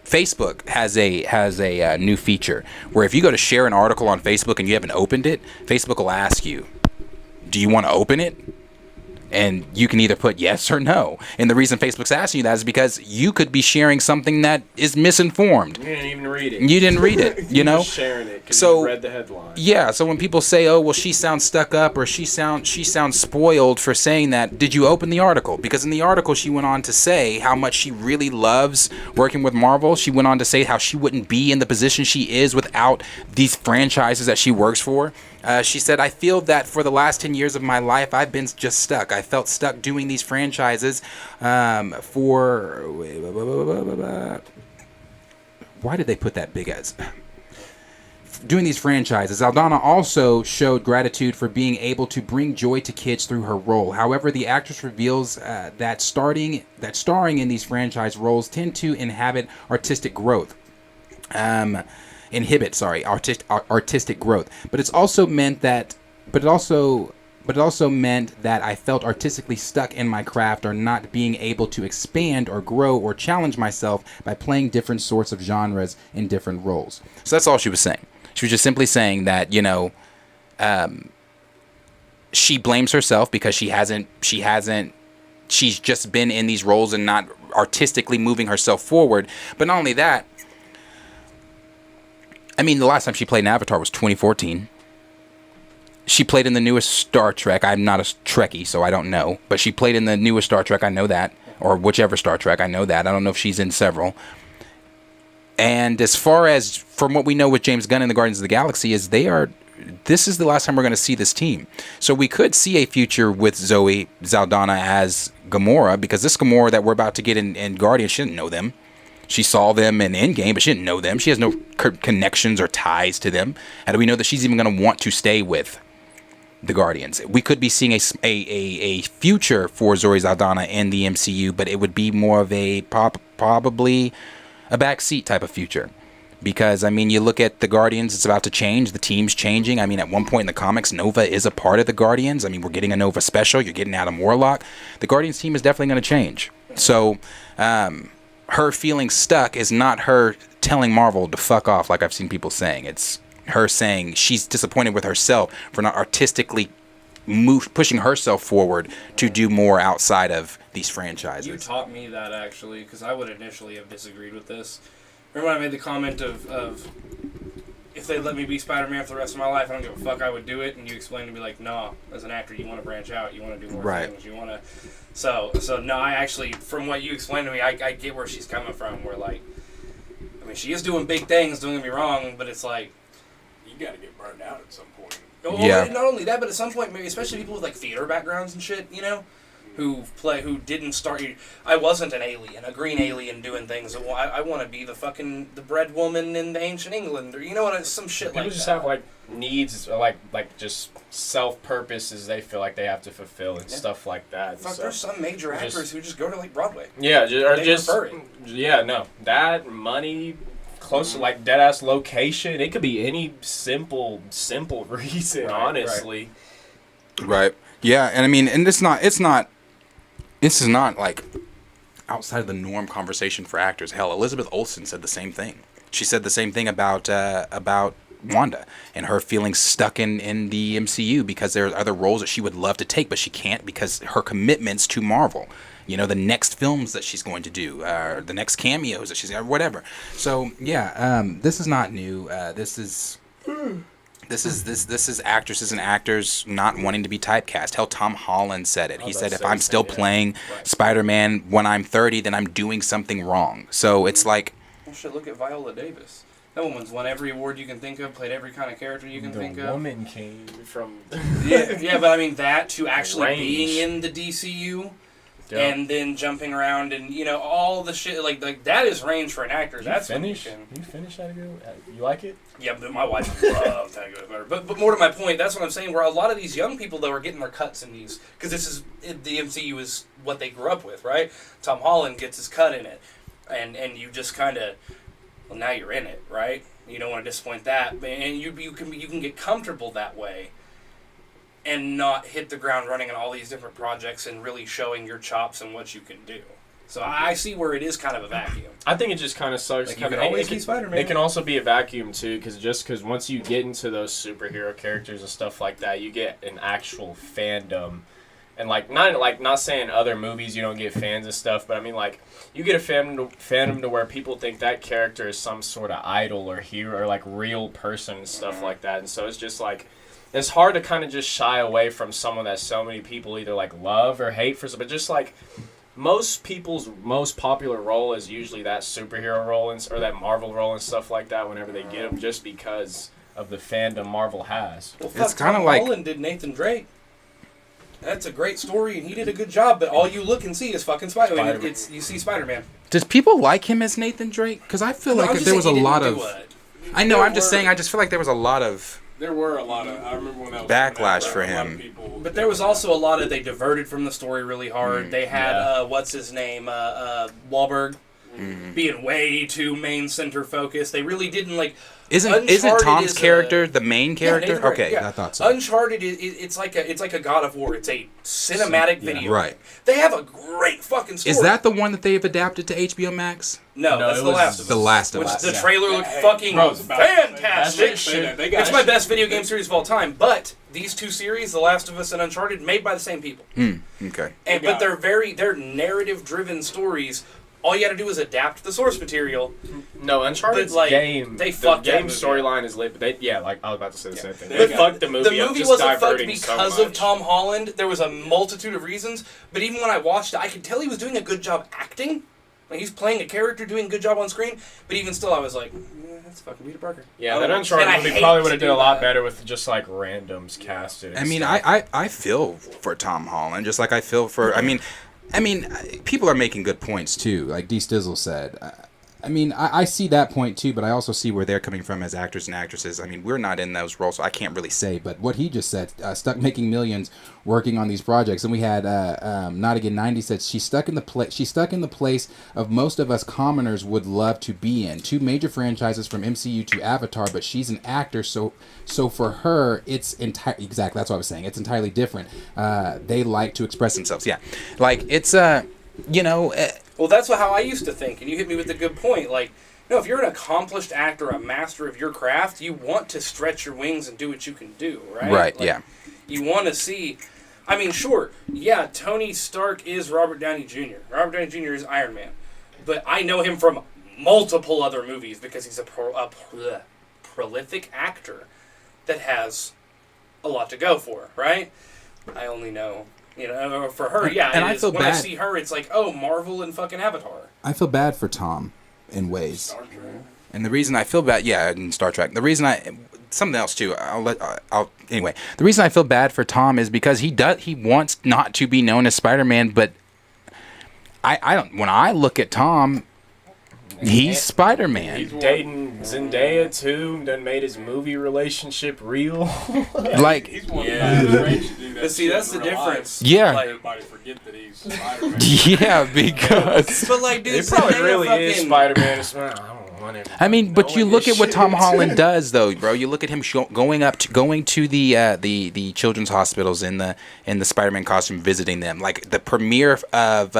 Facebook has a new feature where if you go to share an article on Facebook and you haven't opened it, Facebook will ask you, do you want to open it? And you can either put yes or no. And the reason Facebook's asking you that is because you could be sharing something that is misinformed. You didn't even read it. You didn't read it, you know? Just sharing it because So you read the headline. yeah, so when people say, oh, well, she sounds stuck up, or she sounds spoiled for saying that, did you open the article? Because in the article, she went on to say how much she really loves working with Marvel. She went on to say how she wouldn't be in the position she is without these franchises that she works for. She said, I feel that for the last 10 years of my life, I've been just stuck. I felt stuck doing these franchises for... Why did they put that big as... Doing these franchises, Aldana also showed gratitude for being able to bring joy to kids through her role. However, the actress reveals that starring in these franchise roles tend to artistic growth. Artistic growth. But it also meant that I felt artistically stuck in my craft, or not being able to expand or grow or challenge myself by playing different sorts of genres in different roles. So that's all she was saying. She was just simply saying that, she blames herself because she's just been in these roles and not artistically moving herself forward. But not only that, I mean, the last time she played in Avatar was 2014. She played in the newest Star Trek. I'm not a Trekkie, so I don't know. But she played in the newest Star Trek. I know that. Or whichever Star Trek. I know that. I don't know if she's in several. And as far as from what we know with James Gunn and the Guardians of the Galaxy is this is the last time we're going to see this team. So we could see a future with Zoe Saldana as Gamora, because this Gamora that we're about to get in Guardians, she didn't know them. She saw them in Endgame, but she didn't know them. She has no connections or ties to them. And do we know that she's even going to want to stay with the Guardians? We could be seeing a future for Zoe Saldana in the MCU, but it would be more of a probably a backseat type of future. Because, I mean, you look at the Guardians, it's about to change. The team's changing. I mean, at one point in the comics, Nova is a part of the Guardians. I mean, we're getting a Nova special. You're getting Adam Warlock. The Guardians team is definitely going to change. So, her feeling stuck is not her telling Marvel to fuck off like I've seen people saying. It's her saying she's disappointed with herself for not artistically pushing herself forward to do more outside of these franchises. You taught me that, actually, because I would initially have disagreed with this. Remember when I made the comment of if they let me be Spider-Man for the rest of my life, I don't give a fuck, I would do it, and you explained to me, like, no, as an actor, you want to branch out, you want to do more things, you want to... So no, I actually, from what you explained to me, I get where she's coming from, where, like, I mean, she is doing big things, don't get me wrong, but it's like... You got to get burned out at some point. Well, yeah. Not only that, but at some point, maybe especially people with, like, theater backgrounds and shit, you know? Who didn't start... I wasn't an alien, a green alien doing things. I want to be the bread woman in the ancient England, or you know what, some shit People like just that. have like needs, like just self purposes they feel like they have to fulfill and stuff like that. Fuck, so, there's some major actors who just go to like Broadway. Yeah, They prefer it. yeah, no, that money. Close to like dead ass location. It could be any simple reason, honestly. Right. Yeah, and I mean, and this is not like outside of the norm conversation for actors. Hell, Elizabeth Olsen said the same thing. She said the same thing about Wanda and her feeling stuck in the MCU because there are other roles that she would love to take, but she can't because her commitments to Marvel. You know, the next films that she's going to do, the next cameos that she's or whatever. So yeah, this is not new. This is actresses and actors not wanting to be typecast. Hell, Tom Holland said it. He said, if I'm still playing Spider-Man when I'm 30, then I'm doing something wrong. So it's like... Well, shit, look at Viola Davis. That woman's won every award you can think of, played every kind of character you can think of. The woman came from... yeah, but I mean, that to actually range. being in the DCU... Yeah. And then jumping around and, you know, all the shit, like that is range for an actor. That's finish. You finish that again? You like it? Yeah, but my wife loves that good. But more to my point, that's what I'm saying, where a lot of these young people, though, are getting their cuts in these, because the MCU is what they grew up with, right? Tom Holland gets his cut in it. And you just kind of, well, now you're in it, right? You don't want to disappoint that. And you can get comfortable that way. And not hit the ground running on all these different projects and really showing your chops and what you can do. So I see where it is kind of a vacuum. I think it just kind of sucks. Like, you can always be Spider-Man. It can also be a vacuum too, because once you get into those superhero characters and stuff like that, you get an actual fandom. And not saying other movies you don't get fans and stuff, but I mean like you get a fandom to where people think that character is some sort of idol or hero or like real person and stuff like that. And so it's just like. It's hard to kind of just shy away from someone that so many people either like love or hate for, but just like most people's most popular role is usually that superhero role or that Marvel role and stuff like that whenever they get them, just because of the fandom Marvel has. Well, it's kind of like Holland did Nathan Drake. That's a great story, and he did a good job. But all you look and see is fucking Spider-Man. I mean, you see Spider-Man. Does people like him as Nathan Drake? Because I feel like there was a lot of. I know. I'm just saying. I just feel like there was a lot of. There were a lot of... I remember when that was... Backlash for him. But there was also a lot of... They diverted from the story really hard. They had, what's his name? Wahlberg. Being way too main center focused. They really didn't, like... Isn't Tom's character the main character? Yeah, okay, yeah. I thought so. Uncharted, it's like a God of War. It's a cinematic video. Right. They have a great fucking story. Is that the one that they've adapted to HBO Max? No, that's it The was Last of Us. The Last of Which Us. the Yeah. trailer looked Hey, fucking bro, it's about- fantastic. It's It's my best video game series of all time. But these two series, The Last of Us and Uncharted, made by the same people. Okay. And but they're narrative driven stories. All you got to do is adapt the source material. No, Uncharted's But, like, game. they the fucked that game movie storyline is lit, but like I was about to say the same thing. They They got- fucked the movie. The up movie just wasn't fucked diverting because so of much. Tom Holland. There was a multitude of reasons. But even when I watched it, I could tell he was doing a good job acting. Like, he's playing a character, doing a good job on screen. But even still, I was like, that's fucking Peter Parker. Yeah, that And Uncharted I movie hate probably to would have do did a lot that. better with just like randoms casted. and I mean, stuff. I feel for Tom Holland, just like I feel for. I mean, people are making good points too. Like D Stizzle said. I mean, I see that point too, but I also see where they're coming from as actors and actresses. I mean, we're not in those roles, so I can't really say. But what he just said, stuck making millions, working on these projects, and we had Not Again 90 said she's stuck in the place of most of us commoners would love to be in. 2 major franchises from MCU to Avatar, but she's an actor, so for her, it's exactly that's what I was saying. It's entirely different. They like to express themselves. Yeah, like it's Well, that's how I used to think, and you hit me with a good point. Like, no, if you're an accomplished actor, a master of your craft, you want to stretch your wings and do what you can do, right? Right, Like, yeah. You want to see... I mean, sure, yeah, Tony Stark is Robert Downey Jr. Robert Downey Jr. is Iron Man. But I know him from multiple other movies because he's a prolific actor that has a lot to go for, right? I only know... You know, for her, yeah. And it I is. feel when I bad. see her, it's like, oh, Marvel and fucking Avatar. I feel bad for Tom in ways. And the reason I feel bad, yeah, in Star Trek. The reason something else too. Anyway. The reason I feel bad for Tom is because he wants not to be known as Spider-Man, but I don't. When I look at Tom, he's Spider-Man. He's dating Zendaya too. Done made his movie relationship real. Like, He's one of the range to do that. But see, shit that's in the real life. difference. Yeah. Like, Everybody forget that he's Spider-Man. yeah, because but like, dude, It probably Zendaya really is fucking- Spider-Man. I don't want him. I mean, but you knowing look this at what Tom shit. Holland does, though, bro. You look at him going to the children's hospitals in the Spider-Man costume, visiting them, like the premiere of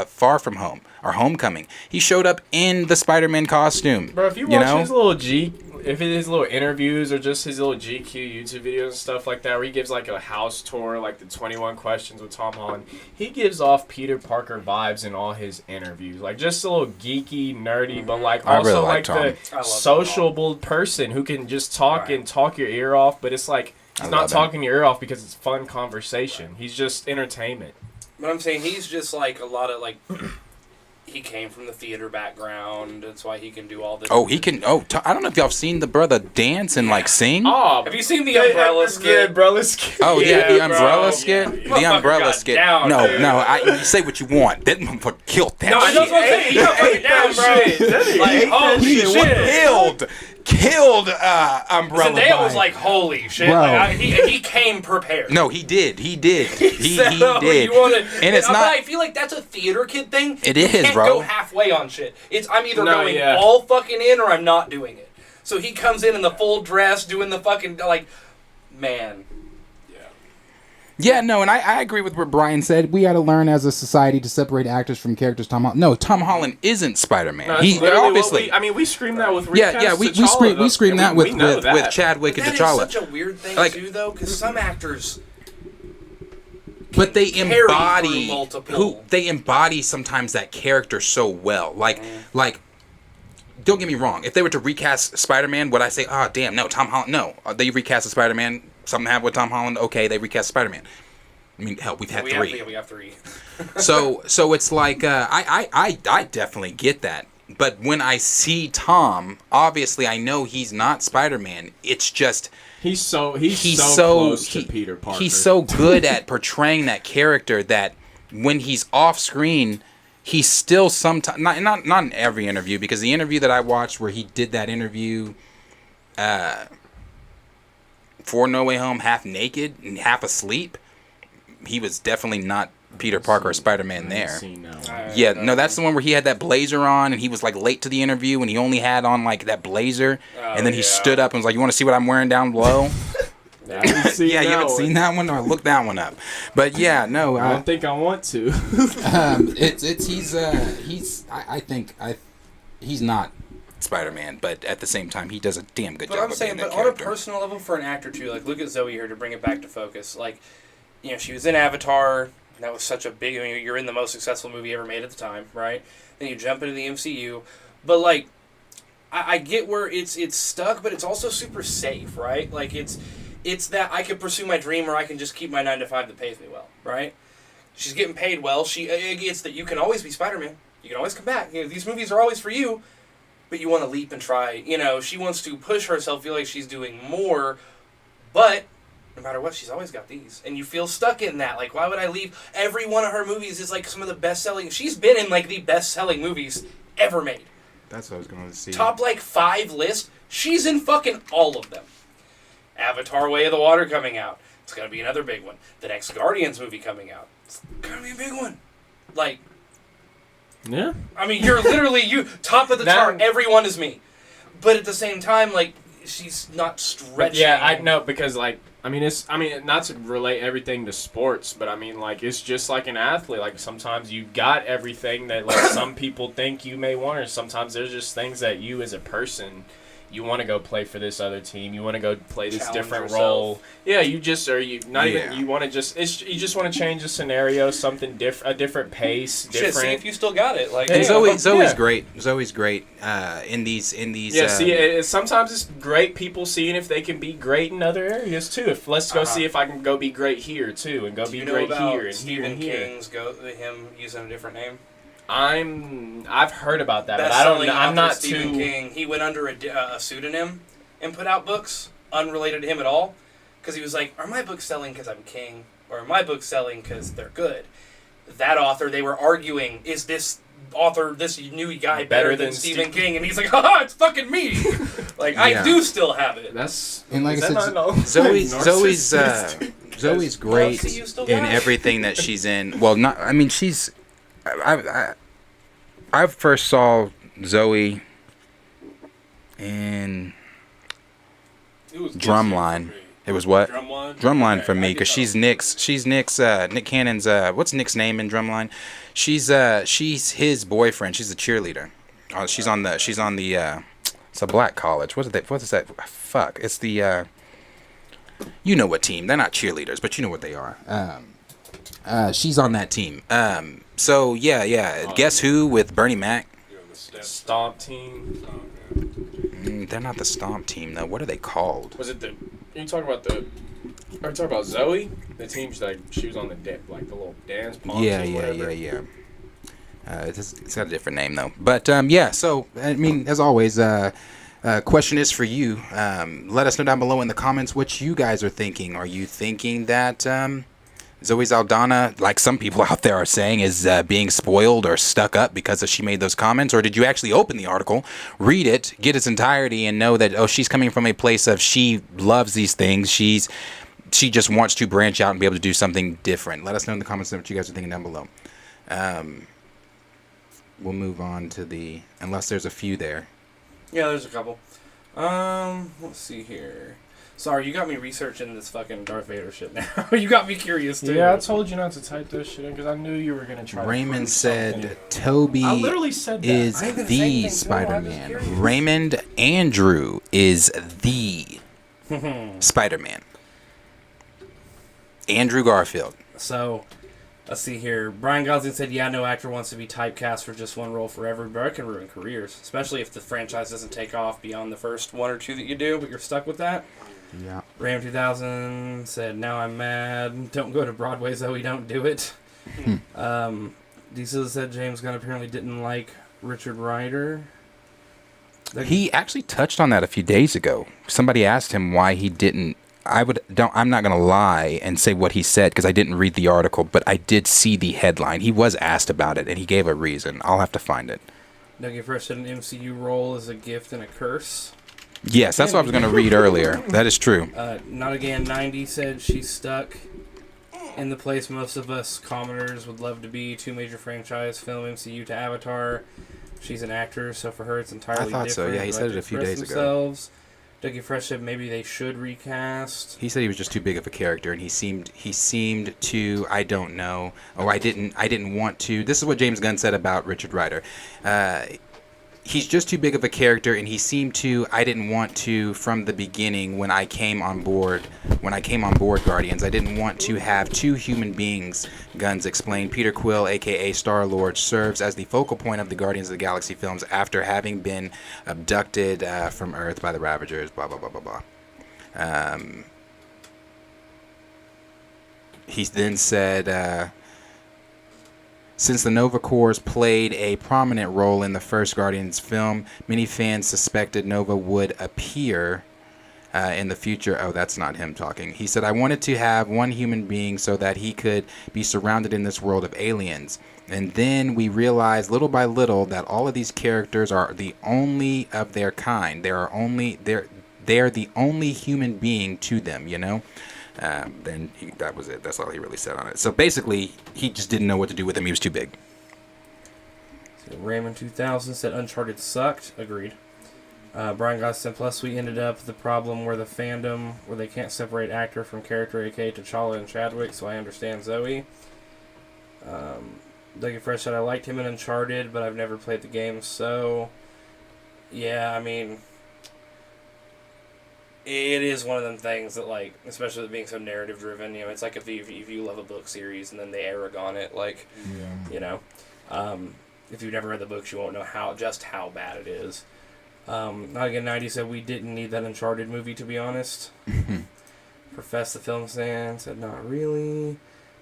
Far From Home or Homecoming. He showed up in the Spider-Man costume. Bro, if you watch his little if it is little interviews or just his little GQ YouTube videos and stuff like that, where he gives like a house tour, like the 21 Questions with Tom Holland, he gives off Peter Parker vibes in all his interviews. Like just a little geeky, nerdy, but like I also really like like Tom. the I love sociable person who can just talk and talk your ear off, but it's like he's I not love him. talking your ear off because it's fun conversation. He's just entertainment. But I'm saying he's just like a lot of like. He came from the theater background. That's why he can do all this. Oh, he can. Oh, I don't know if y'all have seen the brother dance and like sing. Oh, Have you seen the umbrella The skit? umbrella skit. Oh yeah, the bro. umbrella skit. yeah. The Motherfucker umbrella got skit. down, No, dude. you say what you want. That motherfucker killed that. No, I know shit. what I'm saying. He got fucking down, bro. Like, holy He shit. killed umbrella. Zendaya was Vibe. like, holy shit. Bro. Like, he came prepared. No, he did. He did. He So, did. you wanna, And it's but not. I feel like that's a theater kid thing. It You is, can't bro. go halfway on shit. It's I'm either No, going yeah. all fucking in or I'm not doing it. So he comes in the full dress, doing the fucking like, man. Yeah, no, and I agree with what Brian said. We got to learn as a society to separate actors from characters. Tom Holland isn't Spider-Man. No, He that's literally obviously. we scream that with Yeah, we scream that with Chadwick and That is T'Challa. such a weird thing Like- too, though, because some actors. But they carry embody through multiple- they embody sometimes that character so well. Like don't get me wrong. If they were to recast Spider-Man, would I say, "Oh, damn, no, Tom Holland"? No, they recast a Spider-Man. Something happened with Tom Holland. Okay, they recast Spider-Man. I mean, hell, we've had three. We have three. So it's like I definitely get that. But when I see Tom, obviously I know he's not Spider-Man. It's just He's so close to Peter Parker. he's so good at portraying that character that when he's off screen, he's still sometimes not in every interview, because the interview that I watched where he did that interview for No Way Home half naked and half asleep, he was definitely not Peter Parker or Spider-Man there. Yeah, no, that's the one where he had that blazer on and he was like late to the interview and he only had on like that blazer, and then he stood up and was like, "You want to see what I'm wearing down below?" I haven't seen Yeah, you haven't one. seen that one, or look that one up. But yeah, no, I don't think I want to. He's not Spider-Man, but at the same time, he does a damn good But job I'm saying, of being but that on a character. personal level, for an actor too, like look at Zoe here to bring it back to focus. Like, you know, she was in Avatar. That was such a big. I mean, you're in the most successful movie ever made at the time, right? Then you jump into the MCU, but like, I get where it's stuck, but it's also super safe, right? Like it's that I can pursue my dream, or I can just keep my 9 to 5 that pays me well, right? She's getting paid well. It's that you can always be Spider-Man. You can always come back. You know, these movies are always for you, but you want to leap and try. You know, she wants to push herself, feel like she's doing more, but no matter what, she's always got these. And you feel stuck in that. Like, why would I leave? Every one of her movies is like some of the best-selling. She's been in like the best-selling movies ever made. That's what I was going to see. Top like 5 list. She's in fucking all of them. Avatar: Way of the Water coming out. It's gonna be another big one. The next Guardians movie coming out. It's gonna be a big one. Like, Yeah. I mean, you're literally top of the chart. Everyone is me, but at the same time, like she's not stretching. Yeah, I know because like I mean not to relate everything to sports, but I mean like it's just like an athlete. Like sometimes you got everything that like some people think you may want, or sometimes there's just things that you as a person. You want to go play for this other team. You want to go play this Challenge different yourself. role. Yeah, you just you want to just you just want to change the scenario, something different, a different pace, different. Shit, see if you still got it. Like, And yeah. Zoe's great. Zoe's great in these. Yeah, see, sometimes it's great people seeing if they can be great in other areas too. Let's go see if I can go be great here too, and go be great here and Stephen here and here. King's him using a different name. I've heard about that, but I Best-selling don't. I'm author not Stephen too. King. He went under a pseudonym and put out books unrelated to him at all, because he was like, "Are my books selling because I'm King, or are my books selling because they're good?" That author, they were arguing, is this author, this new guy, better than Stephen King? And he's like, "Haha, it's fucking me!" Like, Yeah. I do still have it. That's And like I said, Zoe's great see, you still in got it. everything that she's in. Well, not. I mean, she's. I first saw Zoe in It was Drumline. for me. It was what? Drumline? Drumline Okay, for me, I because get she's that. Nick Cannon's. What's Nick's name in Drumline? She's his boyfriend. She's a cheerleader. She's on the. It's a black college. What is that? Fuck. It's the. You know what team? They're not cheerleaders, but you know what they are. She's on that team. So yeah. Guess who with Bernie Mac? You know, the steps. Stomp team. They're not the Stomp team though. What are they called? Was it the? Are you talking about the? Are you talking about Zoe? The team she was on the like the little dance pom team, whatever. Yeah. It's got a different name though. But yeah. So I mean, as always, question is for you. Let us know down below in the comments what you guys are thinking. Are you thinking that Zoe Saldana, like some people out there are saying, is being spoiled or stuck up because she made those comments? Or did you actually open the article, read it, get its entirety, and know that, oh, she's coming from a place of she loves these things. She just wants to branch out and be able to do something different. Let us know in the comments what you guys are thinking down below. We'll move on to unless there's a few there. Yeah, there's a couple. Let's see here. Sorry, you got me researching this fucking Darth Vader shit now. You got me curious too. Yeah, I told you not to type this shit in because I knew you were gonna try. Raymond to said Toby I literally said that. is I did the same the thing, too. I was Spider-Man. curious. Raymond Andrew is the Spider-Man. Andrew Garfield. So, let's see here. Brian Gosling said, yeah, no actor wants to be typecast for just one role forever, but it can ruin careers, especially if the franchise doesn't take off beyond the first 1 or 2 that you do, but you're stuck with that. yeah. Ram 2000 said, now I'm mad. Don't go to Broadway, Zoe, don't do it. Diesel said James Gunn apparently didn't like Richard Rider. He actually touched on that a few days ago. Somebody asked him why he didn't. I'm not gonna lie and say what he said because I didn't read the article, but I did see the headline. He was asked about it and he gave a reason. I'll have to find it. Dougie Fresh said an MCU role is a gift and a curse. Yes, that's what I was gonna read earlier. That is true. Not Again 90 said she's stuck in the place most of us commoners would love to be. 2 major franchise film, MCU to Avatar. She's an actor, so for her it's entirely I thought so. different. Yeah, he They said like it to a few express days ago. themselves. Dougie Fresh said maybe they should recast. He said he was just too big of a character, and he seemed to, I don't know. Oh, I didn't want to. This is what James Gunn said about Richard Rider. He's just too big of a character, and he seemed to, I didn't want to from the beginning when I came on board Guardians. I didn't want to have two human beings, Guns explained. Peter Quill, a.k.a. Star-Lord, serves as the focal point of the Guardians of the Galaxy films after having been abducted from Earth by the Ravagers, blah, blah, blah, blah, blah. He then said... Since the Nova Corps played a prominent role in the first Guardians film, many fans suspected Nova would appear in the future. Oh, that's not him talking. He said, I wanted to have one human being so that he could be surrounded in this world of aliens. And then we realized little by little that all of these characters are the only of their kind. They're the only human being to them, you know? That was it. That's all he really said on it. So basically, he just didn't know what to do with him. He was too big. So Raymond 2000 said Uncharted sucked. Agreed. Brian Goss said, plus we ended up the problem where the fandom, where they can't separate actor from character, aka T'Challa and Chadwick, so I understand Zoe. Dougie Fresh said, I liked him in Uncharted, but I've never played the game, so... Yeah, I mean... It is one of them things that, like, especially with being so narrative driven, you know, it's like if you love a book series and then they Aragon it, like, you know, if you've never read the books, you won't know how bad it is. Not Again 90 said we didn't need that Uncharted movie, to be honest. Profess the Film Stand said not really.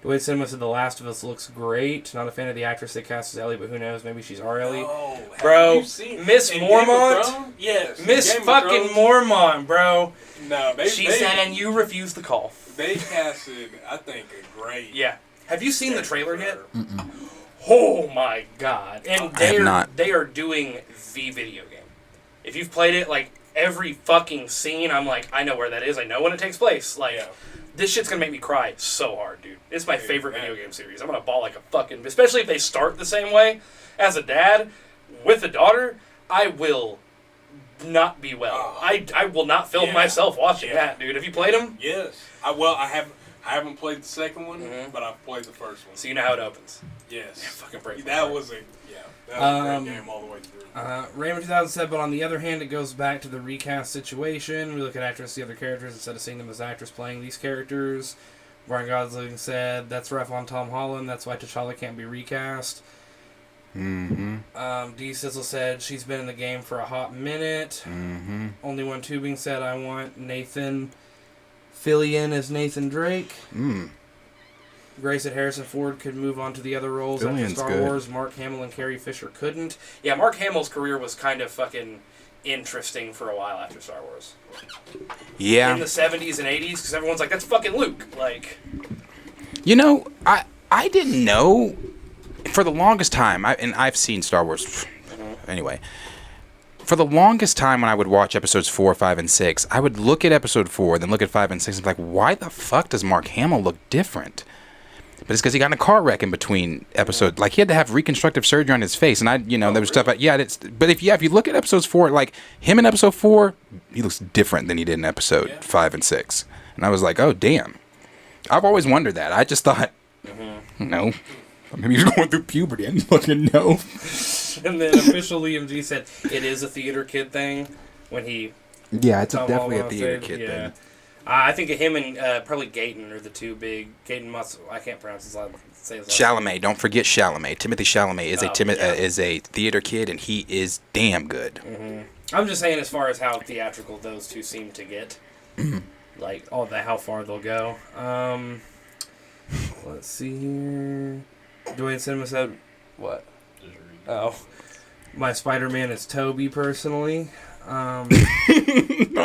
Dwayne Cinema said The Last of Us looks great. Not a fan of the actress they cast as Ellie, but who knows? Maybe she's our Ellie. Oh, bro, Miss Mormont? Yes. Miss fucking Mormont, bro. No, She said, and you refused the call. They casted, I think, a great... Yeah. Have you seen the trailer yet? Mm-mm. Oh my god. And I have not. They are doing the video game. If you've played it, like, every fucking scene, I'm like, I know where that is. I know when it takes place. Like... Yeah. This shit's gonna make me cry so hard, dude. It's my favorite video game series. I'm gonna bawl like a fucking... Especially if they start the same way. As a dad, with a daughter, I will not be well. I will not film myself watching that, dude. Have you played them? Yes. I haven't played the second one, but I've played the first one. So you know how it opens? Yes. Yeah, fucking break that was a great game all the way through. Raymond 2000 said, but on the other hand, it goes back to the recast situation. We look at actors, the other characters, instead of seeing them as actors playing these characters. Brian Gosling said, that's rough on Tom Holland. That's why T'Challa can't be recast. Mm-hmm. D. Sizzle said, she's been in the game for a hot minute. Mm-hmm. Only One Tubing said, I want Nathan Fillion as Nathan Drake. Gray said Harrison Ford could move on to the other roles after Star Wars. Mark Hamill and Carrie Fisher couldn't. Yeah, Mark Hamill's career was kind of fucking interesting for a while after Star Wars. Yeah. In the 70s and 80s, because everyone's like, that's fucking Luke. Like, you know, I didn't know for the longest time, and I've seen Star Wars anyway. For the longest time when I would watch episodes 4, 5, and 6, I would look at episode 4, then look at 5 and 6, and be like, why the fuck does Mark Hamill look different? But it's because he got in a car wreck in between episodes. Like, he had to have reconstructive surgery on his face. And there was stuff. But if you look at episodes 4, like, him in episode 4, he looks different than he did in episode 5 and 6. And I was like, oh, damn. I've always wondered that. I just thought, no. Maybe he's going through puberty. I didn't fucking know. And then official Liam G said, it is a theater kid thing when he... Yeah, it's definitely a theater kid thing. I think him and probably Gaten are the two big. Gaten must. I can't pronounce his last name. Chalamet. Don't forget Chalamet. Timothy Chalamet is a theater kid, and he is damn good. I'm just saying, as far as how theatrical those two seem to get, like how far they'll go. Let's see here. Dwayne Cinema said, "What? Oh, my Spider-Man is Toby personally." Not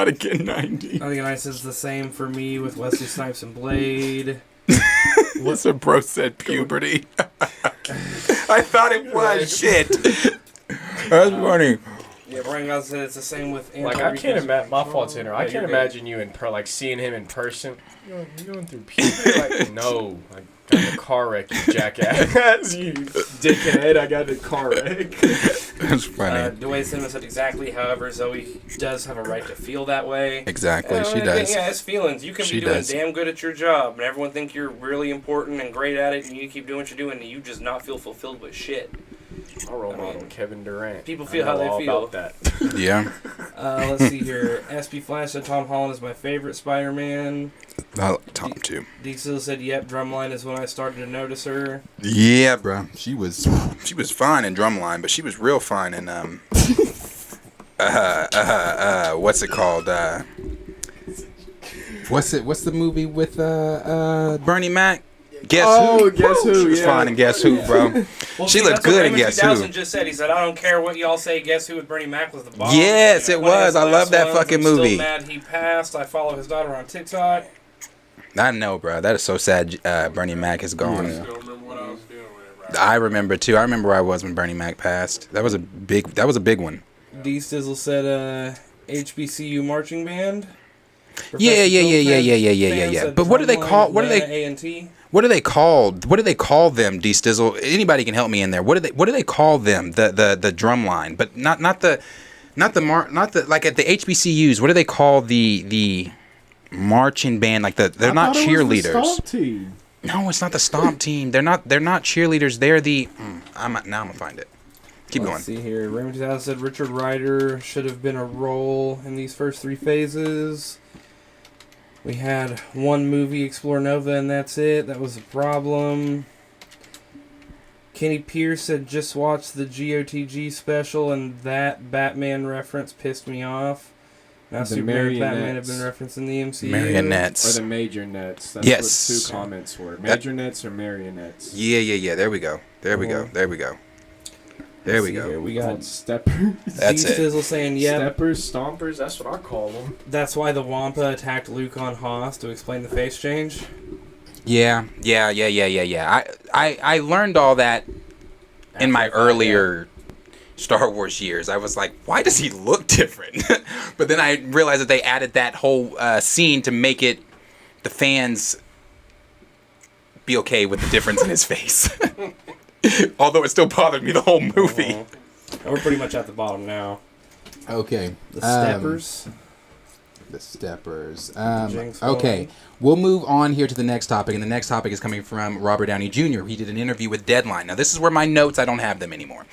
Again 90. Not Again 90 says the same for me with Wesley Snipes and Blade. What's a bro said puberty? I thought it was shit. That's funny. Yeah, Brian Gosling said it's the same with. Like, I can't imagine. My fault's in her. I can't imagine you seeing him in person. You're going through puberty. Like, no. Like, Got in a car wreck, you jackass. You dickhead, I got in a car wreck. That's funny. Dwayne Cinema said exactly. However, Zoe does have a right to feel that way. Exactly, she does. Yeah, it's feelings. You can She be doing does. damn good at your job, and everyone think you're really important and great at it, and you keep doing what you're doing, and you just not feel fulfilled with shit. I'll role model Kevin Durant. People feel I how know they all feel. about that. Yeah. Let's see here. SP Flash said Tom Holland is my favorite Spider-Man. I like Tom too. Diesel said, "Yep, Drumline is when I started to notice her." Yeah, bro. She was fine in Drumline, but she was real fine in what's it called? What's the movie with Bernie Mac. Guess Oh, who? Guess Who, She was yeah. fine in Guess Who, bro. Well, She see, looked that's what good in Raymond Guess 2000 Who. just said. He said, "I don't care what y'all say. Guess Who with Bernie Mac was the bomb." Yes, You know, it one of was. his I love last that ones. fucking I'm movie. Still mad he passed. I follow his daughter on TikTok. I know, bro. That is so sad. Bernie Mac is gone. I still remember what I was doing whenever I remember too. I remember where I was when Bernie Mac passed. That was a big one. D Stizzle said, "HBCU marching band." Yeah. Fans said But what do they Drumline, call? What do Atlanta they? A&T. What are they called? What do they call them? D Stizzle. Anybody can help me in there. What do they call them? The drum line, but not the like at the HBCUs. What do they call the marching band? Like they're not cheerleaders. No, it's not the stomp team. They're not cheerleaders. They're the. I'm gonna find it. Keep Let's going. see here. Raymond 2000 said Richard Ryder should have been a role in these first three phases. We had one movie, Explore Nova, and that's it. That was a problem. Kenny Pierce said just watched the GOTG special, and that Batman reference pissed me off. Now The Superman and Batman have marionettes. been referenced in the MCU. Marionettes. Or the major nets. That's Yes. what two comments were. Major nets or marionettes. Yeah. There we go. There we go. There Let's we see go. here. We Called got steppers. That's it. Sizzle saying, "Yep, Steppers, stompers, that's what I call them. that's why the Wampa attacked Luke on Hoth to explain the face change." Yeah. I learned all that in my earlier Star Wars years. I was like, why does he look different? But then I realized that they added that whole scene to make it the fans be okay with the difference in his face. Although it still bothered me the whole movie. And we're pretty much at the bottom now. Okay. The Steppers. The Steppers. Jinx Okay. Hall. We'll move on here to the next topic, and the next topic is coming from Robert Downey Jr. He did an interview with Deadline. Now, this is where my notes, I don't have them anymore.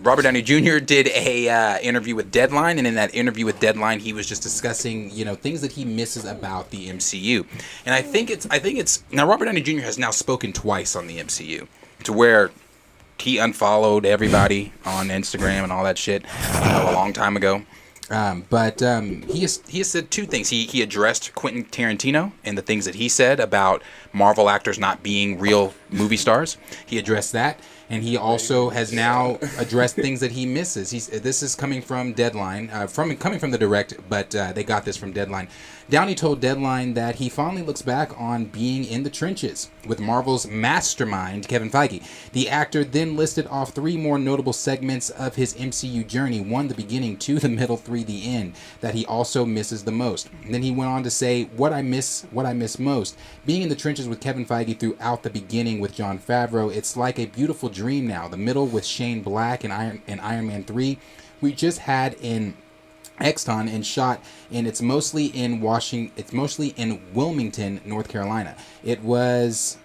Robert Downey Jr. did a interview with Deadline, and in that interview with Deadline, he was just discussing, things that he misses about the MCU. And I think it's now Robert Downey Jr. has now spoken twice on the MCU, to where he unfollowed everybody on Instagram and all that shit a long time ago. But he has said two things. He addressed Quentin Tarantino and the things that he said about Marvel actors not being real movie stars. He addressed that, and he also has now addressed things that he misses. This is coming from Deadline, coming from the direct, but they got this from Deadline. Downey told Deadline that he fondly looks back on being in the trenches with Marvel's mastermind, Kevin Feige. The actor then listed off three more notable segments of his MCU journey, one the beginning, two the middle, three the end, that he also misses the most. And then he went on to say, what I miss most, being in the trenches with Kevin Feige throughout the beginning with Jon Favreau. It's like a beautiful dream now. The middle with Shane Black and Iron Man 3. We just had in Exton and shot, and it's mostly in Wilmington, North Carolina. It was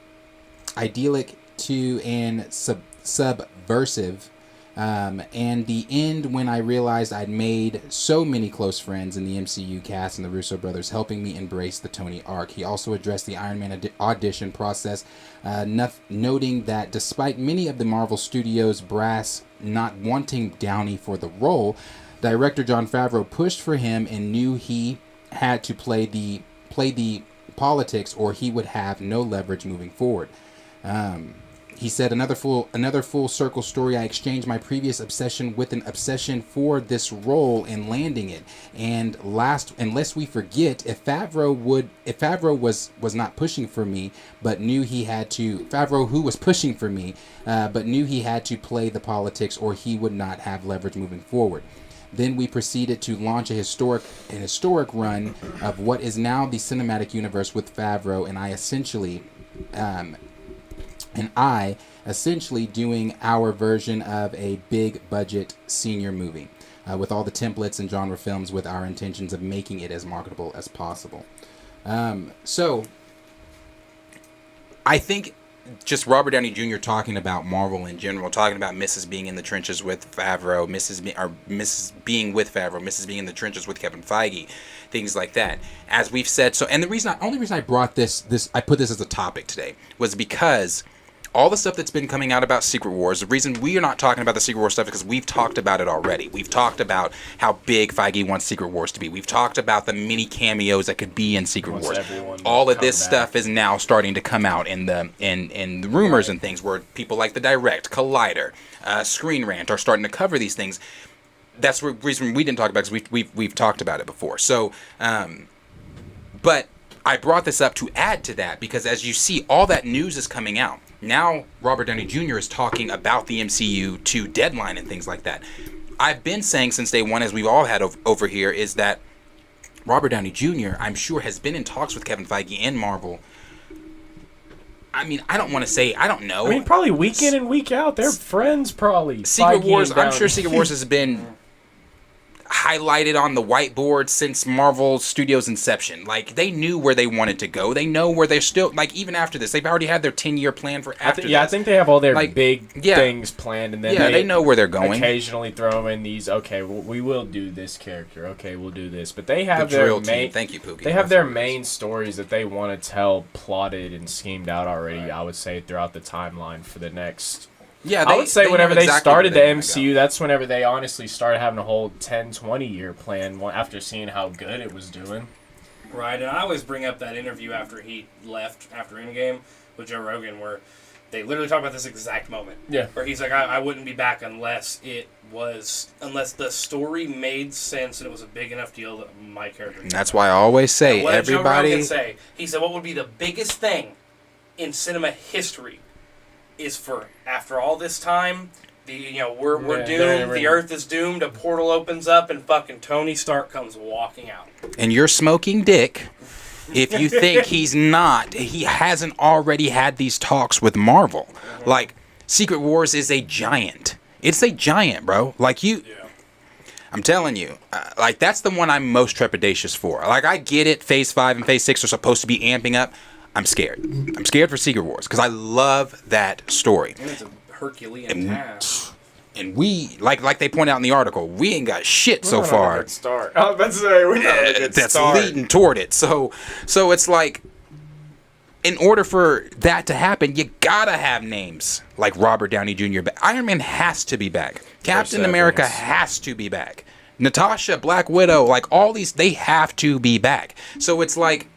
idyllic and subversive. And the end, when I realized I'd made so many close friends in the MCU cast and the Russo brothers, helping me embrace the Tony arc. He also addressed the Iron Man audition process, noting that despite many of the Marvel Studios brass not wanting Downey for the role, director Jon Favreau pushed for him and knew he had to play the politics or he would have no leverage moving forward. He said, another full circle story. I exchanged my previous obsession with an obsession for this role and landing it. And lest we forget, if Favreau was not pushing for me, but knew he had to, Favreau who was pushing for me, but knew he had to play the politics or he would not have leverage moving forward. Then we proceeded to launch a historic run of what is now the cinematic universe with Favreau, and I essentially and I essentially doing our version of a big budget senior movie with all the templates and genre films with our intentions of making it as marketable as possible. So I think just Robert Downey Jr. talking about Marvel in general, talking about Mrs. being in the trenches with Favreau, Mrs. being with Favreau, Mrs. being in the trenches with Kevin Feige, things like that. As we've said, so, and the only reason I brought this I put this as a topic today was because all the stuff that's been coming out about Secret Wars, the reason we are not talking about the Secret Wars stuff is because we've talked about it already. We've talked about how big Feige wants Secret Wars to be. We've talked about the mini cameos that could be in Secret Wars. All of this stuff is now starting to come out in the rumors and things where people like the Direct, Collider, Screen Rant are starting to cover these things. That's the reason we didn't talk about it because we've talked about it before. So, but I brought this up to add to that because as you see, all that news is coming out. Now, Robert Downey Jr. is talking about the MCU to Deadline and things like that. I've been saying since day one, as we've all had over here, is that Robert Downey Jr., I'm sure, has been in talks with Kevin Feige and Marvel. I mean, I don't want to say, I don't know. I mean, probably week in and week out. They're friends, probably. Secret Feige Wars, and I'm sure Downey. Secret Wars has been highlighted on the whiteboard since Marvel Studios' inception. Like, they knew where they wanted to go. They know where they're still, like, even after this, they've already had their 10-year plan for after this. Yeah, I think they have all their Like, big yeah. things planned, and then they know where they're going. Occasionally throw in these, okay, well, we will do this character, okay, we'll do this. But they have The their drill main, team. Thank you, Pookie. they have their main stories that they want to tell plotted and schemed out already, I would say, throughout the timeline for the next... Yeah, I would say whenever know they exactly started the where they wanna MCU, go. that's whenever they honestly started having a whole 10, 20-year plan after seeing how good it was doing. Right, and I always bring up that interview after he left after Endgame with Joe Rogan where they literally talk about this exact moment. Yeah. Where he's like, I wouldn't be back unless the story made sense and it was a big enough deal that my character... And that's why I always say, what did Joe everybody... Rogan say? He said, what would be the biggest thing in cinema history is for, after all this time, we're doomed, the Earth is doomed, a portal opens up, and fucking Tony Stark comes walking out. And you're smoking dick if you think he hasn't already had these talks with Marvel. Like, Secret Wars is a giant. It's a giant, bro. Like, I'm telling you, like, that's the one I'm most trepidatious for. Like, I get it, Phase 5 and Phase 6 are supposed to be amping up. I'm scared. I'm scared for Secret Wars because I love that story. And it's a Herculean task. And we, like they point out in the article, we ain't got shit so We're not far. on a good start. I was about to say, we're not on a good That's start. leading toward it. So it's like, in order for that to happen, you gotta have names like Robert Downey Jr. But Iron Man has to be back. Captain America Evans has to be back. Natasha, Black Widow, like all these, they have to be back. So it's like,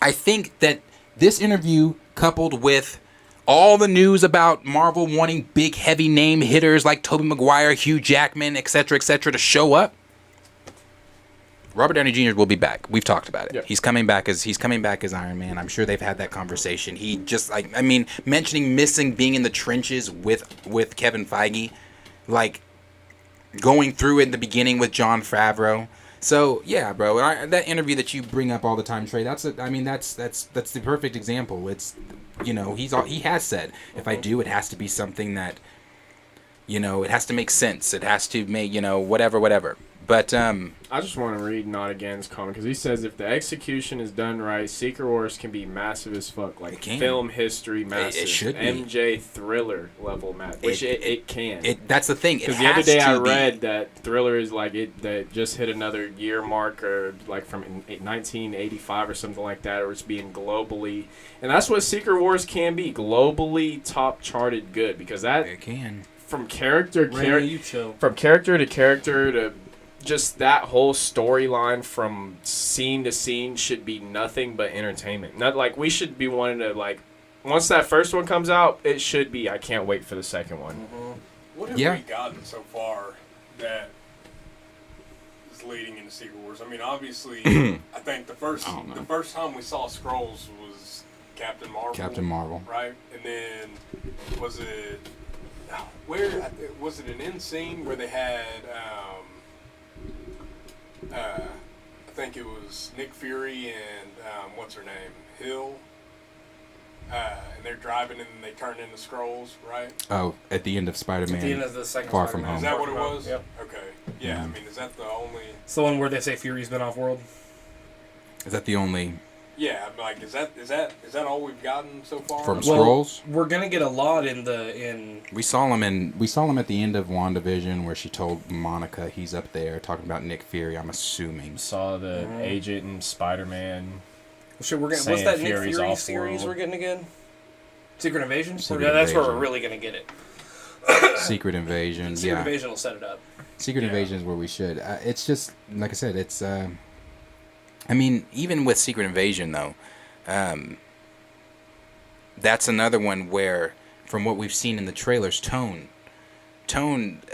I think that this interview, coupled with all the news about Marvel wanting big, heavy name hitters like Tobey Maguire, Hugh Jackman, etc., to show up, Robert Downey Jr. will be back. We've talked about it. Yep. He's coming back as Iron Man. I'm sure they've had that conversation. He just mentioning being in the trenches with Kevin Feige, like going through it in the beginning with Jon Favreau. So yeah, bro, that interview that you bring up all the time, Trey. That's the perfect example. It's, he has said, if I do, it has to be something that, it has to make sense. It has to make, whatever. But I just want to read Not Again's comment because he says if the execution is done right, Secret Wars can be massive as fuck, like film history massive. It should be MJ Thriller level massive, which it can. That's the thing. Because the other day I read that Thriller is that just hit another year mark, or like from 1985 or something like that, or it's being globally, and that's what Secret Wars can be, globally top charted good, because that it can from character from character to character to just that whole storyline from scene to scene should be nothing but entertainment. Not like we should be wanting to, like, once that first one comes out, it should be, I can't wait for the second one. Mm-hmm. What have we gotten so far that is leading into Secret Wars? I mean, obviously, I think the first time we saw Skrulls was Captain Marvel. Right? And then was it an end scene where they had I think it was Nick Fury and what's her name? Hill. and they're driving and they turn into scrolls, right? Oh, at the end of At Spider-Man. the end of the second Far From Spider-Man. Home. Is that what Far it From Home. was? Yep. Okay. Yeah, I mean, is that the only... It's the one where they say Fury's been off-world. Is that the only Yeah, like, is that all we've gotten so far? from Scrolls? We're gonna get a lot in. We saw him at the end of WandaVision where she told Monica he's up there talking about Nick Fury. I'm assuming. Saw the agent and Spider-Man. Shit, we're gonna. What's saying that Nick Fury's Fury off-world. series we're getting again? Secret Invasion. Secret Yeah, that's where Invasion. we're really gonna get it. Secret Invasion. Secret Yeah. Invasion will set it up. Secret Invasion is where we should. It's just like I said. It's. I mean, even with Secret Invasion though, that's another one where, from what we've seen in the trailers, tone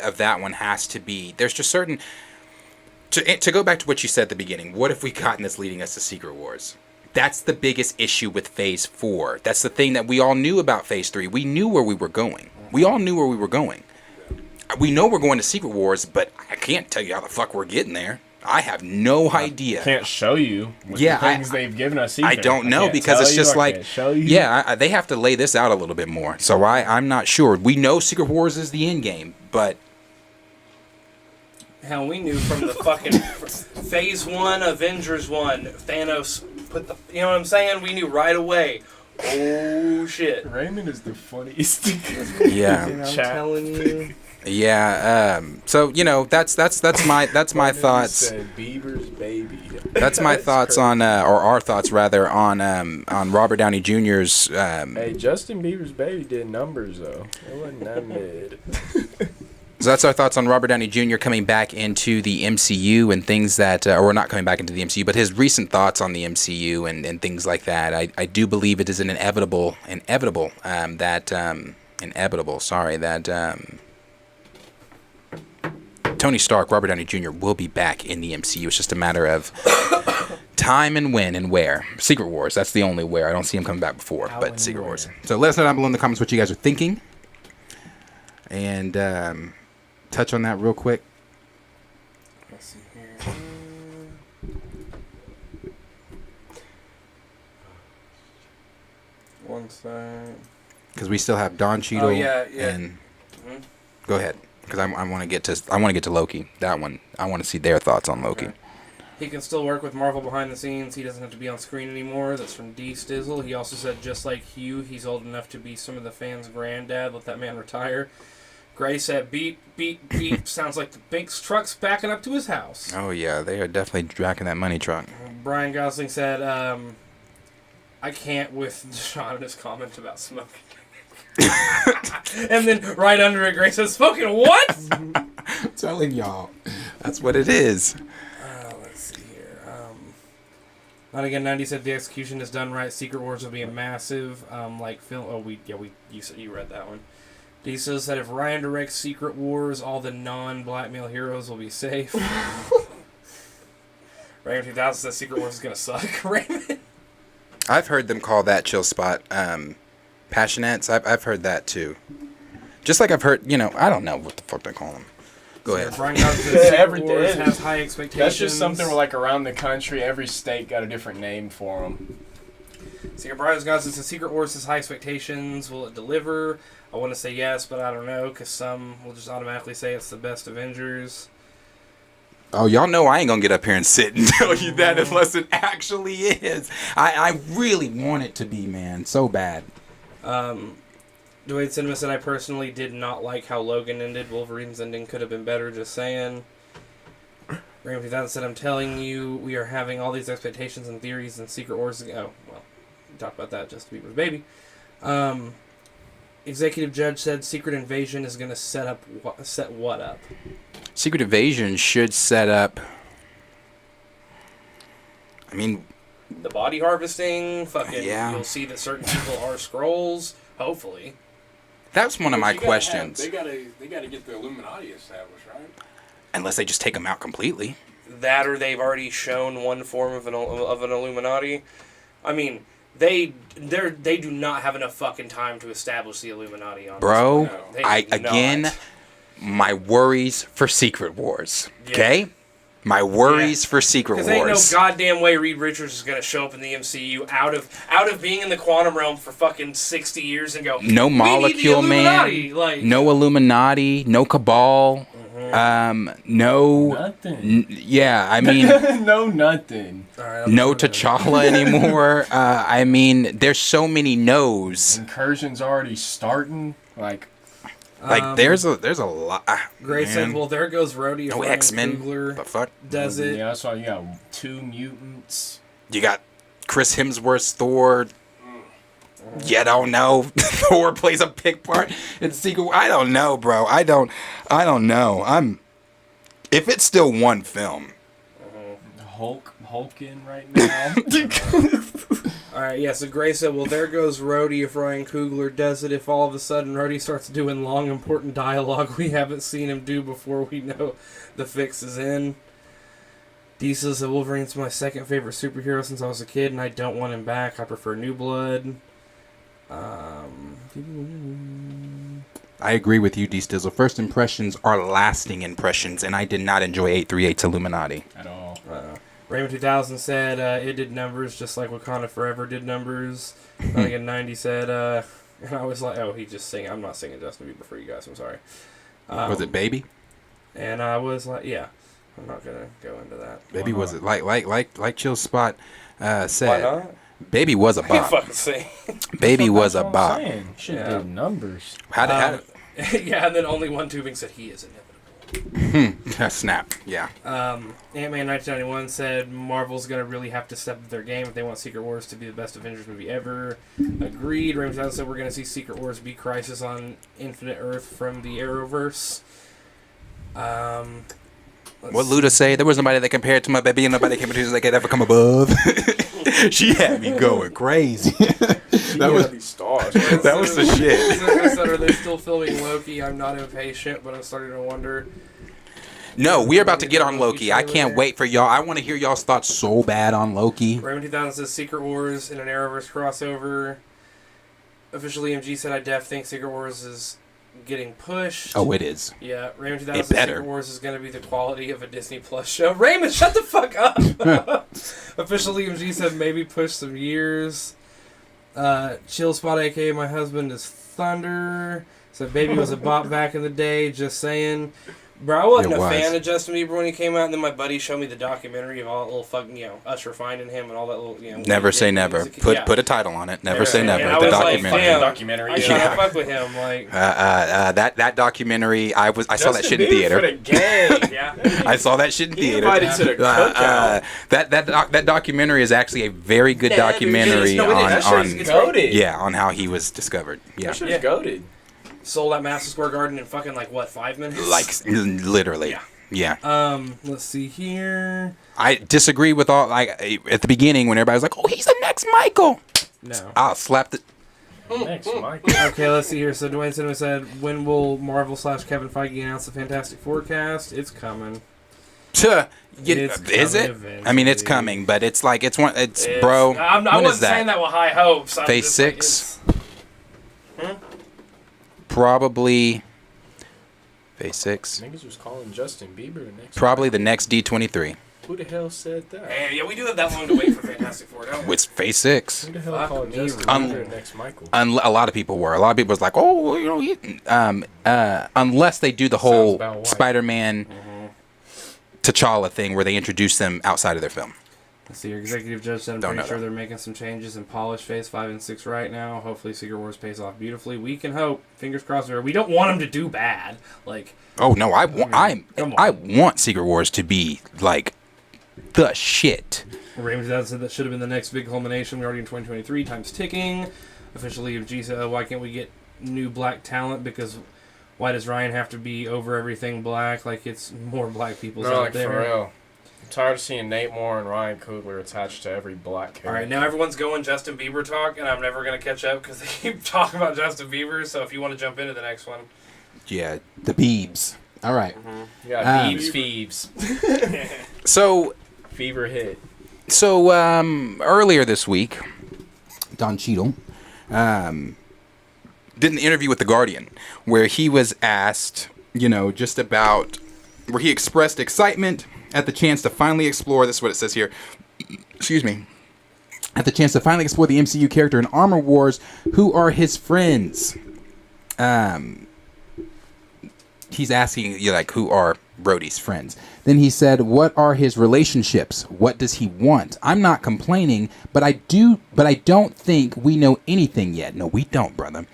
of that one has to be. There's just certain. To go back to what you said at the beginning, what have we gotten that's leading us to Secret Wars? That's the biggest issue with Phase 4. That's the thing that we all knew about Phase 3. We knew where we were going. We all knew where we were going. We know we're going to Secret Wars, but I can't tell you how the fuck we're getting there. I have no idea. Can't show you. With Yeah, the things they've given us. Either. I don't know can't because tell it's you, just I like, can't show you. yeah, they have to lay this out a little bit more. So I'm not sure. We know Secret Wars is the end game, but Hell, we knew from the fucking Phase 1, Avengers 1, Thanos put the... You know what I'm saying? We knew right away. Oh, shit. Raymond is the funniest. yeah, I'm Chat. telling you. yeah. So that's my thoughts. Said Bieber's baby. That's my thoughts on, or our thoughts rather, on Robert Downey Jr.'s. Hey, Justin Bieber's baby did numbers though. It wasn't that mid. So that's our thoughts on Robert Downey Jr. coming back into the MCU and things that, or not coming back into the MCU, but his recent thoughts on the MCU and things like that. I do believe it is an inevitable, Tony Stark, Robert Downey Jr. will be back in the MCU. It's just a matter of time and when and where. Secret Wars, that's the only where. I don't see him coming back before, How but and Secret where. Wars. So let us know down below in the comments what you guys are thinking. And touch on that real quick. Let's see here. One side. Because we still have Don Cheadle. yeah. And Mhm. go ahead, because I want to get to Loki. That one, I want to see their thoughts on Loki. Okay. He can still work with Marvel behind the scenes. He doesn't have to be on screen anymore. That's from D. Stizzle. He also said, just like Hugh, he's old enough to be some of the fans' granddad. Let that man retire. Gray said, beep, beep, beep. Sounds like the Binks truck's backing up to his house. Oh yeah, they are definitely tracking that money truck. Brian Gosling said, I can't with Deshaun and his comment about smoking. And then right under it, Gray says, smoking what? I'm telling y'all, that's what it is. Let's see here. Not again. 90 said the execution is done right. Secret Wars will be a massive, like film. Oh, you read that one. Diesel said if Ryan directs Secret Wars, all the non-blackmail heroes will be safe. Raymond 2000 says Secret Wars is gonna suck. Raymond. I've heard them call that chill spot passionates. I've heard that too. Just like I've heard, I don't know what the fuck they call them. Go ahead. Brian Gosling says Secret Every Wars day. has high expectations. That's just something where, like, around the country, every state got a different name for them. Brian Gosling says Secret Wars has high expectations. Will it deliver? I want to say yes, but I don't know because some will just automatically say it's the best Avengers. Oh, y'all know I ain't gonna get up here and sit and tell you that unless it actually is. I really want it to be, man, so bad. Dwayne Cinema said, I personally did not like how Logan ended. Wolverine's ending could have been better, just saying. Graham 2000 said, I'm telling you, we are having all these expectations and theories and Secret Wars. Oh, well, we talked about that just to be with baby. Executive Judge said Secret Invasion is going to set what up? Secret Invasion should set up. I mean, The body harvesting, fucking, Yeah. You'll see that certain people are Skrulls, hopefully. that's one of my You gotta questions. they gotta get the Illuminati established, right? Unless they just take them out completely. That or they've already shown one form of an Illuminati. I mean, they do not have enough fucking time to establish the Illuminati on Bro, this. They I do not. again, my worries for Secret Wars. Yeah. Okay? My worries for Secret Because ain't no Wars. goddamn way Reed Richards is gonna show up in the MCU out of being in the quantum realm for fucking 60 years and go. No "We need the Molecule Illuminati," Man. like No Illuminati. No Cabal. No. Nothing. Yeah, I mean, No, nothing. All right, I'm no gonna- T'Challa anymore. I mean, there's so many no's. Incursion's already starting. Like, Like, there's a lot. Gray said, man. "Well, there goes Rhodey. No Ryan X-Men. Coogler The fuck? does it." yeah, that's why you got 2 mutants. You got Chris Hemsworth's Thor. You don't know. Thor plays a big part in Secret. I don't know, bro. I don't know. If it's still one film. Hulking right now. All right, yeah. So Gray said, "Well, there goes Rhodey if Ryan Coogler does it. If all of a sudden Rhodey starts doing long, important dialogue we haven't seen him do before, we know the fix is in." Diesel said, "Wolverine's my second favorite superhero since I was a kid, and I don't want him back. I prefer New Blood." I agree with you, D Stizzle. First impressions are lasting impressions, and I did not enjoy 838's Illuminati. At all. Raymond 2000 said it did numbers just like Wakanda Forever did numbers. Again, 90 said, and I was like, oh, he just singing. I'm not singing Justin Bieber for you guys. I'm sorry. Was it Baby? And I was like, yeah, I'm not gonna go into that. Baby Why was not? it like Chill Spot Why said. not? Baby was a I can't bop. fucking sing. Baby was That's a what I'm bop. saying. Should Yeah. did numbers. How did Yeah, and then only one tubing said he is inevitable. snap? Yeah. Ant-Man 1991 said Marvel's gonna really have to step up their game if they want Secret Wars to be the best Avengers movie ever. Agreed. Raymond 2000 said we're gonna see Secret Wars be Crisis on Infinite Earth from the Arrowverse. What Luda say? There was nobody that compared to my baby, and nobody came to that could ever come above. She had me going crazy. That was the shit. Are they still filming Loki? I'm not impatient, but I'm starting to wonder. No, we're about to get on Loki. I can't wait for y'all. I want to hear y'all's thoughts so bad on Loki. Raymond 2000 says Secret Wars in an Arrowverse crossover. Officially, MG said I think Secret Wars is getting pushed. Oh, it is. Yeah, Raymond 2000 It says better. Secret Wars is going to be the quality of a Disney Plus show. Raymond, shut the fuck up! Officially, MG said maybe push some years. Chill Spot, aka my husband, is Thunder. Said Baby was a bop back in the day, just saying. Bro, I wasn't It a was. fan of Justin Bieber when he came out, and then my buddy showed me the documentary of all that little fucking, us refining him and all that little, Never say never. Put a title on it. Never say never. The documentary. Damn, Documentary. I Yeah. try to fuck with him, like. That documentary. I saw that shit in Justin Bieber theater. For the game. Yeah. I saw that shit in He theater. invited to the cookout. That documentary is actually a very good documentary No, it is. on It's goated. yeah, on how he was discovered. Yeah, That shit Yeah. is goated. Sold at Madison Square Garden in fucking, 5 minutes? like literally. Yeah. Let's see here. I disagree with all at the beginning when everybody was like, "Oh, he's the next Michael." No. I'll slap the. Next, Mike. Okay, let's see here. So Dwayne Cinema said, when will Marvel/Kevin Feige announce the Fantastic Forecast? It's coming. It's Is it? coming I mean, it's eventually. coming, but it's bro. I when wasn't is that? saying that with high hopes. I'm Phase just 6? Probably. Phase 6. Niggas was calling Justin Bieber the next. Probably the next D23. Who the hell said that? Yeah, we do have that long to wait for Fantastic Four, don't we? It's Phase 6. Who the hell Fuck called me, Justin Un- Bieber the next Michael? A lot of people were. A lot of people was like, "Oh, unless they do the whole about white. Spider-Man T'Challa thing where they introduce them outside of their film." Let's see, your executive judge said I'm Don't pretty know sure that. they're making some changes in polish Phase 5 and 6 right now. Hopefully Secret Wars pays off beautifully. We can hope. Fingers crossed. We don't want them to do bad. Oh no, I want come on. I want Secret Wars to be like the shit. Raymond Dad said that should have been the next big culmination. We're already in 2023. Time's ticking. Officially, if G said, why can't we get new black talent? Because why does Ryan have to be over everything black? Like, it's more black people No, out like there. for real. I'm tired of seeing Nate Moore and Ryan Coogler attached to every black character. All right, now everyone's going Justin Bieber talk, and I'm never going to catch up because they keep talking about Justin Bieber. So if you want to jump into the next one. Yeah, the Biebs. All right. You got Biebs Feebs. So Fever hit. Earlier this week, Don Cheadle did an interview with The Guardian where he was asked, just about where he expressed excitement at the chance to finally explore, this is what it says here, excuse me, at the chance to finally explore the MCU character in Armor Wars, who are his friends? He's asking you, like, who are Rhodey's friends? Then he said, what are his relationships? What does he want? I'm not complaining, but I don't think we know anything yet. No, we don't, brother.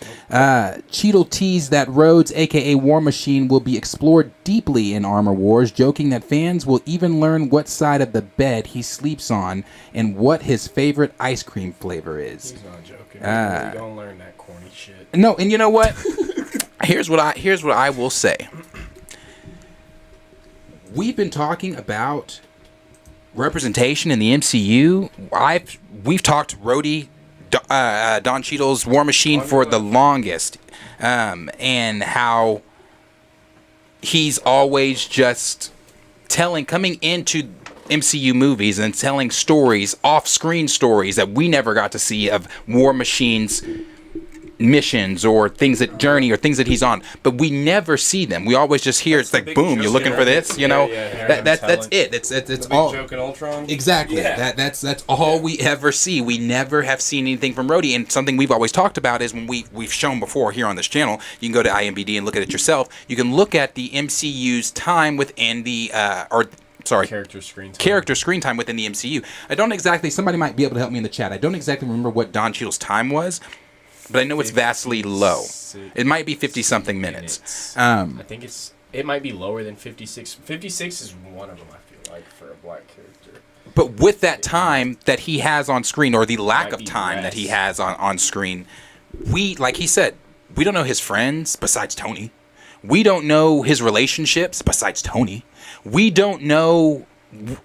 Cheadle teased that Rhodes, aka War Machine, will be explored deeply in Armor Wars, joking that fans will even learn what side of the bed he sleeps on and what his favorite ice cream flavor is. He's not joking. We're gonna learn that corny shit. No, and you know what? Here's what I will say. We've been talking about representation in the MCU. We've talked Rhodey, Don Cheadle's War Machine for the longest, and how he's always just coming into MCU movies and telling stories, off-screen stories that we never got to see of War Machine's missions or things that journey or things that he's on, but we never see them. We always just hear it's like, boom, you're looking for this, you know. That's it. It's all joke in Ultron. Exactly. Yeah. That's all we ever see. We never have seen anything from Rhodey, and something we've always talked about is when we've shown before here on this channel. You can go to IMDb and look at it yourself. You can look at the MCU's time within the character screen time within the MCU. I don't exactly. Somebody might be able to help me in the chat. I don't exactly remember what Don Cheadle's time was, but I know it's vastly low. It might be 50-something minutes. I think it might be lower than 56. 56 is one of them, I feel like, for a black character. But with that time that he has on screen, or the lack of time that he has on screen, like he said, we don't know his friends besides Tony. We don't know his relationships besides Tony. We don't know,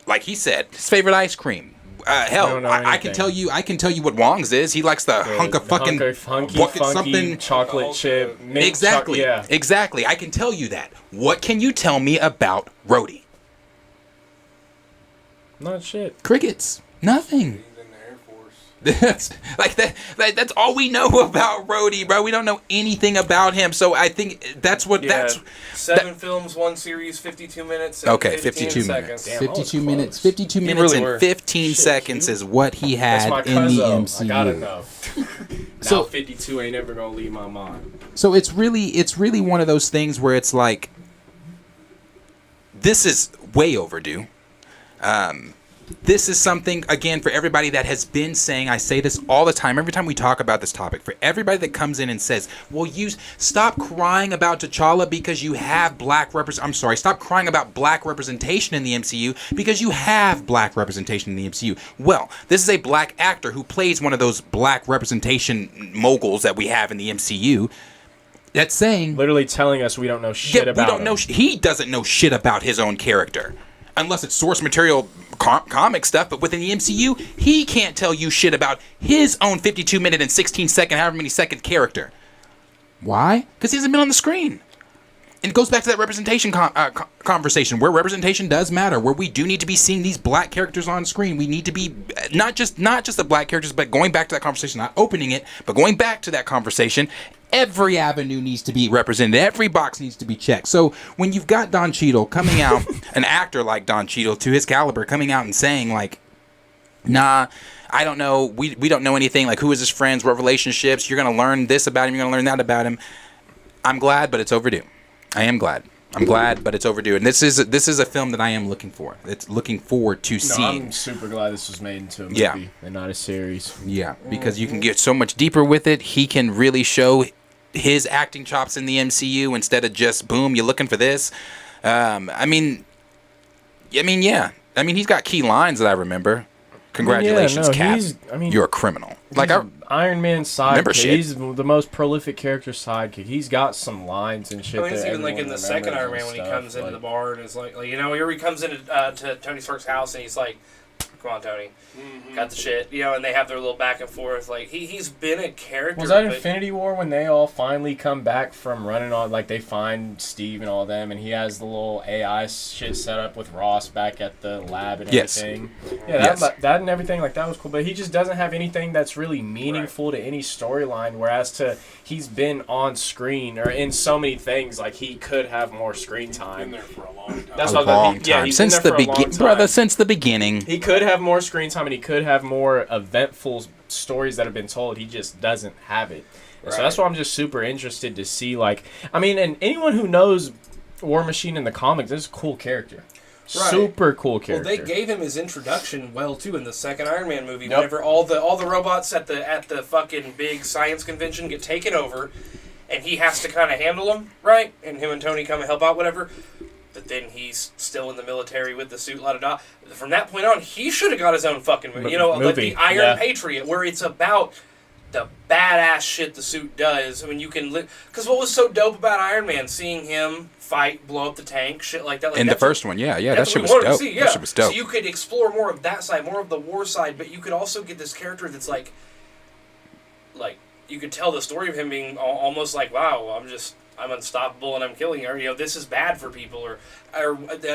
like he said, his favorite ice cream. Hell, I can tell you what Wong's is. He likes the hunk of fucking funky something chocolate chip. Exactly. Exactly. I can tell you that. What can you tell me about Rhodey? Not shit. Crickets. Nothing. That's like that. That's all we know about Rhodey, bro. We don't know anything about him. So I think that's what. Yeah, that's 7 films, 1 series, 52 minutes. And okay, 52 minutes. 52 minutes. 52 minutes really and 15 seconds is what he had in the MCU. I gotta know. So 52 ain't ever gonna leave my mind. So it's really one of those things where it's like, this is way overdue. This is something, again, for everybody that has been saying, I say this all the time, every time we talk about this topic, for everybody that comes in and says, well, stop crying about T'Challa because you have stop crying about black representation in the MCU because you have black representation in the MCU. Well, this is a black actor who plays one of those black representation moguls that we have in the MCU. That's saying... literally telling us we don't know shit about him. He doesn't know shit about his own character. Unless it's source material comic stuff, but within the MCU, he can't tell you shit about his own 52-minute and 16-second, however many second character. Why? Because he hasn't been on the screen. And it goes back to that representation conversation, where representation does matter, where we do need to be seeing these black characters on screen. We need to be not just the black characters, but going back to that conversation, not opening it, but going back to that conversation. Every avenue needs to be represented. Every box needs to be checked. So when you've got Don Cheadle coming out, an actor like Don Cheadle to his caliber, coming out and saying like, nah, I don't know, we don't know anything, like who is his friends, what relationships, you're going to learn this about him, you're going to learn that about him. I'm glad, but it's overdue. I am glad. I'm glad, but it's overdue. And this is a film that I am looking for. It's looking forward to seeing. I'm super glad this was made into a movie and not a series. Yeah, because you can get so much deeper with it. He can really show his acting chops in the MCU instead of just, boom, you're looking for this. Yeah. He's got key lines that I remember. Congratulations, Cap. You're a criminal. Like Iron Man's sidekick. He's the most prolific character sidekick. He's got some lines and shit. I think it's even like in the second Iron Man when he comes into the bar and is like, here he comes into to Tony Stark's house and he's like, come on, Tony, got the shit, you know, and they have their little back and forth. Like he's been a character. Was that but Infinity War when they all finally come back from running on, like they find Steve and all them, and he has the little AI shit set up with Ross back at the lab and Yes. everything? Yeah, that and everything, like that was cool, but he just doesn't have anything that's really meaningful to any storyline, whereas he's been on screen or in so many things, like he could have more screen time. Been there for a long time. That's A what long time. he's Since been there the for a long beginning, time. brother. Since the beginning. He could have more screen time and he could have more eventful stories that have been told. He just doesn't have it. And so that's why I'm just super interested to see, like, I mean, and anyone who knows War Machine in the comics, this is a cool character. Right. Super cool character. Well, they gave him his introduction well too in the second Iron Man movie. Yep. Whenever all the robots at the fucking big science convention get taken over, and he has to kind of handle them, right? And him and Tony come and help out, whatever. But then he's still in the military with the suit, la da da. From that point on, he should have got his own fucking movie. You know, like movie, the Iron yeah. Patriot, where it's about the badass shit the suit does. I mean, you can because what was so dope about Iron Man, seeing him fight, blow up the tank, shit like that. Like, In the that's what- first one, yeah, that that's shit what was we wanted to dope. see, yeah. That shit was dope. So you could explore more of that side, more of the war side, but you could also get this character that's like you could tell the story of him being almost like, wow, I'm unstoppable and I'm killing her. You know, this is bad for people, or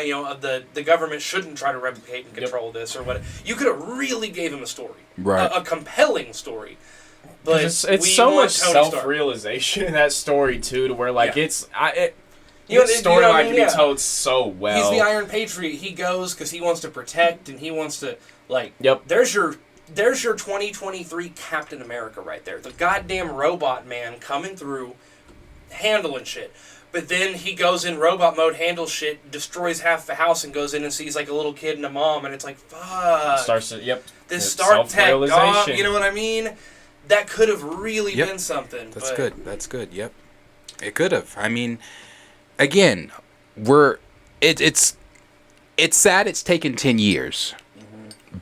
you know, the government shouldn't try to replicate and control this, or what. You could have really gave him a story, Right. a compelling story. But it's we so want much Tony Stark. self-realization in that story too, to where like Yeah. this You know, storyline you know what I can mean? be Yeah. told so well. He's the Iron Patriot. He goes because he wants to protect and he wants to like. Yep. There's your 2023 Captain America right there. The goddamn robot man coming through, handling shit. But then he goes in robot mode, handles shit, destroys half the house, and goes in and sees like a little kid and a mom, and it's like, fuck. Starts to, yep. This It's Stark Tech, dog, self-realization. you know what I mean? That could have really Yep. been something. That's but good. That's good. Yep. It could have. I mean, again, it's sad it's taken 10 years.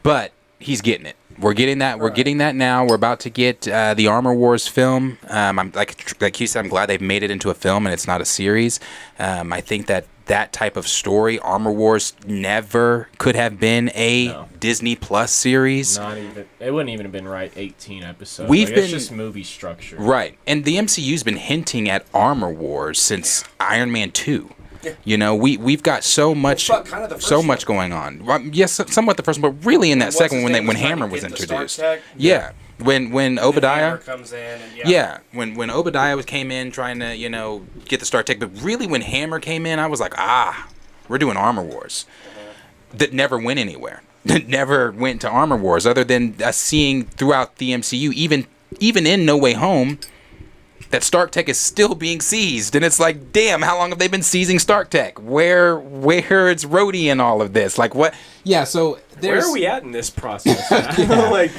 But he's getting it. We're getting that. We're getting that now. We're about to get the Armor Wars film. I'm like you said, I'm glad they've made it into a film and it's not a series. I think that type of story, Armor Wars, never could have been a Disney Plus series. Not even. It wouldn't even have been right. 18 episodes. We've It's been- just movie structure. Right. And the MCU's been hinting at Armor Wars since Iron Man 2. Yeah. You know, we've got so much fuck, kind of the first so one. much going on. Well, yes, somewhat the first one, but really in that What's second his one name when was trying Hammer to was get the Stark introduced. Tech? Yeah. When Obadiah Hammer comes in and when Obadiah came in trying to, you know, get the Stark Tech, but really when Hammer came in, I was like, we're doing Armor Wars. That never went anywhere. That never went to Armor Wars, other than us seeing throughout the MCU, even in No Way Home, that Stark Tech is still being seized, and it's like, damn, how long have they been seizing Stark Tech? Where it's Rhodey in all of this? Like what? Yeah, so Where there's are we at in this process? Like,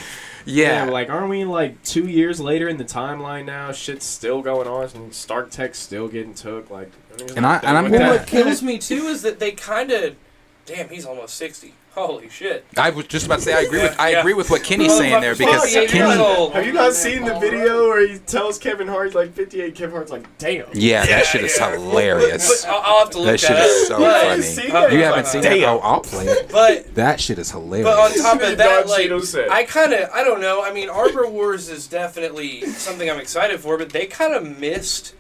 Yeah, like, aren't we like 2 years later in the timeline now? Shit's still going on, and Stark Tech's still getting took. Like, And I'm with gonna- Well, that. what kills me too is that they kind of, damn, he's almost 60. Holy shit. I was just about to say I Yeah. agree with what Kenny's saying there, because Motherfucker's 48 years Kenny. old. Have you not seen the video where he tells Kevin Hart he's like 58? Kevin Hart's like, damn. Yeah, that shit is hilarious. But I'll have to look That shit that is up. so But- funny. seen that? You It's haven't like, seen damn. that? Oh, I'll play it. But that shit is hilarious. But on top of that, Don like, Cheadle said. I don't know. I mean, Arbor Wars is definitely something I'm excited for, but they kind of missed,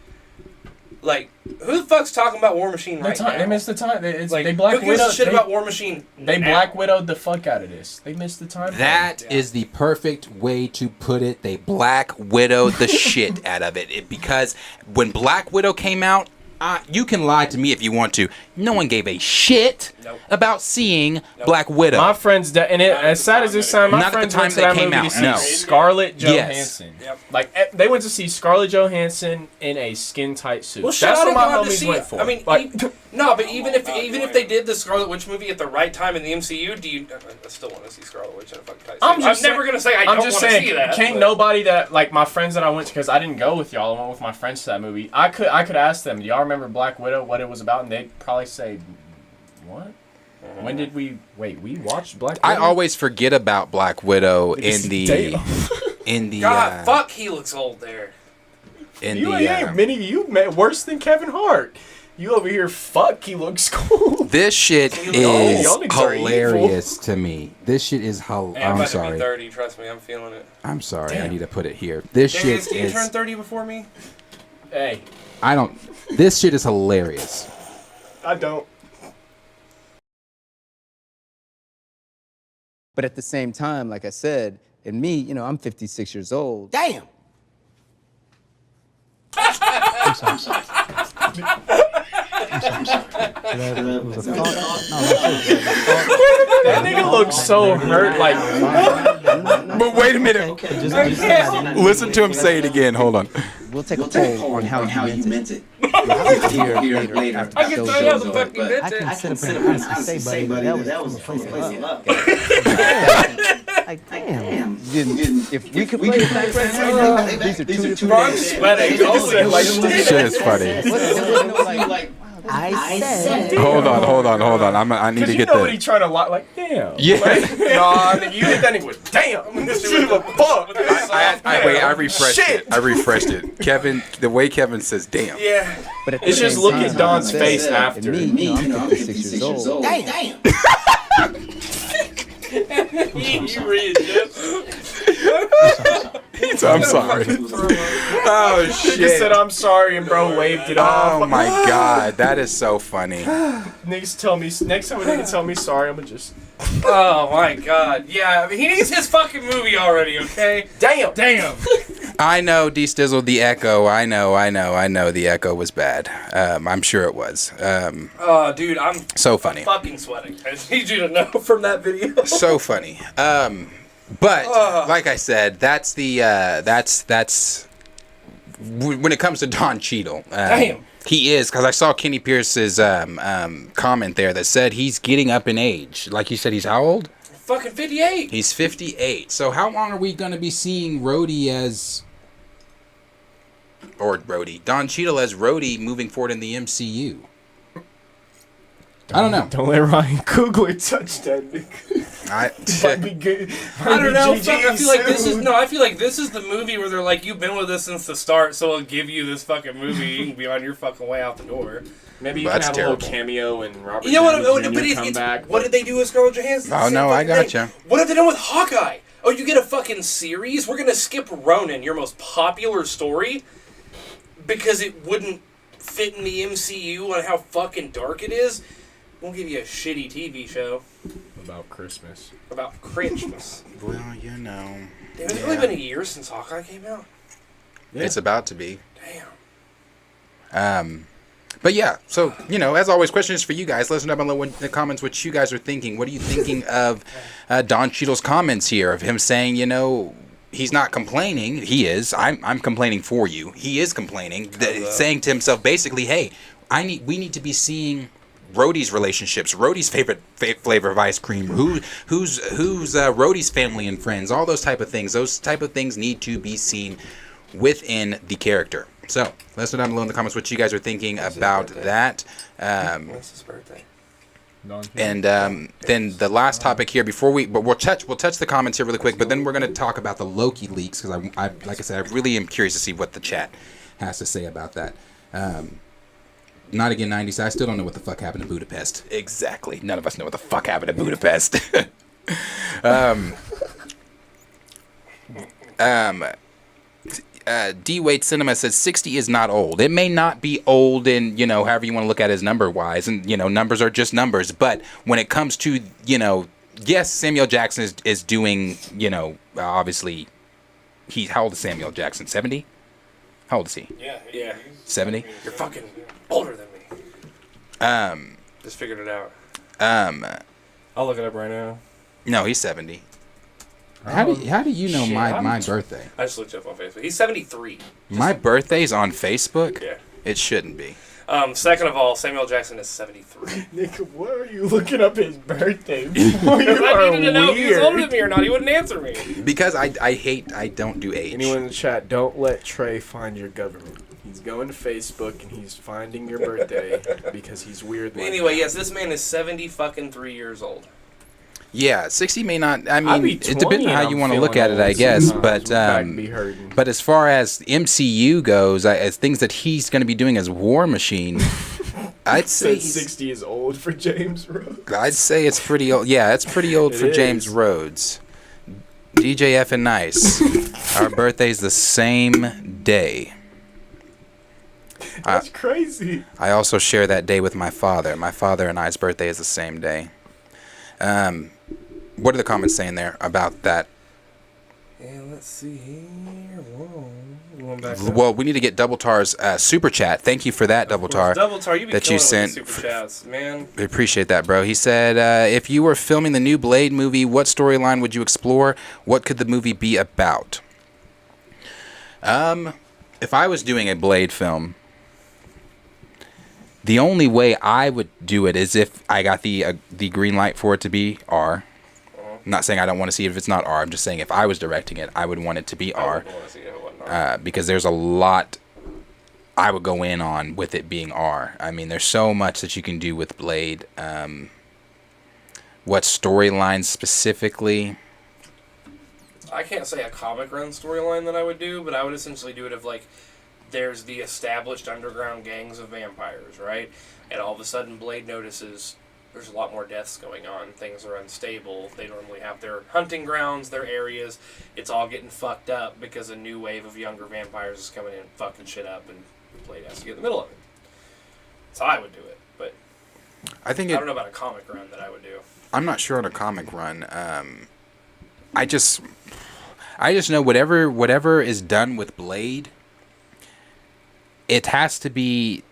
like, who the fuck's talking about War Machine right now? They missed the time. It's, Like, they Black who gives Widow. a shit they, about War Machine? they now? Black Widowed the fuck out of this. They missed the time. That is the perfect way to put it. They Black Widowed the shit out of it. Because when Black Widow came out, you can lie to me if you want to. No one gave a shit Nope. about seeing Black Widow. My friends, and it, as sad as this sounds, my Not at the friends time went to they that came movie out, to see no. Scarlett Yes. Johansson. Yep. Like they went to see Scarlett Johansson in a skin tight suit. Well, shit, That's I'd what have my gone to homies see went it. for. I mean, like, no, but even if they did the Scarlet Witch movie at the right time in the MCU, do you? I still want to see Scarlet Witch in a fucking tight suit. I'm never gonna say I don't I'm want just to saying, see that. can't but- nobody that like my friends that I went to, because I didn't go with y'all. I went with my friends to that movie. I could ask them, do y'all remember Black Widow, what it was about, and they'd probably say, what? When did we we watched Black Widow? I always forget about Black Widow Damn. in the God, fuck, he looks old there. in You the ain't many. You met worse than Kevin Hart. You over here, fuck, he looks cool. This shit is Youngins are hilarious to me. This shit is Hey, I'm I'm about to sorry. be 30. Trust me, I'm feeling it. I'm sorry. I Damn. need to put it here. This shit Can you is. turn 30 before me? Hey, I don't. This shit is hilarious. I don't. But at the same time, like I said, and me, you know, I'm 56 years old. Damn. That nigga looks so hurt. Like, But wait a minute. Listen to him say it again. Hold on. We'll take a poll on how you meant it. Here later after I the can show tell you how is the over. fuck you meant it. I can sit up and honestly say, buddy, that was from a place of love. Like, damn. If we could play it back right now, these are two different I'm sweating. Shit is funny. I said. Hold on. I need cause to you get know what he the. trying to lie. Like, damn. Yeah. Like, nah, nigga, you hit that nigga with damn. This shit was a fuck. I refreshed it. I refreshed it. Kevin, the way Kevin says, "Damn." Yeah. But at the It's just same look time, at Don's like I face said, after. and me, you know, I'm 56 years old. Damn. You readjust. I'm sorry. Oh He just shit. said I'm sorry and bro waved it off. Oh my god, that is so funny. Niggas tell me next time a nigga tell me sorry, I'ma just Oh my god. Yeah, I mean, he needs his fucking movie already, okay? Damn. I know, D Stizzle, the echo. I know. The echo was bad. I'm sure it was. Oh, dude, I'm So funny. fucking sweating. I just need you to know from that video. So funny. But like I said, that's the when it comes to Don Cheadle. Damn. He is, because I saw Kenny Pierce's comment there that said he's getting up in age. Like you said, he's how old? Fucking 58. He's 58. So how long are we going to be seeing Rhodey Don Cheadle as Rhodey moving forward in the MCU? I don't know. don't let Ryan Coogler touch that nigga. Might be good. I don't know. Fuck, I feel like I feel like this is the movie where they're like, you've been with us since the start, so we'll give you this fucking movie. You can be on your fucking way out the door. Maybe you Well, can that's have a terrible. little cameo and Robert. You know what? Downey Jr. But come back. what did they do with Scarlett Johansson? Oh, Same no, I fucking thing. gotcha. What have they done with Hawkeye? Oh, you get a fucking series? We're gonna skip Ronin, your most popular story, because it wouldn't fit in the MCU on how fucking dark it is. We'll give you a shitty TV show about Christmas. about Christmas. Well, you know. Damn, it's only been a year since Hawkeye came out. It's about to be. Damn. But yeah, so, you know, as always, questions for you guys. Let us know below in the comments what you guys are thinking. What are you thinking of Don Cheadle's comments here, of him saying, you know, he's not complaining. He is. I'm complaining for you. He is complaining, saying to himself, basically, hey, we need to be seeing Rhodey's relationships, Rhodey's favorite flavor of ice cream, who's Rhodey's family and friends, all those type of things. Those type of things need to be seen within the character. So let us know down below in the comments what you guys are thinking about that. When's his birthday? And then the last topic here we'll touch the comments here really quick, but then we're going to talk about the Loki leaks, because I like I said, I really am curious to see what the chat has to say about that. Not again 90s. I still don't know what the fuck happened in Budapest. Exactly. None of us know what the fuck happened in Budapest. D-Wade Cinema says 60 is not old. It may not be old in, you know, however you want to look at it as number-wise, and, you know, numbers are just numbers, but when it comes to, you know, yes, Samuel Jackson is doing, you know, obviously, how old is Samuel Jackson? 70? How old is he? Yeah. 70? You're fucking older than me. Just figured it out. I'll look it up right now. No, he's 70. How do you know Shit, my birthday? I just looked it up on Facebook. He's 73. My birthday's on Facebook? Yeah. It shouldn't be. Second of all, Samuel Jackson is 73. Nigga, why are you looking up his birthday? Because I needed to know if he was older than me or not. He wouldn't answer me. Because I don't do age. Anyone in the chat, don't let Trey find your government. He's going to Facebook and he's finding your birthday because he's weird. Like Anyway, that. yes, this man is 73 years old. Yeah, 60 may not. I I'd be mean, it depends on 20 how and you I'm want to look feeling at it, I old guess. sometimes. My back be But hurting. but as far as MCU goes, as things that he's going to be doing as War Machine, I'd say Said 60 is old for James Rhodes. I'd say it's pretty old. Yeah, it's pretty old for It James is. Rhodes. DJ F and Nice. Our birthday's the same day. That's crazy. I also share that day with my father. My father and I's birthday is the same day. What are the comments saying there about that? Yeah, let's see here. Whoa. Going back to Well, we need to get Double Tar's super chat. Thank you for that, Double Tar. Double Tar, you be that you killing it with sent the super chats, man. We appreciate that, bro. He said, if you were filming the new Blade movie, what storyline would you explore? What could the movie be about? If I was doing a Blade film, the only way I would do it is if I got the green light for it to be R. I'm not saying I don't want to see it if it's not R. I'm just saying if I was directing it, I would want it to be R. I want to see it if it wasn't R. Because there's a lot I would go in on with it being R. I mean, there's so much that you can do with Blade. What storylines specifically? I can't say a comic run storyline that I would do, but I would essentially do it of like, there's the established underground gangs of vampires, right? And all of a sudden Blade notices there's a lot more deaths going on. Things are unstable. They normally have their hunting grounds, their areas. It's all getting fucked up because a new wave of younger vampires is coming in and fucking shit up, and Blade has to get in the middle of it. So I would do it, but I think I don't know about a comic run that I would do. I'm not sure on a comic run. I just know whatever is done with Blade, it has to be.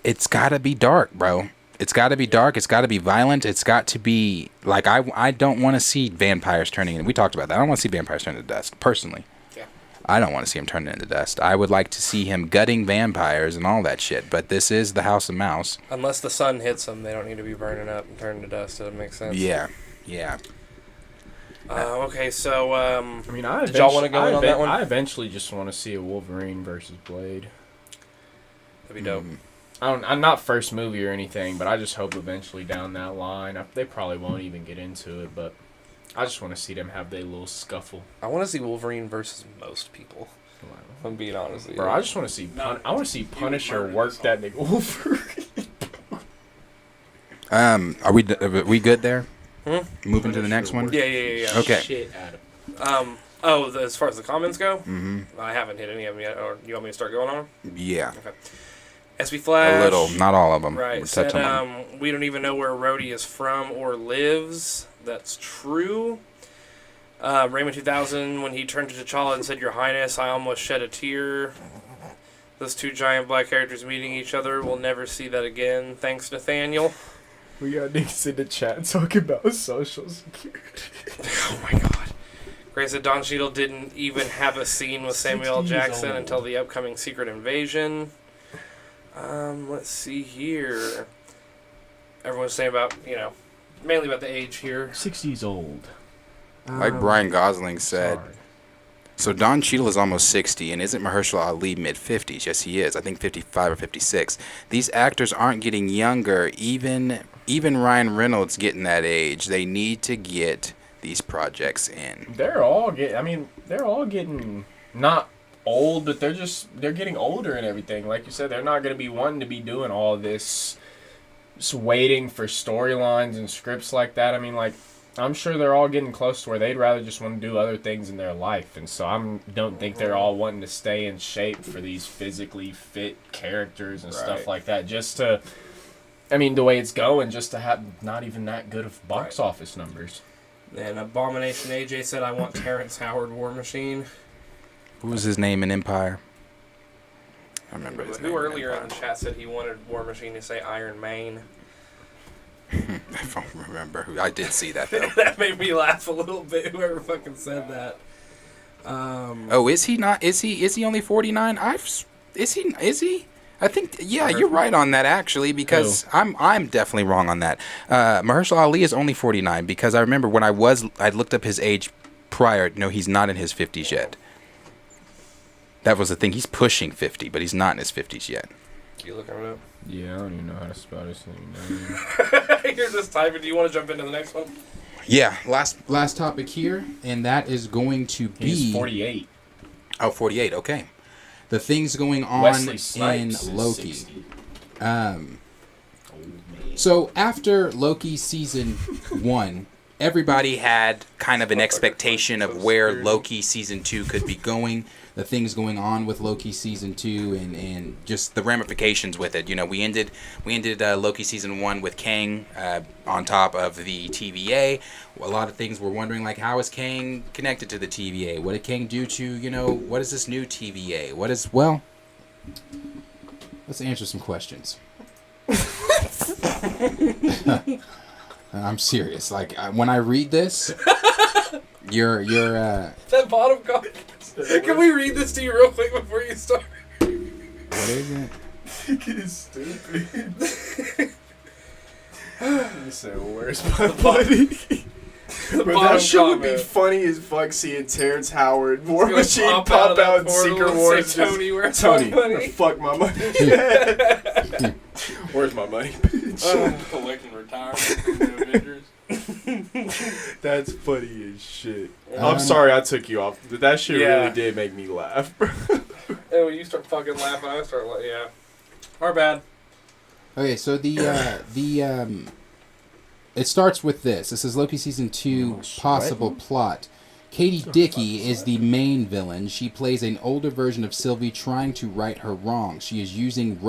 It's got to be dark, bro. It's got to be dark. It's got to be violent. It's got to be like I don't want to see vampires turning in. We talked about that. I don't want to see vampires turn into dust personally. Yeah. I don't want to see him turn into dust. I would like to see him gutting vampires and all that shit. But this is the House of Mouse. Unless the sun hits them, they don't need to be burning up and turning to dust. That makes sense. Yeah. Okay, so I mean, did y'all want to go in on that one? I eventually just want to see a Wolverine versus Blade. That'd be dope. I'm not first movie or anything, but I just hope eventually down that line. They probably won't even get into it, but I just want to see them have their little scuffle. I want to see Wolverine versus most people. If I'm being honest with you. Bro, I just want to see I want to see Punisher work that nigga Wolverine. Are we good there? Moving to the next one. Yeah. Okay. Shit, Adam. As far as the comments go, I haven't hit any of them yet. Or you want me to start going on? Yeah. Okay. SB Flash. A little, not all of them. Right. We'll touch Said, on them. we don't even know where Rhodey is from or lives. That's true. Raymond 2000, when he turned to T'Challa and said, "Your Highness, I almost shed a tear." Those two giant black characters meeting each other. We'll never see that again. Thanks, Nathaniel. We got niggas in the chat talking about Social Security. Oh my god. Grace said Don Cheadle didn't even have a scene with Samuel L. Jackson until the upcoming Secret Invasion. Let's see here. Everyone's saying about, mainly about the age here. 60's old. Like Brian Gosling said. So Don Cheadle is almost 60, and isn't Mahershala Ali mid-50s? Yes, he is. I think 55 or 56. These actors aren't getting younger. Even Ryan Reynolds getting that age. They need to get these projects in. They're all getting not old, but they're getting older and everything. Like you said, they're not going to be wanting to be doing all this, just waiting for storylines and scripts like that. I mean, like, I'm sure they're all getting close to where they'd rather just want to do other things in their life. And so I don't think they're all wanting to stay in shape for these physically fit characters and stuff like that. Just to, I mean, the way it's going, just to have not even that good of box office numbers. And Abomination AJ said, I want Terrence Howard War Machine. What was his name in Empire? I remember his name. Who earlier in the chat said he wanted War Machine to say Iron Mane? I don't remember who. I did see that though. That made me laugh a little bit. Whoever fucking said that. Is he not? Is he only 49? Is he? I think you're right on that actually, because I'm definitely wrong on that. Mahershala Ali is only 49 because I remember when I looked up his age prior. No, he's not in his 50s yet. That was the thing. He's pushing 50, but he's not in his 50s yet. You looking it up? Yeah, I don't even know how to spell this thing. You're just typing. Do you want to jump into the next one? Yeah, last topic here, and that is going to be... He's 48. Oh, 48, okay. The things going on Wesley in Snipes is Loki. 60. So after Loki season 1, everybody had kind of an expectation of where Loki season 2 could be going, the things going on with Loki season 2, and just the ramifications with it. You know, we ended Loki season 1 with Kang on top of the TVA. A lot of things we're wondering, like, how is Kang connected to the TVA? What did Kang do to, you know, what is this new TVA? Well, let's answer some questions. I'm serious. Like, when I read this, you're That bottom comment. Can we read this to you real quick before you start? what is it? It is stupid. You said, where's my buddy? But that shit would be funny as fuck seeing Terrence Howard, War Machine pop out in Secret Wars. Tony, where's Tony, my money? fuck my money. Where's my money, bitch? Collecting retirement from the Avengers. That's funny as shit. I'm sorry I took you off. That shit really did make me laugh. And when you start fucking laughing, I start like, yeah. Our bad. Okay, so it starts with this. This is Loki season 2 possible plot. Katie Dickey is the main villain. She plays an older version of Sylvie trying to right her wrongs. She is using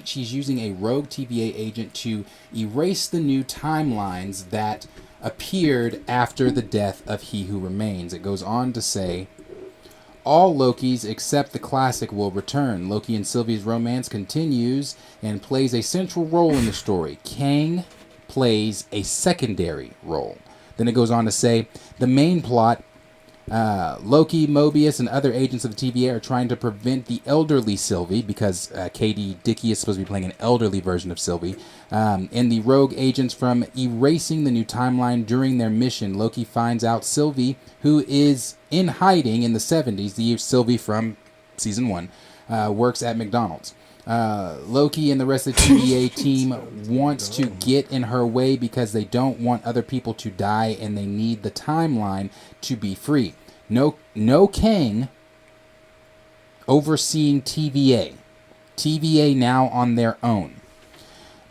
she's using a rogue TVA agent to erase the new timelines that appeared after the death of He Who Remains. It goes on to say, all Lokis except the classic will return. Loki and Sylvie's romance continues and plays a central role in the story. Kang plays a secondary role. Then it goes on to say, the main plot, Loki, Mobius, and other agents of the TVA are trying to prevent the elderly Sylvie, because Katie Dickey is supposed to be playing an elderly version of Sylvie, and the rogue agents from erasing the new timeline during their mission. Loki finds out Sylvie, who is in hiding in the 70s, the Sylvie from season 1, works at McDonald's. Loki and the rest of the TVA team wants to get in her way because they don't want other people to die and they need the timeline to be free. No Kang overseeing TVA. TVA now on their own.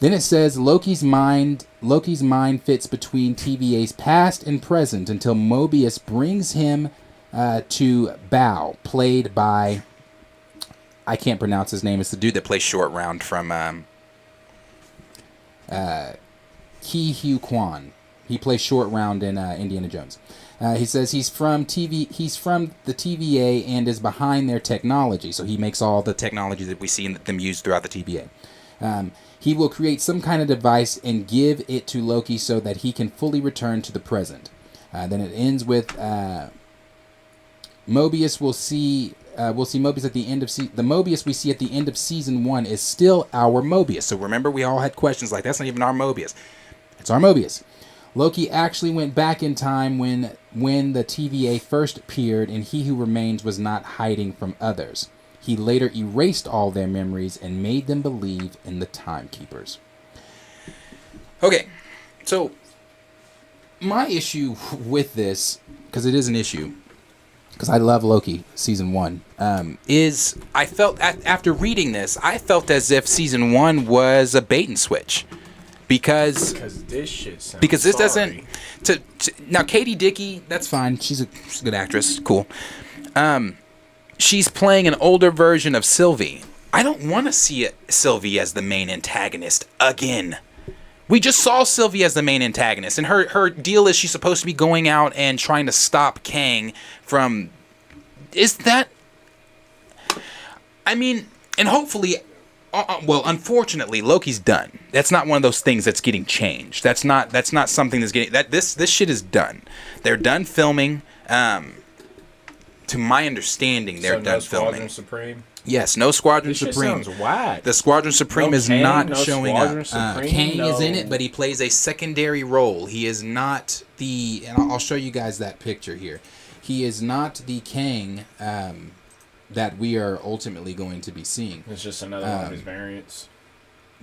Then it says Loki's mind fits between TVA's past and present until Mobius brings him to Bao, played by, I can't pronounce his name. It's the dude that plays Short Round from Ki Hu Kwan. He plays Short Round in Indiana Jones. He says he's from the TVA and is behind their technology. So he makes all the technology that we see them use throughout the TVA. He will create some kind of device and give it to Loki so that he can fully return to the present. Then it ends with Mobius will see. We'll see Mobius at the end of the Mobius we see at the end of season 1 is still our Mobius. So remember, we all had questions like, that's not even our Mobius. It's our Mobius. Loki actually went back in time when the TVA first appeared, and He Who Remains was not hiding from others. He later erased all their memories and made them believe in the Timekeepers. Okay, so my issue with this, because it is an issue, because I love Loki season 1, is I felt after reading this, I felt as if season 1 was a bait and switch, because this shit sounds this doesn't now Katie Dickey, that's fine, she's a good actress, cool. She's playing an older version of Sylvie. I don't want to see Sylvie as the main antagonist again. We just saw Sylvie as the main antagonist, and her deal is she's supposed to be going out and trying to stop Kang from... Is that... I mean, and hopefully... well, unfortunately, Loki's done. That's not one of those things that's getting changed. That's not something that's getting... This shit is done. They're done filming. To my understanding, they're done filming. Squadron Supreme? Yes, no Squadron This shit Supreme. sounds whack. The Squadron Supreme is Kang, not no showing Squadron up. Supreme, Kang is in no. it, but he plays a secondary role. He is not the... And I'll show you guys that picture here. He is not the Kang that we are ultimately going to be seeing. It's just another one of his variants.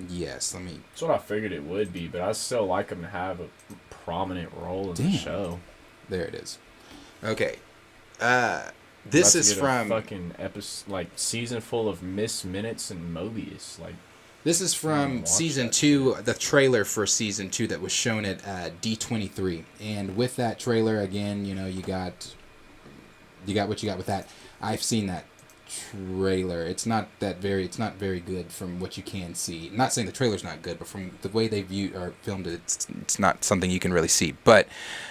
Yes, let me... That's what I figured it would be, but I still like him to have a prominent role in the show. There it is. Okay. This is from a fucking episode, like season full of missed minutes and Mobius. Like, This is from season 2, the trailer for season 2 that was shown at D23. And with that trailer, again, you got what you got with that. I've seen that trailer. It's not very good from what you can see. I'm not saying the trailer's not good, but from the way they viewed or filmed it, it's not something you can really see. But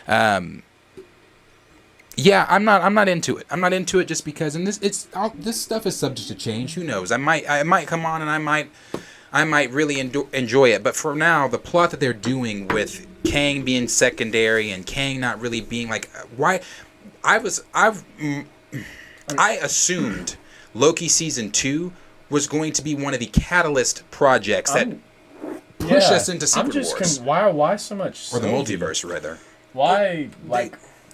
yeah, I'm not into it. I'm not into it just because, and this stuff is subject to change. Who knows? I might come on and I might really enjoy it. But for now, the plot that they're doing with Kang being secondary and Kang not really being like, why? I assumed Loki season 2 was going to be one of the catalyst projects that push us into Secret Wars. Why so much? Or the multiverse, rather. Why,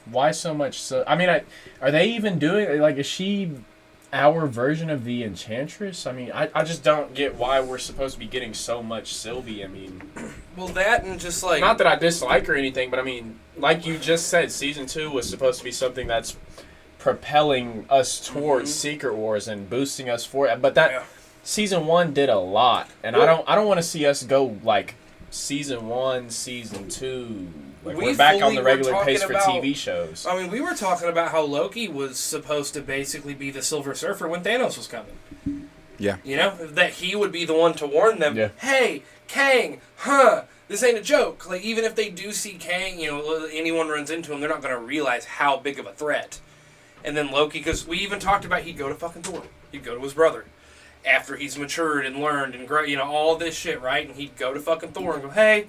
why so much? I mean, are they even doing, like, is she our version of the Enchantress? I mean, I just don't get why we're supposed to be getting so much Sylvie. I mean... Well, that and just, like... Not that I dislike her or anything, but I mean, like you just said, Season 2 was supposed to be something that's propelling us towards Secret Wars and boosting us forward. But that... Season 1 did a lot, and I don't want to see us go, like, Season 1, Season 2... Like we're back on the regular pace for TV shows. I mean, we were talking about how Loki was supposed to basically be the Silver Surfer when Thanos was coming. Yeah. You know? That he would be the one to warn them, yeah. Hey, Kang, this ain't a joke. Like, even if they do see Kang, anyone runs into him, they're not going to realize how big of a threat. And then Loki, because we even talked about he'd go to fucking Thor. He'd go to his brother. After he's matured and learned and grown, all this shit, right? And he'd go to fucking Thor and go, hey,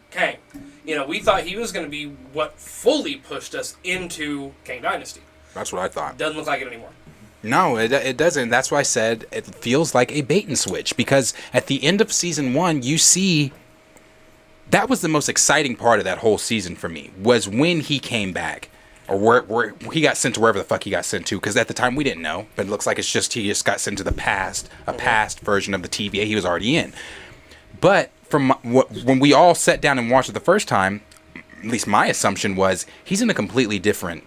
Kang. We thought he was going to be what fully pushed us into Kang Dynasty. That's what I thought. Doesn't look like it anymore. No, it doesn't. That's why I said it feels like a bait and switch. Because at the end of season 1, you see... That was the most exciting part of that whole season for me. Was when he came back. Or where he got sent to wherever the fuck he got sent to. Because at the time we didn't know. But it looks like he just got sent to the past. A past version of the TVA he was already in. But... when we all sat down and watched it the first time, at least my assumption was he's in a completely different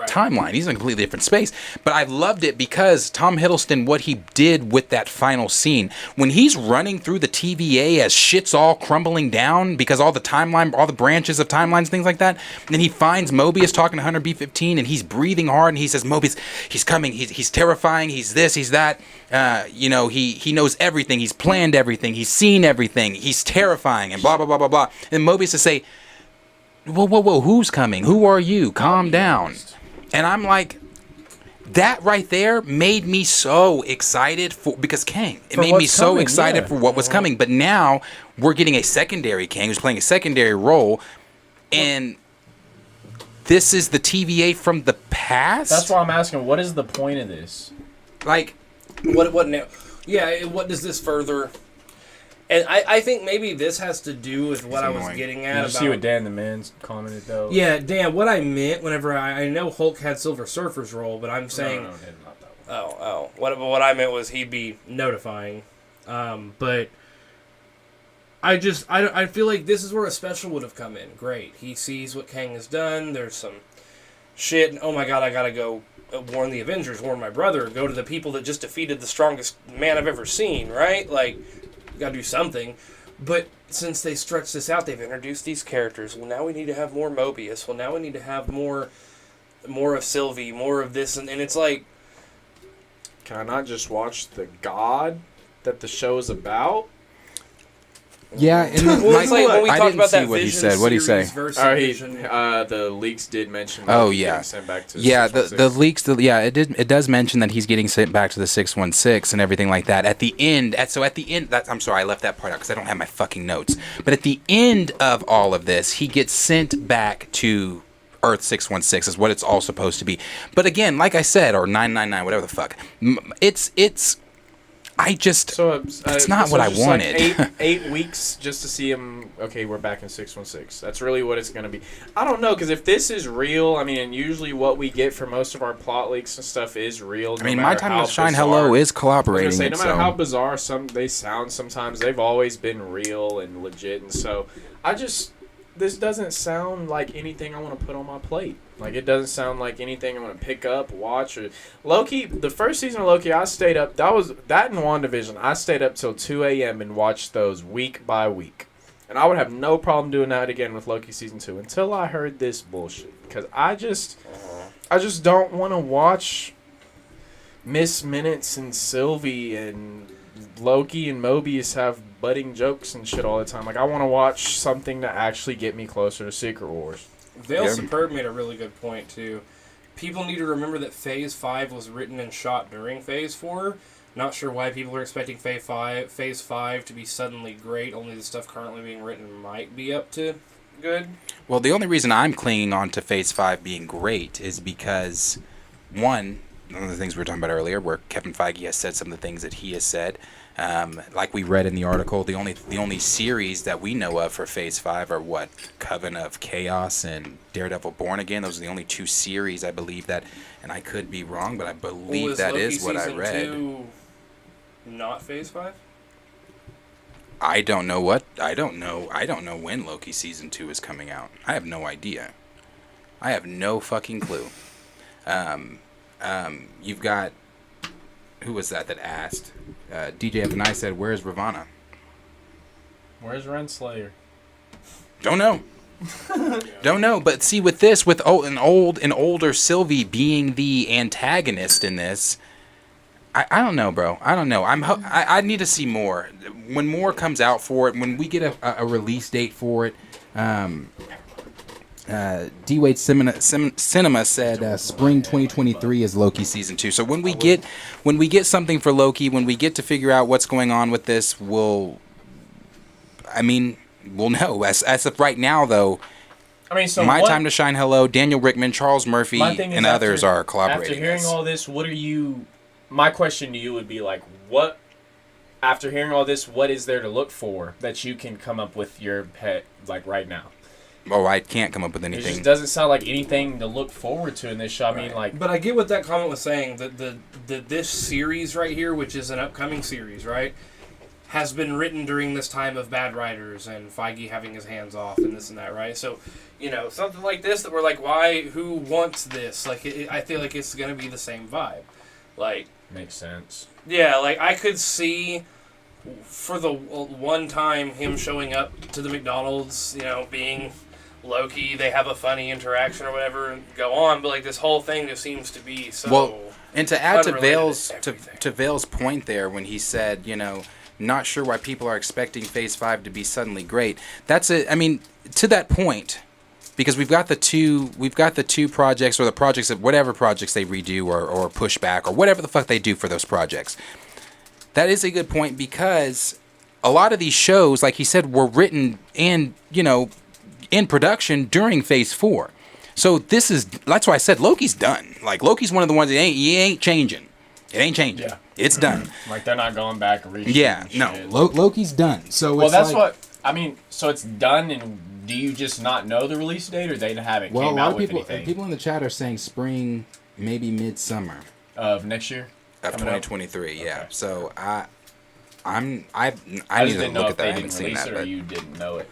timeline. He's in a completely different space. But I loved it because Tom Hiddleston, what he did with that final scene, when he's running through the TVA as shit's all crumbling down because all the timeline, all the branches of timelines, things like that, and he finds Mobius talking to Hunter B-15 and he's breathing hard and he says, Mobius, he's coming, he's terrifying, he's this, he's that. He knows everything, he's planned everything, he's seen everything, he's terrifying, and blah, blah, blah, blah, blah. And Mobius to say, whoa, who's coming? Who are you? Calm down. And I'm like, that right there made me so excited because Kang. It made me so excited for what was coming. But now we're getting a secondary Kang who's playing a secondary role. And this is the TVA from the past? That's why I'm asking, what is the point of this? Like... What now? Yeah, what does this further... And I think maybe this has to do with what I was getting at. Did you see what Dan the Man's commented, though? Yeah, Dan, what I meant whenever I know Hulk had Silver Surfer's role, but I'm saying... No, not that one. Oh. What I meant was he'd be notifying. But I feel like this is where a special would have come in. Great. He sees what Kang has done. There's some shit. And, oh my god, I gotta go warn the Avengers, warn my brother, go to the people that just defeated the strongest man I've ever seen, right? Like... Gotta do something. But since they stretched this out, they've introduced these characters. Well, now we need to have more Mobius. Well, now we need to have more of Sylvie, more of this. And it's like... Can I not just watch the God that the show is about? Yeah, and well, it's like when we I talked didn't about see that what he Vision said. What did he say? The leaks did mention. Oh yeah, sent back to the leaks. It does mention that he's getting sent back to the 616 and everything like that. At the end, I'm sorry, I left that part out because I don't have my fucking notes. But at the end of all of this, he gets sent back to Earth 616 is what it's all supposed to be. But again, like I said, or 999, whatever the fuck, it's. It's not what I wanted. Like 8 weeks just to see him. Okay, we're back in 616. That's really what it's going to be. I don't know, because if this is real, I mean, and usually what we get for most of our plot leaks and stuff is real. I mean, My Time to Shine Hello is collaborating. No matter how bizarre they sound sometimes, they've always been real and legit. And so I this doesn't sound like anything I want to put on my plate. Like, it doesn't sound like anything I want to pick up, watch, or Loki. The first season of Loki, I stayed up. That in WandaVision. I stayed up till 2 a.m. and watched those week by week, and I would have no problem doing that again with Loki season 2 until I heard this bullshit. Because I just don't want to watch Miss Minutes and Sylvie and Loki and Mobius have budding jokes and shit all the time. Like, I want to watch something to actually get me closer to Secret Wars. Vale Superb made a really good point, too. People need to remember that Phase 5 was written and shot during Phase 4. Not sure why people are expecting Phase 5 to be suddenly great. Only the stuff currently being written might be up to good. Well, the only reason I'm clinging on to Phase 5 being great is because, one of the things we were talking about earlier, where Kevin Feige has said some of the things that he has said. Like we read in the article, the only series that we know of for Phase 5 are what? Coven of Chaos and Daredevil Born Again. Those are the only 2 series I believe that, and I could be wrong, but I believe that Loki is what I season read. 2 not Phase 5? I don't know when Loki season 2 is coming out. I have no idea. I have no fucking clue. You've got, who was that asked? DJ F&I said, "Where's Ravana?" Where's Renslayer? Don't know. Don't know. But see, with this, with an older Sylvie being the antagonist in this, I don't know, bro. I don't know. I need to see more. When more comes out for it, when we get a release date for it, D-Wade Cinema said spring 2023 is Loki season 2. So when we get something for Loki, when we get to figure out what's going on with this, we'll know. As of right now, though, So My Time to Shine, hello, Daniel Rickman, Charles Murphy, and others are collaborating. After hearing all this, my question to you would be like, what? After hearing all this, what is there to look for that you can come up with your pet like right now? Oh, I can't come up with It anything. just doesn't sound like anything to look forward to in this show. I mean, like... But I get what that comment was saying, that this series right here, which is an upcoming series, right, has been written during this time of bad writers and Feige having his hands off and this and that, right? So, something like this that we're like, who wants this? Like, I feel like it's going to be the same vibe. Like... Makes sense. Yeah, like, I could see... For the one time him showing up to the McDonald's, being... Loki, they have a funny interaction or whatever and go on, but like this whole thing just seems to be so. Well, and to add to unrelated Vale's point there when he said, not sure why people are expecting Phase 5 to be suddenly great. That's it. I mean, to that point, because we've got the two projects, or the projects of whatever projects they redo or push back or whatever the fuck they do for those projects. That is a good point, because a lot of these shows, like he said, were written and in production during Phase 4. So that's why I said Loki's done. Like, Loki's one of the ones that ain't changing. It ain't changing. Yeah. It's done. Like, they're not going back and reshooting. Yeah, no. Loki's done. So well, that's what I mean. So it's done, and do you just not know the release date, or they haven't came out with anything? Well, a lot of people in the chat are saying spring, maybe midsummer of next year, of 2023. Yeah. Okay. So I need to look at that. I haven't seen that, but you didn't know it.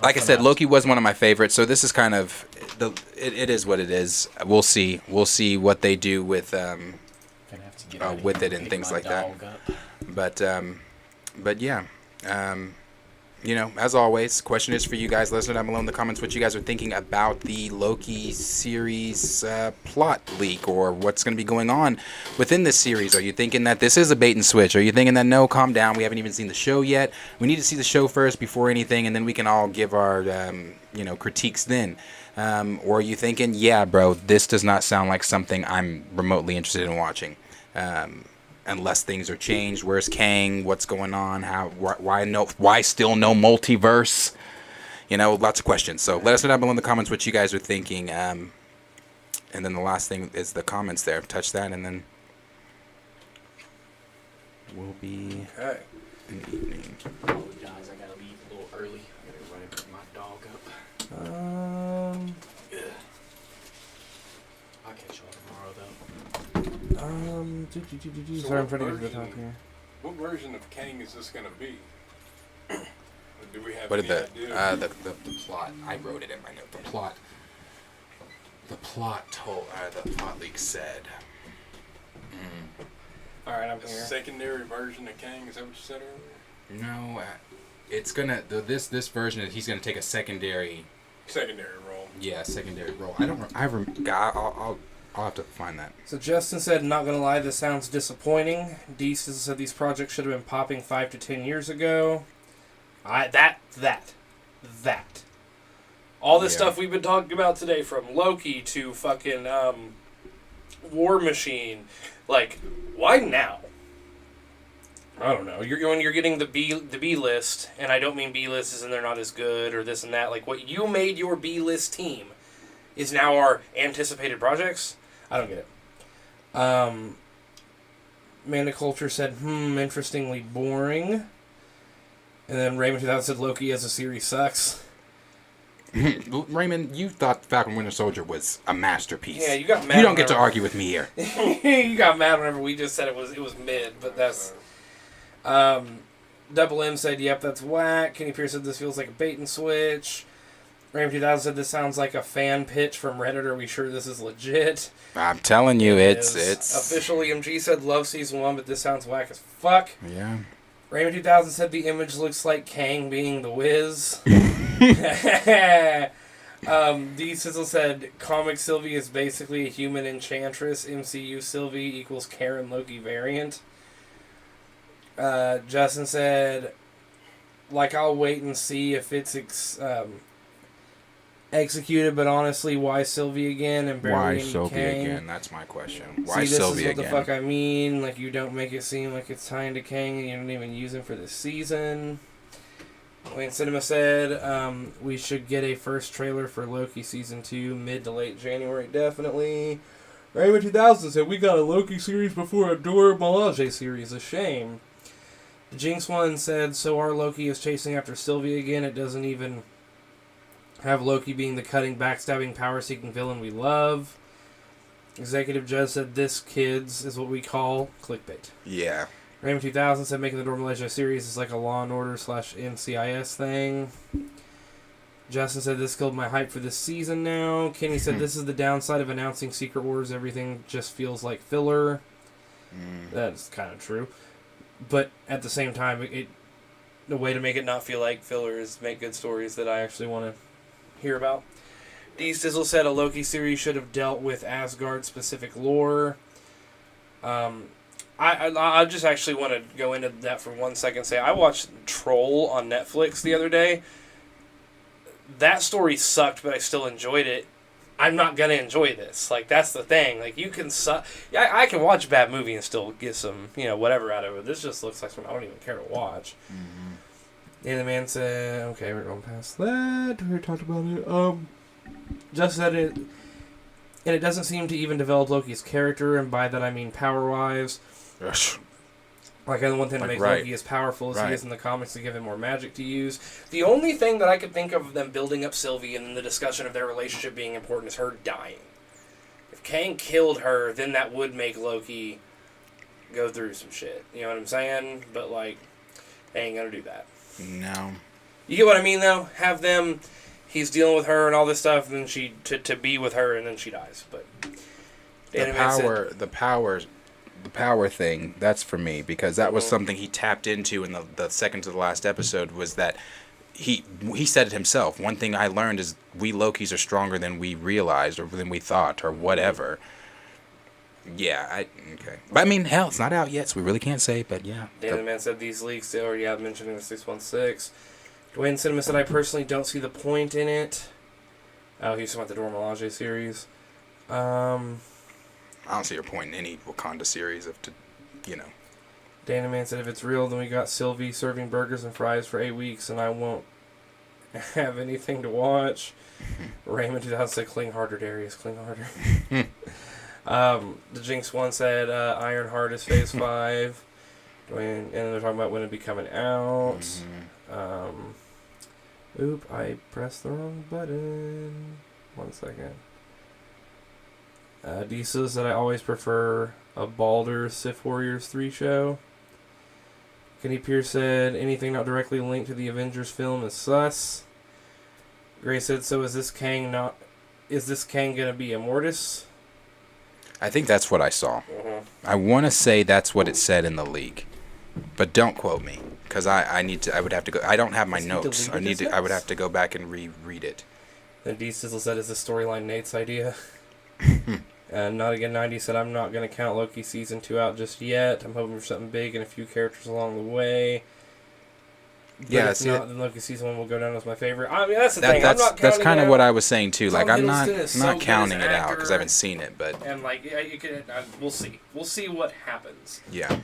Like I said, Loki was one of my favorites, so this is kind of it is what it is. We'll see what they do with it and things like that. But yeah, as always, question is for you guys. Let us know down below in the comments what you guys are thinking about the Loki series plot leak, or what's going to be going on within this series. Are you thinking that this is a bait and switch? Are you thinking that no, calm down, we haven't even seen the show yet? We need to see the show first before anything, and then we can all give our critiques then. Or are you thinking, yeah, bro, this does not sound like something I'm remotely interested in watching? Unless things are changed. Where's Kang? What's going on? Why still no multiverse? Lots of questions. So let us know down below in the comments what you guys are thinking. And then the last thing is the comments there. Touch that, and then we'll be in the evening. I apologize. I gotta leave a little early. I gotta run and pick my dog up. I'll catch y'all tomorrow, though. Sorry, I'm trying to get to the top here. What version of Kang is this going to be? Do we have What did any idea? the plot? I wrote it in my note. The plot told. The plot leak said. All right, I'm A here. secondary version of Kang? Is that what you said earlier? No, it's gonna. This version. He's gonna take a secondary. Secondary role. Yeah, secondary role. I don't. I'll have to find that. So Justin said, not gonna lie, this sounds disappointing. Dees said these projects should have been popping 5 to 10 years ago. That. All this Yeah. stuff we've been talking about today, from Loki to fucking War Machine, like, why now? I don't know. When you're getting the B list, and I don't mean B list as in they're not as good or this and that. Like, what you made your B list team is now our anticipated projects. I don't get it. Amanda Culture said, interestingly boring. And then Raymond 2000 said Loki as a series sucks. Raymond, you thought Falcon Winter Soldier was a masterpiece. Yeah, you got mad. You don't get to argue with me here. You got mad whenever we just said it was mid, but that's. Double M said, "Yep, that's whack." Kenny Pierce said, "This feels like a bait and switch." Raymond 2000 said, "This sounds like a fan pitch from Reddit. Are we sure this is legit?" I'm telling you, it's Official EMG said, "Love season 1, but this sounds whack as fuck." Yeah. Raymond 2000 said, "The image looks like Kang being the Wiz." D Sizzle said, "Comic Sylvie is basically a human enchantress. MCU Sylvie equals Karen Loki variant." Justin said, "Like, I'll wait and see if it's executed, but honestly, why Sylvie again and barely Why any Sylvie Kang? again? That's my question. Why See, this Sylvie is what again? the fuck I mean. Like, you don't make it seem like it's tying to Kang and you don't even use him for this season." Wayne Cinema said, "We should get a first trailer for Loki season 2 mid to late January, definitely." Raymond 2000 said, "We got a Loki series before a Dora Milaje series. A shame." The Jinx one said, "So our Loki is chasing after Sylvie again. It doesn't even have Loki being the cutting, backstabbing, power-seeking villain we love." Executive Judge said, "This, kids, is what we call clickbait." Yeah. Raymond 2000 said, "Making the Dora Milaje series is like a Law & Order / NCIS thing." Justin said, "This killed my hype for this season now." Kenny said, "This is the downside of announcing Secret Wars. Everything just feels like filler." That's kind of true. But at the same time, the way to make it not feel like filler is make good stories that I actually want to hear about. D Sizzle said a Loki series should have dealt with Asgard-specific lore. I just actually want to go into that for 1 second. Say I watched Troll on Netflix the other day. That story sucked, but I still enjoyed it. I'm not gonna enjoy this. Like, that's the thing. Like, you can yeah, I can watch a bad movie and still get some, whatever out of it. This just looks like something I don't even care to watch. And the man said, "Okay, we're going past that. We already talked about it." Just said it, and it doesn't seem to even develop Loki's character, and by that I mean power-wise. Like, the one thing that makes Loki as powerful as he is in the comics to give him more magic to use. The only thing that I could think of them building up Sylvie and the discussion of their relationship being important is her dying. If Kang killed her, then that would make Loki go through some shit. You know what I'm saying? But, like, they ain't gonna do that. No. You get what I mean, though? Have them, he's dealing with her and all this stuff, and then to be with her, and then she dies. But The power thing, that's for me, because that was something he tapped into in the second to the last episode, was that he said it himself. One thing I learned is we Lokis are stronger than we realized or than we thought or whatever. Yeah, okay. But I mean, hell, it's not out yet, so we really can't say, but yeah. Dan the Man said these leaks, they already have mentioned in the 616. Dwayne Cinema said, "I personally don't see the point in it." Oh, he's talking about the Dora Milaje series. I don't see your point in any Wakanda series Dan the Man said, "If it's real, then we got Sylvie serving burgers and fries for 8 weeks, and I won't have anything to watch." Raymond 2000 said, "Cling harder, Darius, cling harder." The Jinx one said, "Ironheart is phase 5. And they're talking about when it'll be coming out. Oop, I pressed the wrong button. 1 second. D says that I always prefer a Baldur Sith Warriors 3 show. Kenny Pierce said, anything not directly linked to the Avengers film is sus. Gray said, so is this Kang gonna be Immortus? I think that's what I saw. Mm-hmm. I want to say that's what it said in the leak, but don't quote me because I would have to go. I don't have my Has he notes. deleted his I would notes? have to go back and reread it. Then D Sizzle said, is this storyline Nate's idea? And Not Again 90 said, I'm not going to count Loki Season 2 out just yet. I'm hoping for something big and a few characters along the way. But Yeah, if see, not, then Loki Season 1 will go down as my favorite. I mean, that's the thing. I'm not that's counting kind it of what out. I was saying too. Tom Like I'm not Hiddleston is so good as counting an it out actor. because I haven't seen it, but And, like, yeah, you can, we'll see. We'll see what happens. yeah.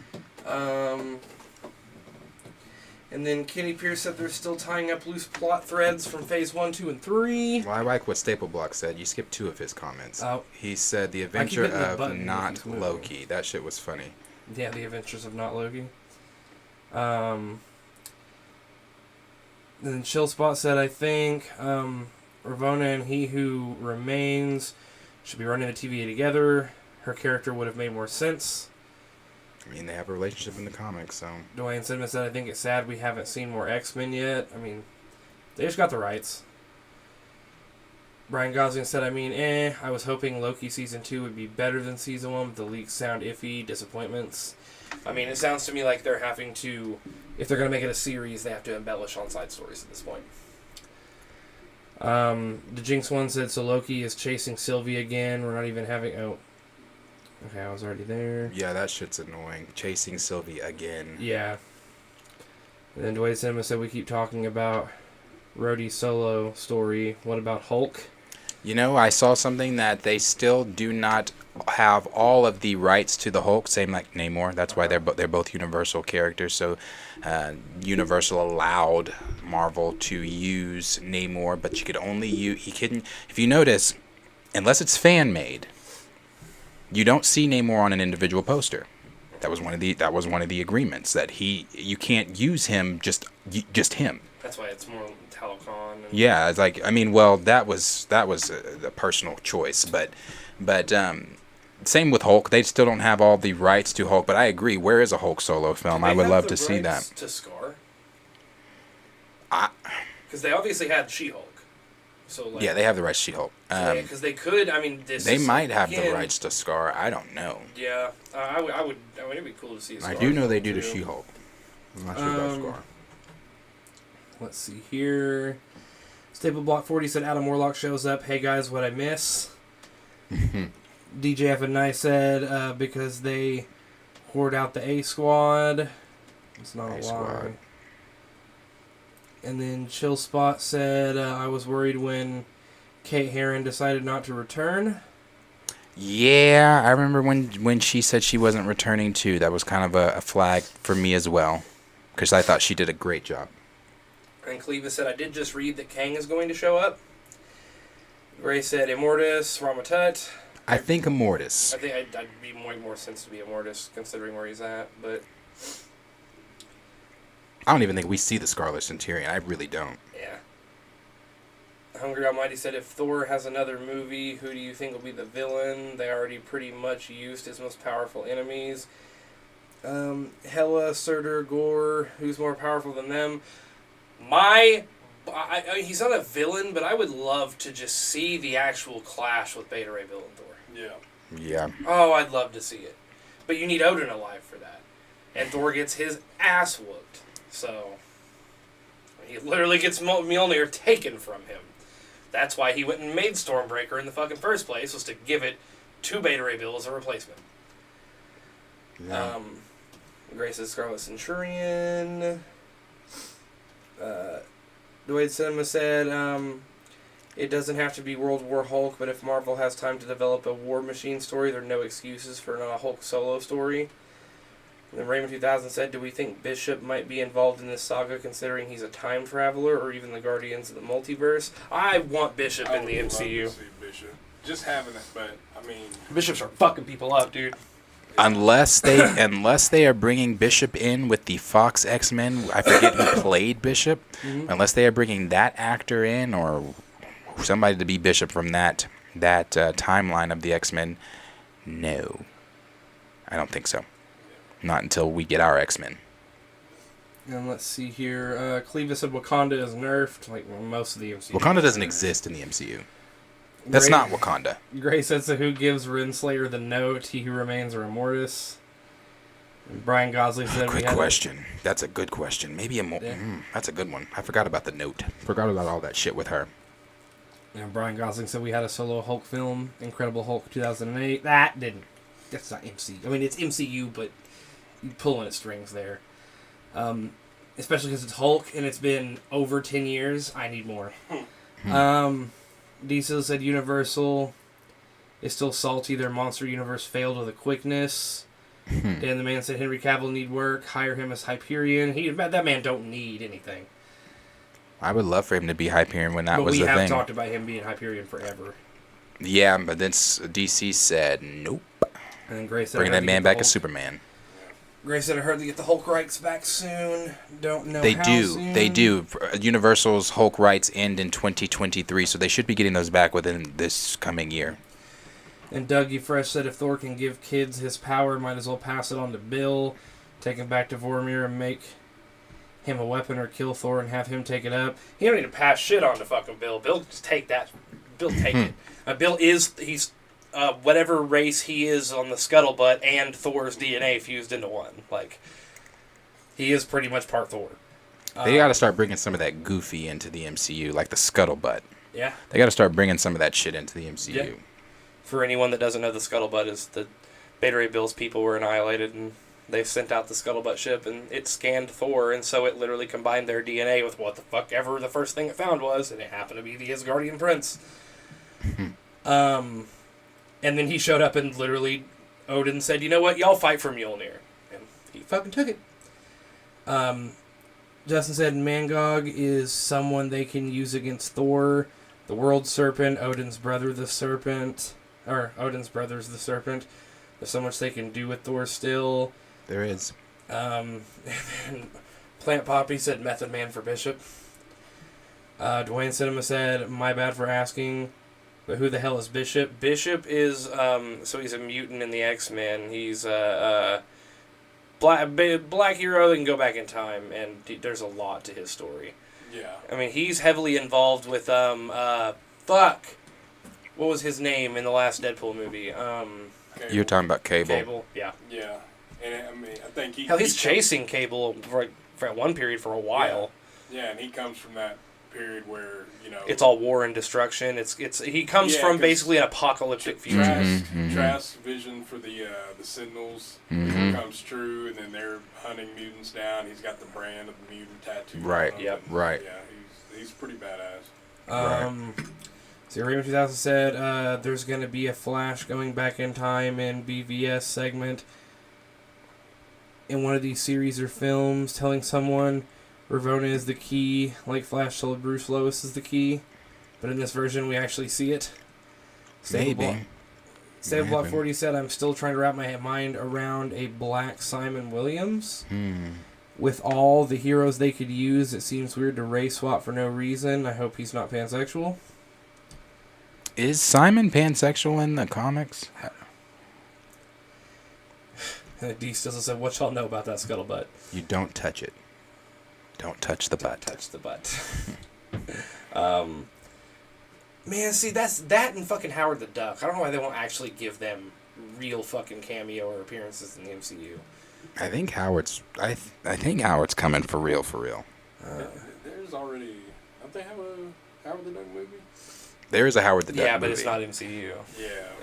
And then Kenny Pierce said they're still tying up loose plot threads from Phase 1, 2, and 3. Well, I like what Staple Block said. You skipped 2 of his comments. Oh. He said the I keep adventure hitting the of button not if it's moving. Loki. That shit was funny. Yeah, The Adventures of Not Loki. Then Chillspot said, I think Ravonna and He Who Remains should be running the TVA together. Her character would have made more sense. I mean, they have a relationship in the comics, so Dwayne Sidman said, I think it's sad we haven't seen more X-Men yet. I mean, they just got the rights. Brian Gosling said, I was hoping Loki Season 2 would be better than Season 1, but the leaks sound iffy, disappointments. I mean, it sounds to me like they're having to, if they're going to make it a series, they have to embellish on side stories at this point. The Jinx one said, so Loki is chasing Sylvie again. We're not even having, okay, I was already there. yeah, that shit's annoying. Chasing Sylvie again. Yeah. And then Dwayne Cinema said, we keep talking about Rhodey's solo story. What about Hulk? You know, I saw something that they still do not have all of the rights to the Hulk, same like Namor. That's why they're both Universal characters. So Universal allowed Marvel to use Namor, but you could only use if you notice, unless it's fan made, you don't see Namor on an individual poster. That was one of the agreements that you can't use him just him. That's why it's more Telecon. And Yeah, it's like, I mean, well, that was a personal choice, but same with Hulk. They still don't have all the rights to Hulk, but I agree. Where is a Hulk solo film? I would love to see that. To Scar? I- Because they obviously had She-Hulk. So like, Yeah, they have the rights to Hulk. because they could. I mean, They might have the rights to Scar. I don't know. Yeah, I would. It'd be cool to see. A I Scar do know they film, do to too. She-Hulk. I'm not sure about Scar. Let's see here. Staple Block 40 said Adam Warlock shows up. Hey guys, what I miss? DJF and I said because they hoard out the A Squad. It's not a lie. A-Squad. And then Chill Spot said I was worried when Kate Herron decided not to return. Yeah, I remember when she said she wasn't returning too. That was kind of a flag for me as well, because I thought she did a great job. And Cleva said, I did just read that Kang is going to show up. Ray said, Immortus, Ramatut. I think Immortus. I think I'd be more sense to be Immortus, considering where he's at, but I don't even think we see the Scarlet Centurion. I really don't. yeah. Hungry Almighty said, if Thor has another movie, who do you think will be the villain? They already pretty much used his most powerful enemies. Hela, Surtur, Gore, who's more powerful than them? He's not a villain, but I would love to just see the actual clash with Beta Ray Bill and Thor. Yeah. Yeah. Oh, I'd love to see it. But you need Odin alive for that. And Thor gets his ass whooped. So, he literally gets Mjolnir taken from him. That's why he went and made Stormbreaker in the fucking first place, was to give it to Beta Ray Bill as a replacement. Yeah. Grace's Scarlet Centurion. Dwayne Cinema said, it doesn't have to be World War Hulk, but if Marvel has time to develop a War Machine story, there are no excuses for not a Hulk solo story. And then Raymond 2000 said, do we think Bishop might be involved in this saga, considering he's a time traveler, or even the Guardians of the Multiverse? I want Bishop I in the would love MCU. to see Bishop. Just having it, but I mean, Bishops are fucking people up, dude. Unless they are bringing Bishop in with the Fox X-Men, I forget who played Bishop. Mm-hmm. Unless they are bringing that actor in or somebody to be Bishop from that timeline of the X-Men, no, I don't think so. Not until we get our X-Men. And let's see here. Cleaver said Wakanda is nerfed, like most of the MCU. Wakanda doesn't exist in the MCU. That's not Wakanda. Gray said, so who gives Renslayer the note? He who remains or Immortus? And Brian Gosling said... Good question. That's a good question. Maybe that's a good one. I forgot about the note. Forgot about all that shit with her. And Brian Gosling said we had a solo Hulk film, Incredible Hulk 2008. That didn't... That's not MCU. I mean, it's MCU, but you're pulling at strings there. Especially because it's Hulk, and it's been over 10 years. I need more. Diesel said Universal is still salty. Their monster universe failed with a quickness. Dan the Man said Henry Cavill need work. Hire him as Hyperion. That man don't need anything. I would love for him to be Hyperion when that was the thing. But we have talked about him being Hyperion forever. Yeah, but then DC said nope. And then Gray said bring that man back as Superman. Gray said I heard they get the Hulk rights back soon. Don't know They how do. soon. They do. Universal's Hulk rights end in 2023, so they should be getting those back within this coming year. And Dougie Fresh said if Thor can give kids his power, might as well pass it on to Bill. Take him back to Vormir and make him a weapon, or kill Thor and have him take it up. He don't need to pass shit on to fucking Bill. Bill, just take that. Bill, take it. He's whatever race he is on the scuttlebutt and Thor's DNA fused into one. Like, he is pretty much part Thor. They got to start bringing some of that goofy into the MCU, like the scuttlebutt. Yeah. They got to start bringing some of that shit into the MCU. Yeah. For anyone that doesn't know, the scuttlebutt is the Beta Ray Bill's people were annihilated, and they sent out the scuttlebutt ship, and it scanned Thor, and so it literally combined their DNA with what the fuck ever the first thing it found was, and it happened to be the Asgardian prince. And then he showed up, and literally Odin said, you know what, y'all fight for Mjolnir. And he fucking took it. Justin said Mangog is someone they can use against Thor, the World Serpent, Odin's brother the Serpent, or Odin's brother's the Serpent. There's so much they can do with Thor still. There is. And Plant Poppy said Method Man for Bishop. Dwayne Cinema said, my bad for asking, but who the hell is Bishop? Bishop is, so he's a mutant in the X-Men. He's a black hero that can go back in time, and there's a lot to his story. Yeah. I mean, he's heavily involved with, what was his name in the last Deadpool movie? You're talking about Cable. Cable, yeah. Yeah. And I mean, I think he's chasing Cable for one period for a while. Yeah, and he comes from that period where, you know, it's all war and destruction. He comes from basically an apocalyptic future. Trask's vision for the Sentinels comes true, and then they're hunting mutants down. He's got the brand of the mutant tattoo. Right. Yep. Right. Yeah, he's pretty badass. So Raymond 2000 said there's going to be a Flash going back in time in BVS segment in one of these series or films, telling someone Ravonna is the key, like Flash told Bruce Lois is the key. But in this version, we actually see it. Maybe. Save Block 40 said, I'm still trying to wrap my mind around a black Simon Williams. With all the heroes they could use, it seems weird to race swap for no reason. I hope he's not pansexual. Is Simon pansexual in the comics? D still said, what y'all know about that scuttlebutt? You don't touch it. Don't touch the butt. Touch the butt. Man, see, that and fucking Howard the Duck. I don't know why they won't actually give them real fucking cameo or appearances in the MCU. I think Howard's coming for real. There's already, don't they have a Howard the Duck movie? There is a Howard the Duck movie. Yeah, but it's not MCU.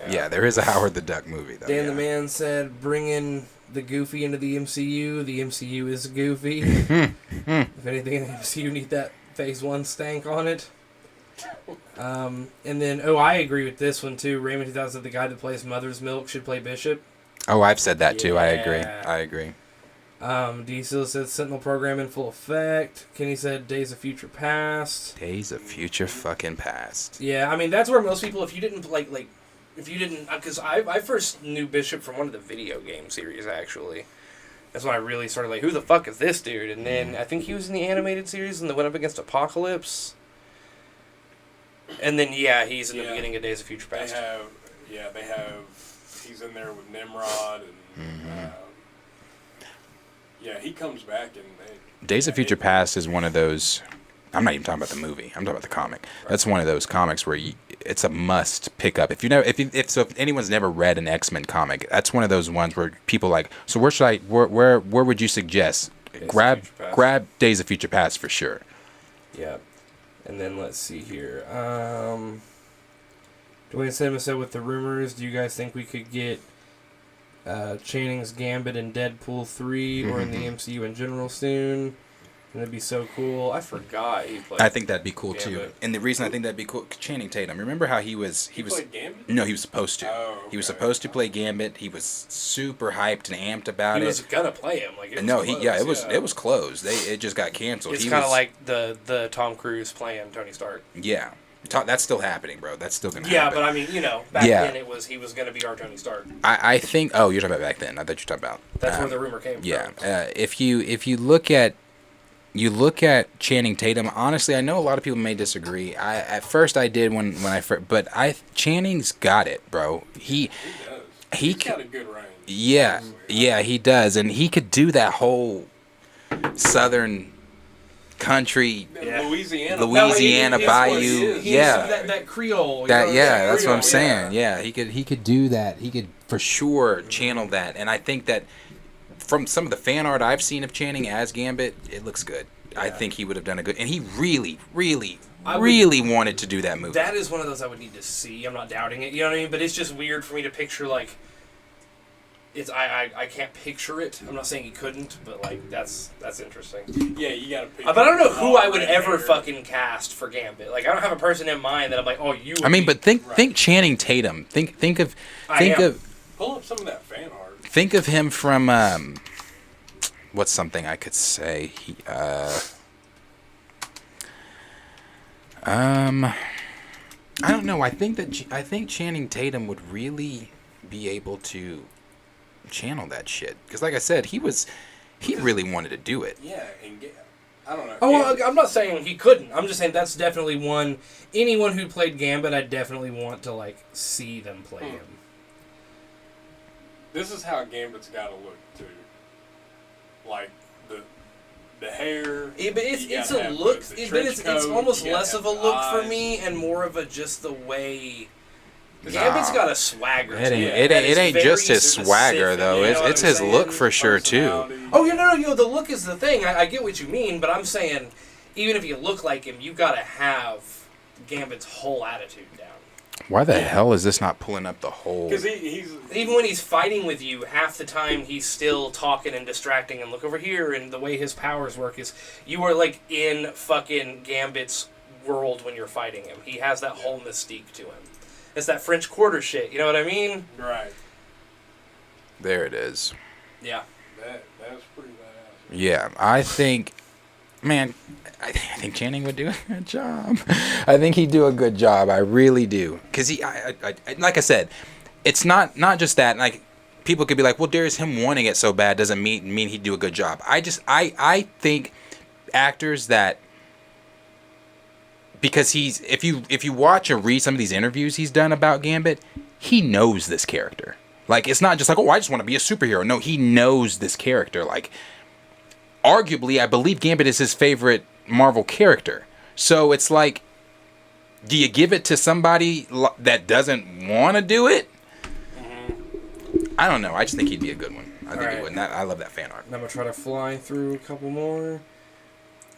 Yeah, there is a Howard the Duck movie, though. Dan the Man said, bring in the Goofy into the MCU. The MCU is Goofy. If anything in the MCU need that Phase 1 stank on it. And then, I agree with this one, too. Raymond 2000 said the guy that plays Mother's Milk should play Bishop. Oh, I've said that, too. Yeah. I agree. Diesel said Sentinel program in full effect. Kenny said Days of Future Past. Days of Future fucking Past. Yeah, I mean, that's where most people, if you didn't, because I first knew Bishop from one of the video game series, actually. That's when I really started, who the fuck is this dude? And then I think he was in the animated series and they went up against Apocalypse. And then, he's in the beginning of Days of Future Past. They have, he's in there with Nimrod and... Yeah, he comes back and Days of Future Past is one of those. I'm not even talking about the movie. I'm talking about the comic. That's one of those comics where it's a must pick up. If you know, if anyone's never read an X-Men comic, that's one of those ones where people like. So where would you suggest? Grab Days of Future Past for sure. Yeah, and then let's see here. Dwayne Cinema said, with the rumors, do you guys think we could get Channing's Gambit in Deadpool 3 or in the MCU in general soon? That'd be so cool. I forgot he played. I think that'd be cool too. Gambit. And the reason I think that'd be cool, Channing Tatum. Remember how he was? played Gambit? No, he was supposed to. Oh, okay. He was supposed to play Gambit. He was super hyped and amped about He it. was gonna play him. Like, it was No, close, it was closed. It just got canceled. It's He kind of was- like the Tom Cruise playing Tony Stark. Yeah, that's still happening, bro. That's still gonna Yeah, happen. but I mean, back Yeah. then he was gonna be our Tony Stark. I think. Oh, you're talking about back then. I thought you were talking about. That's where the rumor came Yeah. from. If you look at Channing Tatum, honestly, I know a lot of people may disagree. At first I did when I first, but Channing's got it, bro. He does. He's got a good range. Yeah, he does, and he could do that whole southern country, Louisiana Bayou. Yeah, that Creole. that's what I'm saying. Yeah, he could do that. He could for sure channel that, and I think that from some of the fan art I've seen of Channing as Gambit, it looks good. Yeah. I think he would have done a good, and he really wanted to do that movie. That is one of those I would need to see. I'm not doubting it, you know what I mean? But it's just weird for me to picture, like, I can't picture it. I'm not saying he couldn't, but like that's interesting. Yeah, you gotta picture. But I don't know who I would ever fucking cast for Gambit. Like, I don't have a person in mind that I'm like, oh, you. I mean, but think Channing Tatum. Think of pull up some of that fan art. Think of him from what's something I could say? I don't know. I think Channing Tatum would really be able to channel that shit because, like I said, he really wanted to do it. Yeah, and I don't know. Oh, well, I'm not saying he couldn't. I'm just saying that's definitely one. Anyone who played Gambit, I definitely want to like see them play him. This is how Gambit's got to look too. Like the hair. Yeah, but it's a look. But it's almost less of a look for me and more of a just the way. Gambit's got a swagger. It ain't just his swagger though. It's his look for sure too. Oh yeah, no. The look is the thing. I get what you mean, but I'm saying, even if you look like him, you gotta have Gambit's whole attitude down. Why the hell is this not pulling up the whole? Because he's even when he's fighting with you, half the time he's still talking and distracting and look over here. And the way his powers work is, you are like in fucking Gambit's world when you're fighting him. He has that whole mystique to him. It's that French Quarter shit. You know what I mean? Right. There it is. Yeah. That's pretty badass. Yeah, I think, man, I think Channing would do a good job. I think he'd do a good job. I really do. Because I like I said, it's not just that. Like, people could be like, well, there's him wanting it so bad doesn't mean he'd do a good job. I think actors that, because if you watch or read some of these interviews he's done about Gambit, he knows this character. Like, it's not just like, oh, I just want to be a superhero. No, he knows this character. Like, arguably, I believe Gambit is his favorite Marvel character. So it's like, do you give it to somebody that doesn't want to do it? I don't know. I just think he'd be a good one. I think he would. And I love that fan art. I'm going to try to fly through a couple more.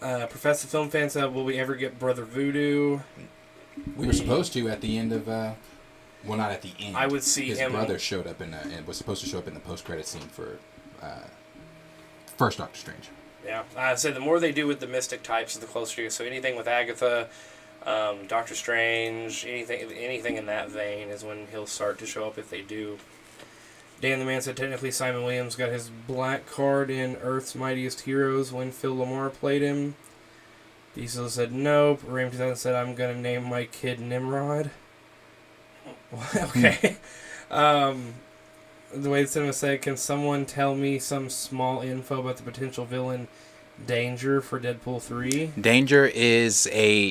Professor Film Fan said, will we ever get Brother Voodoo? We were supposed to at the end of... well, not at the end. I would see his him... His brother showed up and was supposed to show up in the post-credit scene for first Doctor Strange. Yeah. I said the more they do with the mystic types, the closer you get. So anything with Agatha, Doctor Strange, anything in that vein is when he'll start to show up if they do. Dan the Man said technically Simon Williams got his black card in Earth's Mightiest Heroes when Phil Lamar played him. Diesel said nope. Ram 2000 said I'm going to name my kid Nimrod. Okay. The way the cinema said, can someone tell me some small info about the potential villain Danger for Deadpool 3? Danger is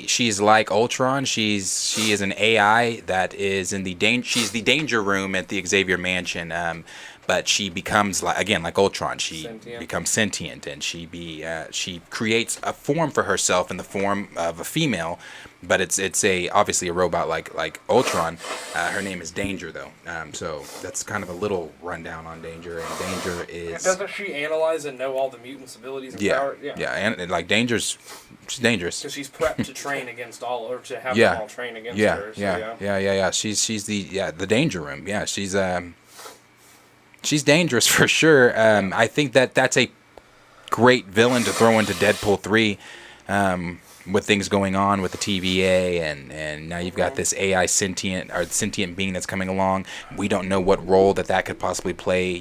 she's like Ultron. She is an AI that is in she's the danger room at the Xavier Mansion. but she becomes like Ultron. She Sentient. becomes sentient, and she creates a form for herself in the form of a female, but it's obviously a robot like Ultron. Her name is Danger though. So that's kind of a little rundown on Danger. And Danger is Doesn't she analyze and know all the mutants' abilities and yeah, power? yeah, and like she's dangerous. Because she's prepped to train against all, or to have Yeah. them all train against Yeah, her. So, yeah. She's the Danger Room. Yeah, she's dangerous for sure. I think that's a great villain to throw into Deadpool 3. With things going on with the TVA, and now you've got this AI sentient being that's coming along. We don't know what role that could possibly play,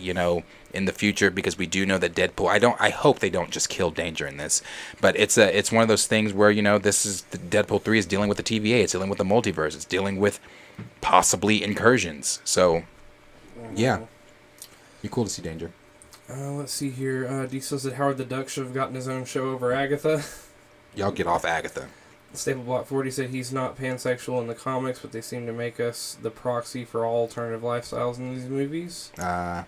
in the future, because we do know that Deadpool. I hope they don't just kill Danger in this, but it's one of those things where this is Deadpool 3 is dealing with the TVA, it's dealing with the multiverse, it's dealing with possibly incursions. So, yeah, be cool to see Danger. Let's see here. Diesel said Howard the Duck should have gotten his own show over Agatha. Y'all get off Agatha. Staple Block 40 said he's not pansexual in the comics, but they seem to make us the proxy for all alternative lifestyles in these movies. I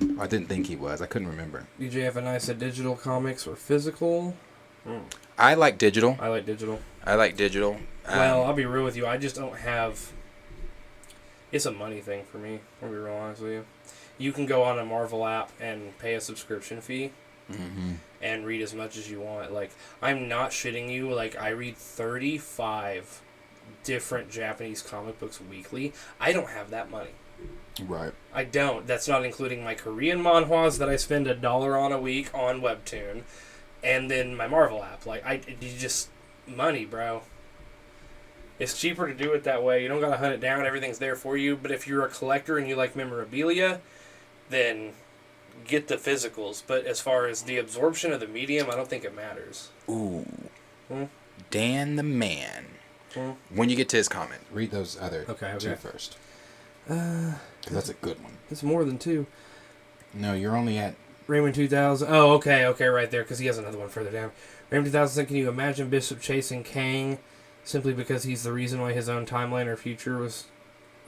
didn't think he was. I couldn't remember. DJFNI said digital comics or physical. I like digital. I like digital. Well, I'll be real with you. I just don't have... It's a money thing for me. I'll be real honest with you. You can go on a Marvel app and pay a subscription fee. Mm-hmm. And read as much as you want. Like, I'm not shitting you. Like, I read 35 different Japanese comic books weekly. I don't have that money. Right. I don't. That's not including my Korean manhwas that I spend $1 on a week on Webtoon, and then my Marvel app. Like, money, bro. It's cheaper to do it that way. You don't gotta hunt it down. Everything's there for you. But if you're a collector and you like memorabilia, then get the physicals. But as far as the absorption of the medium, I don't think it matters. Ooh. Dan the Man. When you get to his comment, read those other two first. 'Cause that's a good one. It's more than two. No, you're only at Raymond 2000. Oh, okay, right there, because he has another one further down. Raymond 2000 said, can you imagine Bishop chasing Kang simply because he's the reason why his own timeline or future was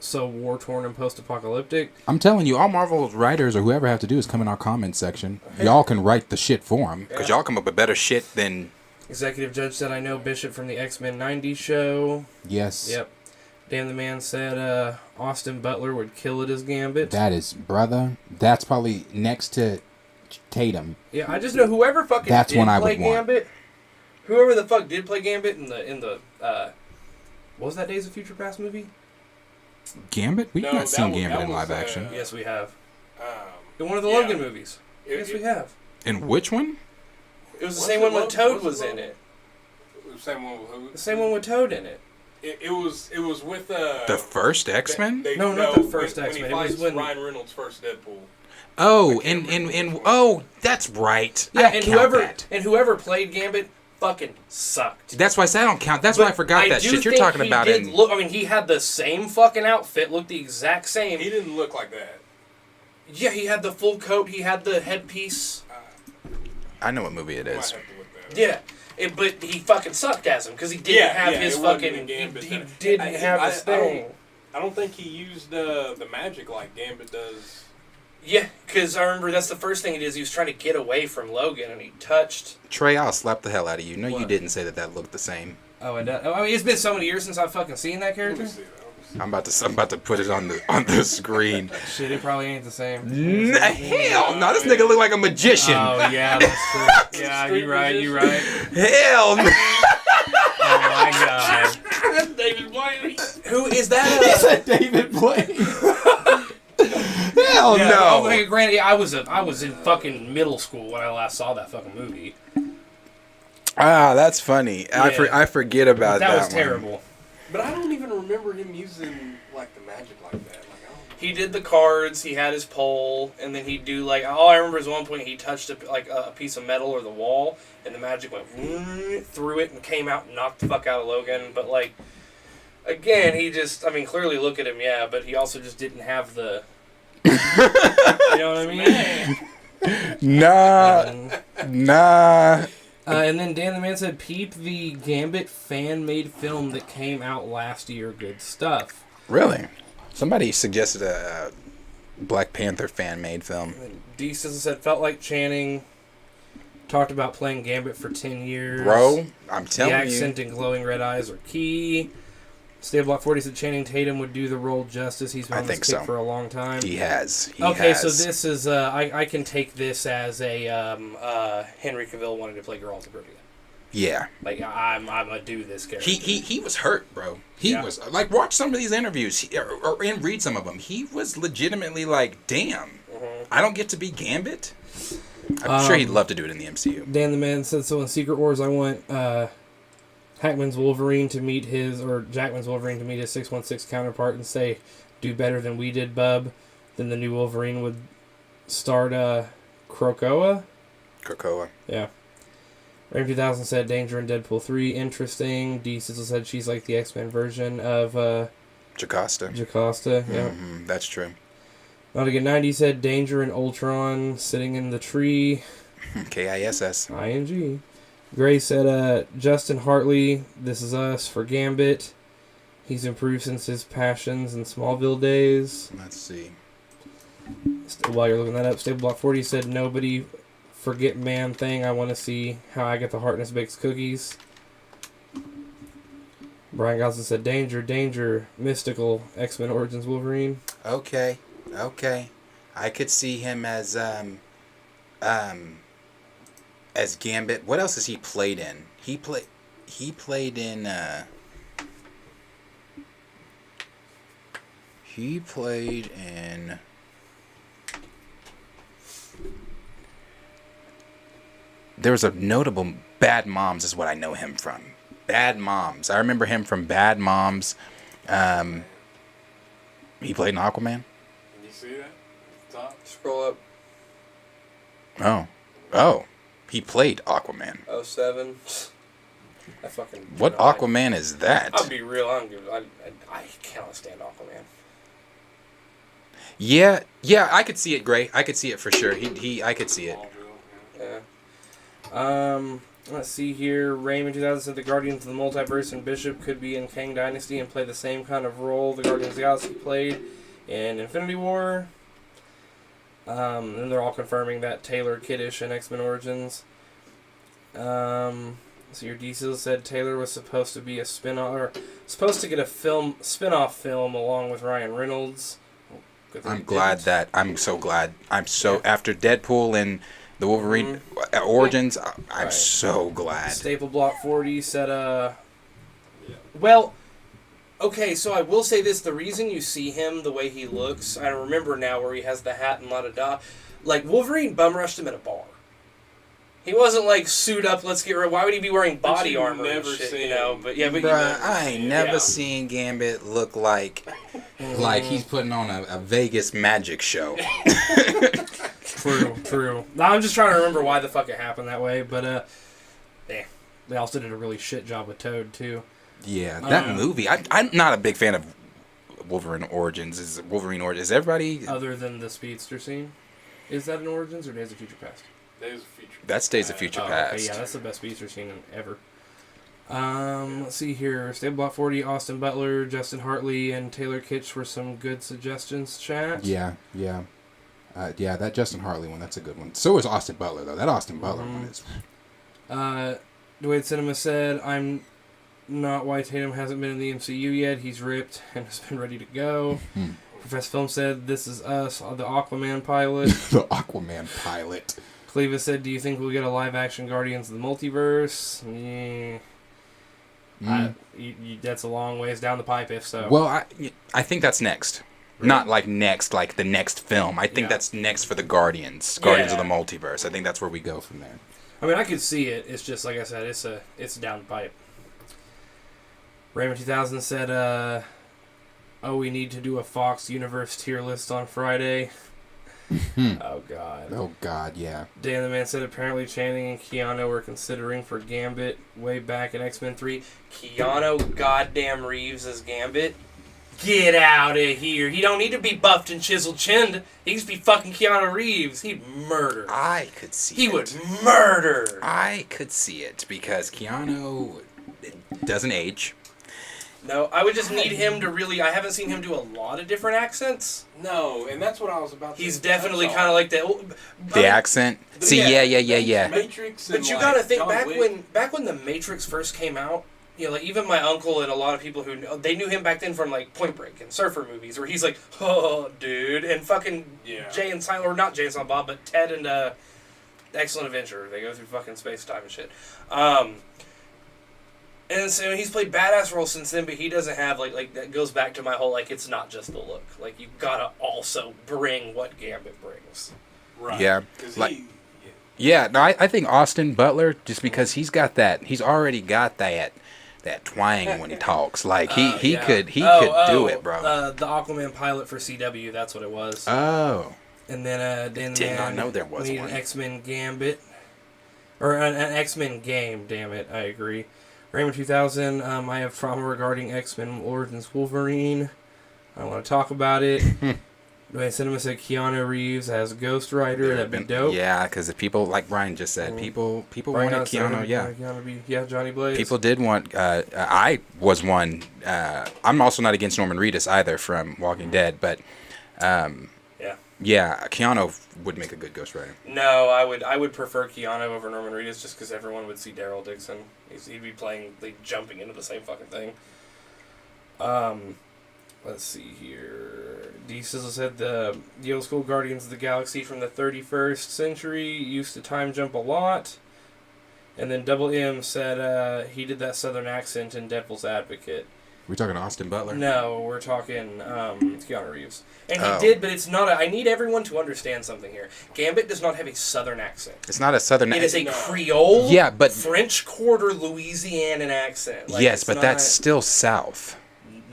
so war-torn and post-apocalyptic? I'm telling you, all Marvel writers or whoever have to do is come in our comments section. Y'all can write the shit for them. Because y'all come up with better shit than... Executive Judge said, I know Bishop from the X-Men 90s show. Yes. Yep. Damn the Man said Austin Butler would kill it as Gambit. That is, brother, that's probably next to Tatum. Yeah, I just know whoever fucking that's did one I play would want. Gambit, whoever the fuck did play Gambit in the what was that Days of Future Past movie? Gambit? We've not seen Gambit in live action. Yes, we have. In one of the Logan movies. Yes, we have. In which one? It was the same one with Toad was in it. The same one with who? The same one with Toad in it. It was with the first X-Men? No, not the first X-Men. When It was when Ryan Reynolds' first Deadpool. Oh, oh, that's right. Yeah, I count that. whoever played Gambit fucking sucked. That's why I said I don't count. That's why I forgot that shit. You're talking about it. He had the same fucking outfit, looked the exact same. He didn't look like that. Yeah, he had the full coat. He had the headpiece. I know what movie it is. Yeah. But he fucking sucked as him because he didn't have his fucking. He didn't have his thing. I don't think he used the magic like Gambit does. Yeah, because I remember that's the first thing he did. He was trying to get away from Logan, and he touched. Trey, I'll slap the hell out of you. No, you didn't say that looked the same. Oh, and I mean, it's been so many years since I've fucking seen that character. I'm about to put it on the screen. Shit, it probably ain't the same. Hell no, this nigga look like a magician. Oh yeah, that's true. Yeah, you right. Hell no. Oh my god. That's David Blaine. Who is that? He said David Blaine. Hell yeah, no. Okay, granted, I was in fucking middle school when I last saw that fucking movie. Ah, that's funny. Yeah. I forget about that. That was one. terrible. But I don't even remember him using like the magic like that. He did the cards. He had his pole, and then he'd do like all I remember is one point he touched a piece of metal or the wall, and the magic went through it and came out and knocked the fuck out of Logan. But like again, clearly look at him, yeah, but he also just didn't have the. You know what I mean? Nah. And then Dan the Man said, "Peep the Gambit fan-made film that came out last year. Good stuff." Really? Somebody suggested Black Panther fan-made film. D said felt like Channing. Talked about playing Gambit for 10 years. Bro, I'm telling the you. accent and glowing red eyes are key. Stable Block 40 said Channing Tatum would do the role justice. He's been on this kick for a long time. He has. So this is I can take this as a Henry Cavill wanted to play Geralt of Rivia. Yeah. Like I'm gonna do this character. He was hurt, bro. He was like, watch some of these interviews and read some of them. He was legitimately like, damn, I don't get to be Gambit. I'm sure he'd love to do it in the MCU. Dan the Man said, so in Secret Wars, I want Jackman's Wolverine to meet his 616 counterpart and say, do better than we did, bub. Then the new Wolverine would start Krakoa. Yeah. Ram 2000 said Danger in Deadpool 3, interesting. D Sizzle said she's like the X-Men version of Jocasta. Yeah. That's true. Not Again 90 said Danger in Ultron, sitting in the tree. KISS. ING. Gray said Justin Hartley, This Is Us, for Gambit. He's improved since his Passions and Smallville days. Let's see. While you're looking that up, Stable Block 40 said nobody forget man thing. I want to see how Agatha Harkness bakes cookies. Brian Gosling said Danger, Mystical, X-Men Origins Wolverine. Okay. I could see him as Gambit. What else has he played in? He played in there was a notable Bad Moms is what I know him from. Bad Moms. I remember him from Bad Moms. He played in Aquaman. Can you see that? Top. Scroll up. Oh. He played Aquaman. 07. I fucking. What Aquaman is that? I'll be real. I cannot stand Aquaman. Yeah, I could see it, Gray. I could see it for sure. I could see it. Yeah. Let's see here. Raymond 2000 said the Guardians of the Multiverse and Bishop could be in Kang Dynasty and play the same kind of role the Guardians of the Galaxy played in Infinity War. And they're all confirming that Taylor Kiddish in X-Men Origins. So your diesel said Taylor was supposed to be a spin-off, or supposed to get a spin-off film along with Ryan Reynolds. I'm so glad. After Deadpool and the Wolverine Origins, I'm so glad. Staple Block 40 said, well, okay, so I will say this. The reason you see him the way he looks, I remember now where he has the hat and la-da-da. Like, Wolverine bum-rushed him at a bar. He wasn't like, suit up, let's get rid. Why would he be wearing body armor and shit, you know? But yeah, but bruh, I ain't never seen Gambit look like he's putting on a Vegas magic show. True. Now I'm just trying to remember why the fuck it happened that way, but they also did a really shit job with Toad too. Yeah, that movie. I'm not a big fan of Wolverine Origins. Is everybody other than the speedster scene? Is that an Origins or Days of Future Past? Days of Future. That's Days of Future Past. Okay, yeah, that's the best speedster scene ever. Let's see here. Stable Block 40, Austin Butler, Justin Hartley, and Taylor Kitsch were some good suggestions, chat. Yeah. That Justin Hartley one, that's a good one. So is Austin Butler, though. That Austin Butler one is... Dwayne Cinema said, I'm not why Tatum hasn't been in the MCU yet. He's ripped and has been ready to go. Professor Film said, This Is Us, the Aquaman pilot. The Aquaman pilot. Cleva said, do you think we'll get a live-action Guardians of the Multiverse? That's a long ways down the pipe, if so. Well, I think that's next. Really? Not like next, like the next film. I think that's next for the Guardians of the Multiverse. I think that's where we go from there. I mean, I could see it. It's just, like I said, it's down the pipe. Raymond 2000 said, we need to do a Fox Universe tier list on Friday. Oh, God, yeah. Dan the Man said apparently Channing and Keanu were considering for Gambit way back in X-Men 3. Keanu goddamn Reeves as Gambit? Get out of here. He don't need to be buffed and chiseled-chinned. He can just be fucking Keanu Reeves. He'd murder. I could see it. He would murder. I could see it because Keanu doesn't age. No, I would just need him to really. I haven't seen him do a lot of different accents. No, and that's what I was about to He's say. definitely kind of like The accent. See, yeah. Matrix. But and, you like, gotta think John Wick. back when the Matrix first came out. You know, like even my uncle and a lot of people who they knew him back then from like Point Break and Surfer movies, where he's like, "Oh, dude," and fucking Jay and Silent, or not Jay and Silent Bob, but Ted and Excellent Adventure. They go through fucking space time and shit. And so he's played badass roles since then, but he doesn't have like that goes back to my whole like it's not just the look. Like you gotta also bring what Gambit brings. Right. Yeah. 'Cause Like, he- yeah, no, I think Austin Butler, just because he's already got that twang when he talks. Like he could do it, bro. The Aquaman pilot for CW, that's what it was. Oh. And then Did not know there was we need one. an X-Men Gambit. Or an X-Men game, damn it, I agree. Raymond 2000, I have trauma regarding X-Men Origins Wolverine. I don't want to talk about it. Dwayne Cinema said Keanu Reeves as Ghost Rider. That'd be dope. Yeah, because people, like Brian just said, people wanted Keanu. Yeah, Johnny Blaze. People did want. I was one. I'm also not against Norman Reedus either from Walking Dead, but yeah, Keanu would make a good Ghost Rider. No, I would prefer Keanu over Norman Reedus just because everyone would see Daryl Dixon. He'd be playing, like, jumping into the same fucking thing. Let's see here. D Sizzle said the old school Guardians of the Galaxy from the 31st century used to time jump a lot. And then Double M said he did that southern accent in Devil's Advocate. We're talking Austin Butler? No, we're talking Keanu Reeves. And he did, but it's not I need everyone to understand something here. Gambit does not have a southern accent. It's not a southern It is accent. a Creole, but French Quarter Louisianan accent. Like, yes, it's but not, that's still South.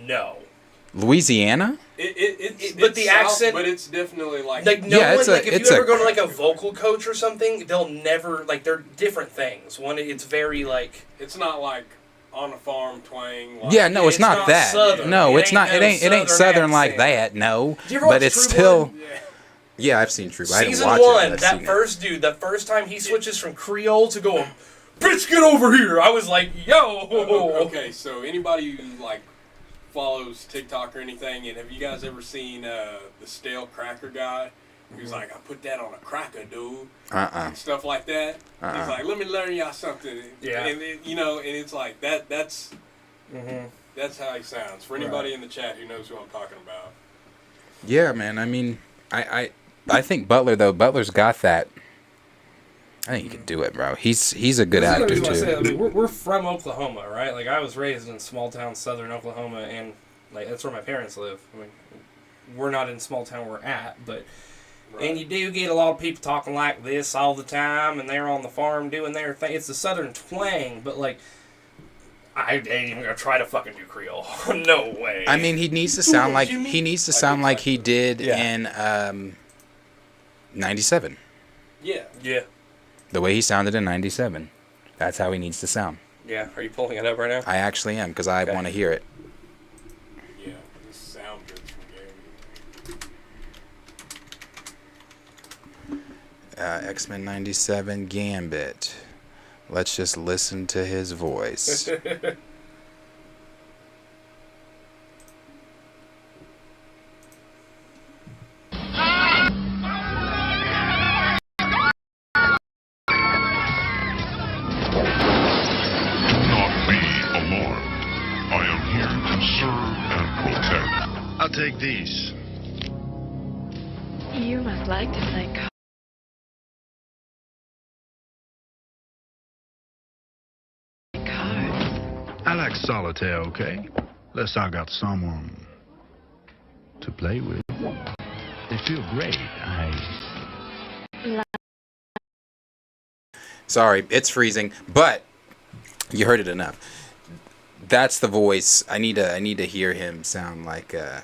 No. Louisiana? But it's the South, accent, but it's definitely like no Yeah, one, like if it's you ever a- go to like a vocal coach or something, they'll never like they're different things. One, it's very like it's not like on a farm twang. Like, Yeah, no, it's it's not not that. Southern. No, It it's ain't not. no It ain't Southern Southern like accent. that. No, Did you ever but watch it's True still. Blood? Yeah, I've seen True Blood. I didn't Season watch one, it, but I've that seen first dude, the first time he switches from Creole to going, bitch, get over here. I was like, yo. Okay, so anybody who like follows TikTok or anything, and have you guys ever seen the stale cracker guy? He was like, I put that on a cracker, dude. And stuff like that. He's like, let me learn y'all something. Yeah. And it, and it's like that's how he sounds. For anybody in the chat who knows who I'm talking about. Yeah, man. I mean, I think Butler though. Butler's got that. I think he can do it, bro. He's a good That's what I actor was gonna say. I too. mean, we're from Oklahoma, right? Like I was raised in small town southern Oklahoma, and like that's where my parents live. I mean, we're not in small town we're at, but and you do get a lot of people talking like this all the time, and they're on the farm doing their thing. It's the southern twang, but like I ain't even gonna try to fucking do Creole. No way. I mean, he needs to sound like he did in '97. Yeah. Yeah. The way he sounded in '97. That's how he needs to sound. Yeah. Are you pulling it up right now? I actually am because I want to hear it. Yeah. This sound good from Gary. X-Men '97 Gambit. Let's just listen to his voice. I'll take these. You must like to play cards. I like solitaire, okay? Unless I got someone to play with. They feel great. Sorry, it's freezing, but you heard it enough. That's the voice. I need to hear him sound like that.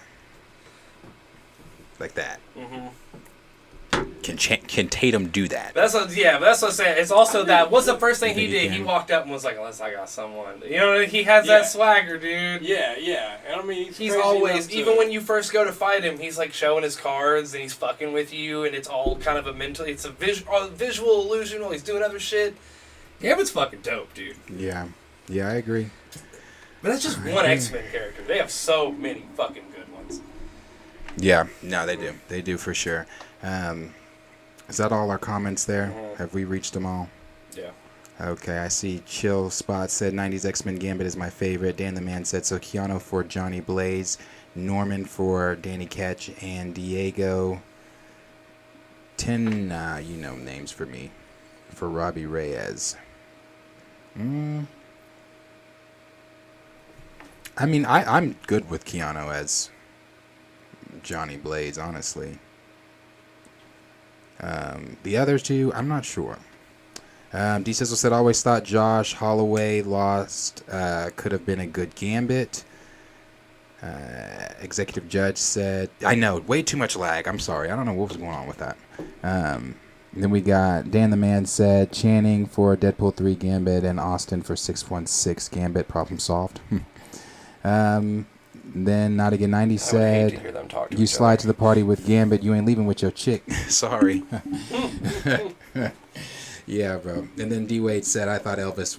Mm-hmm. Can Tatum do that? That's what I'm saying. It's also that. What's the first thing he did? He walked up and was like, "Unless I got someone." You know, he has that swagger, dude. Yeah. And I mean, he's always, even when you first go to fight him, he's like showing his cards and he's fucking with you, and it's all kind of it's a visual illusion while he's doing other shit. Gambit's fucking dope, dude. Yeah, I agree. But that's just one X-Men character. They have so many fucking good ones. Yeah, no, they do. They do for sure. Is that all our comments there? Have we reached them all? Yeah. Okay, I see Chill Spot said 90s X-Men Gambit is my favorite. Dan the Man said so. Keanu for Johnny Blaze, Norman for Danny Ketch, and Diego. 10, you know names for me. For Robbie Reyes. I mean, I'm good with Keanu as Johnny Blaze, honestly. The other two, I'm not sure. D Sizzle said, always thought Josh Holloway lost could have been a good Gambit. Executive Judge said, I know, way too much lag. I'm sorry. I don't know what was going on with that. Then we got Dan the Man said, Channing for Deadpool 3 Gambit and Austin for 616 Gambit. Problem solved. Then Not Again 90 said, you slide to the party with Gambit, you ain't leaving with your chick. Sorry. Yeah, bro. And then D Wade said, I thought Elvis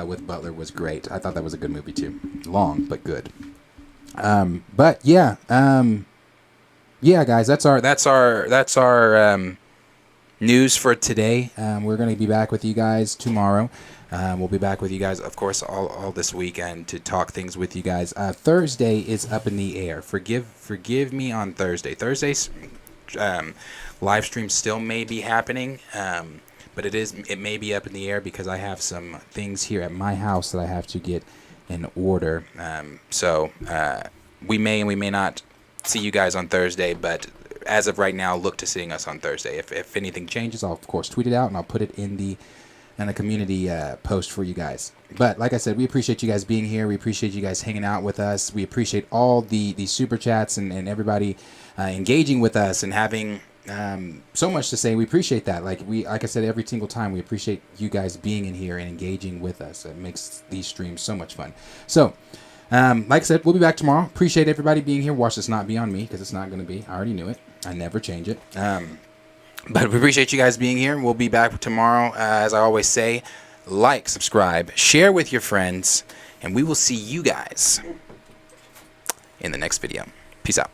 with Butler was great. I thought that was a good movie too. Long but good. But yeah, yeah, guys, that's our news for today. We're gonna be back with you guys tomorrow. We'll be back with you guys, of course, all this weekend to talk things with you guys. Thursday is up in the air. Forgive me on Thursday. Thursday's live stream still may be happening, but it may be up in the air because I have some things here at my house that I have to get in order. So we may and we may not see you guys on Thursday, but as of right now, look to seeing us on Thursday. If anything changes, I'll of course tweet it out and I'll put it in a community post for you guys. But like I said, we appreciate you guys being here. We appreciate you guys hanging out with us. We appreciate all the super chats and everybody engaging with us and having so much to say. We appreciate that. Like I said, every single time, we appreciate you guys being in here and engaging with us. It makes these streams so much fun. So, like I said, we'll be back tomorrow. Appreciate everybody being here. Watch this not be on me because it's not going to be. I already knew it. I never change it. But we appreciate you guys being here. We'll be back tomorrow. As I always say, like, subscribe, share with your friends, and we will see you guys in the next video. Peace out.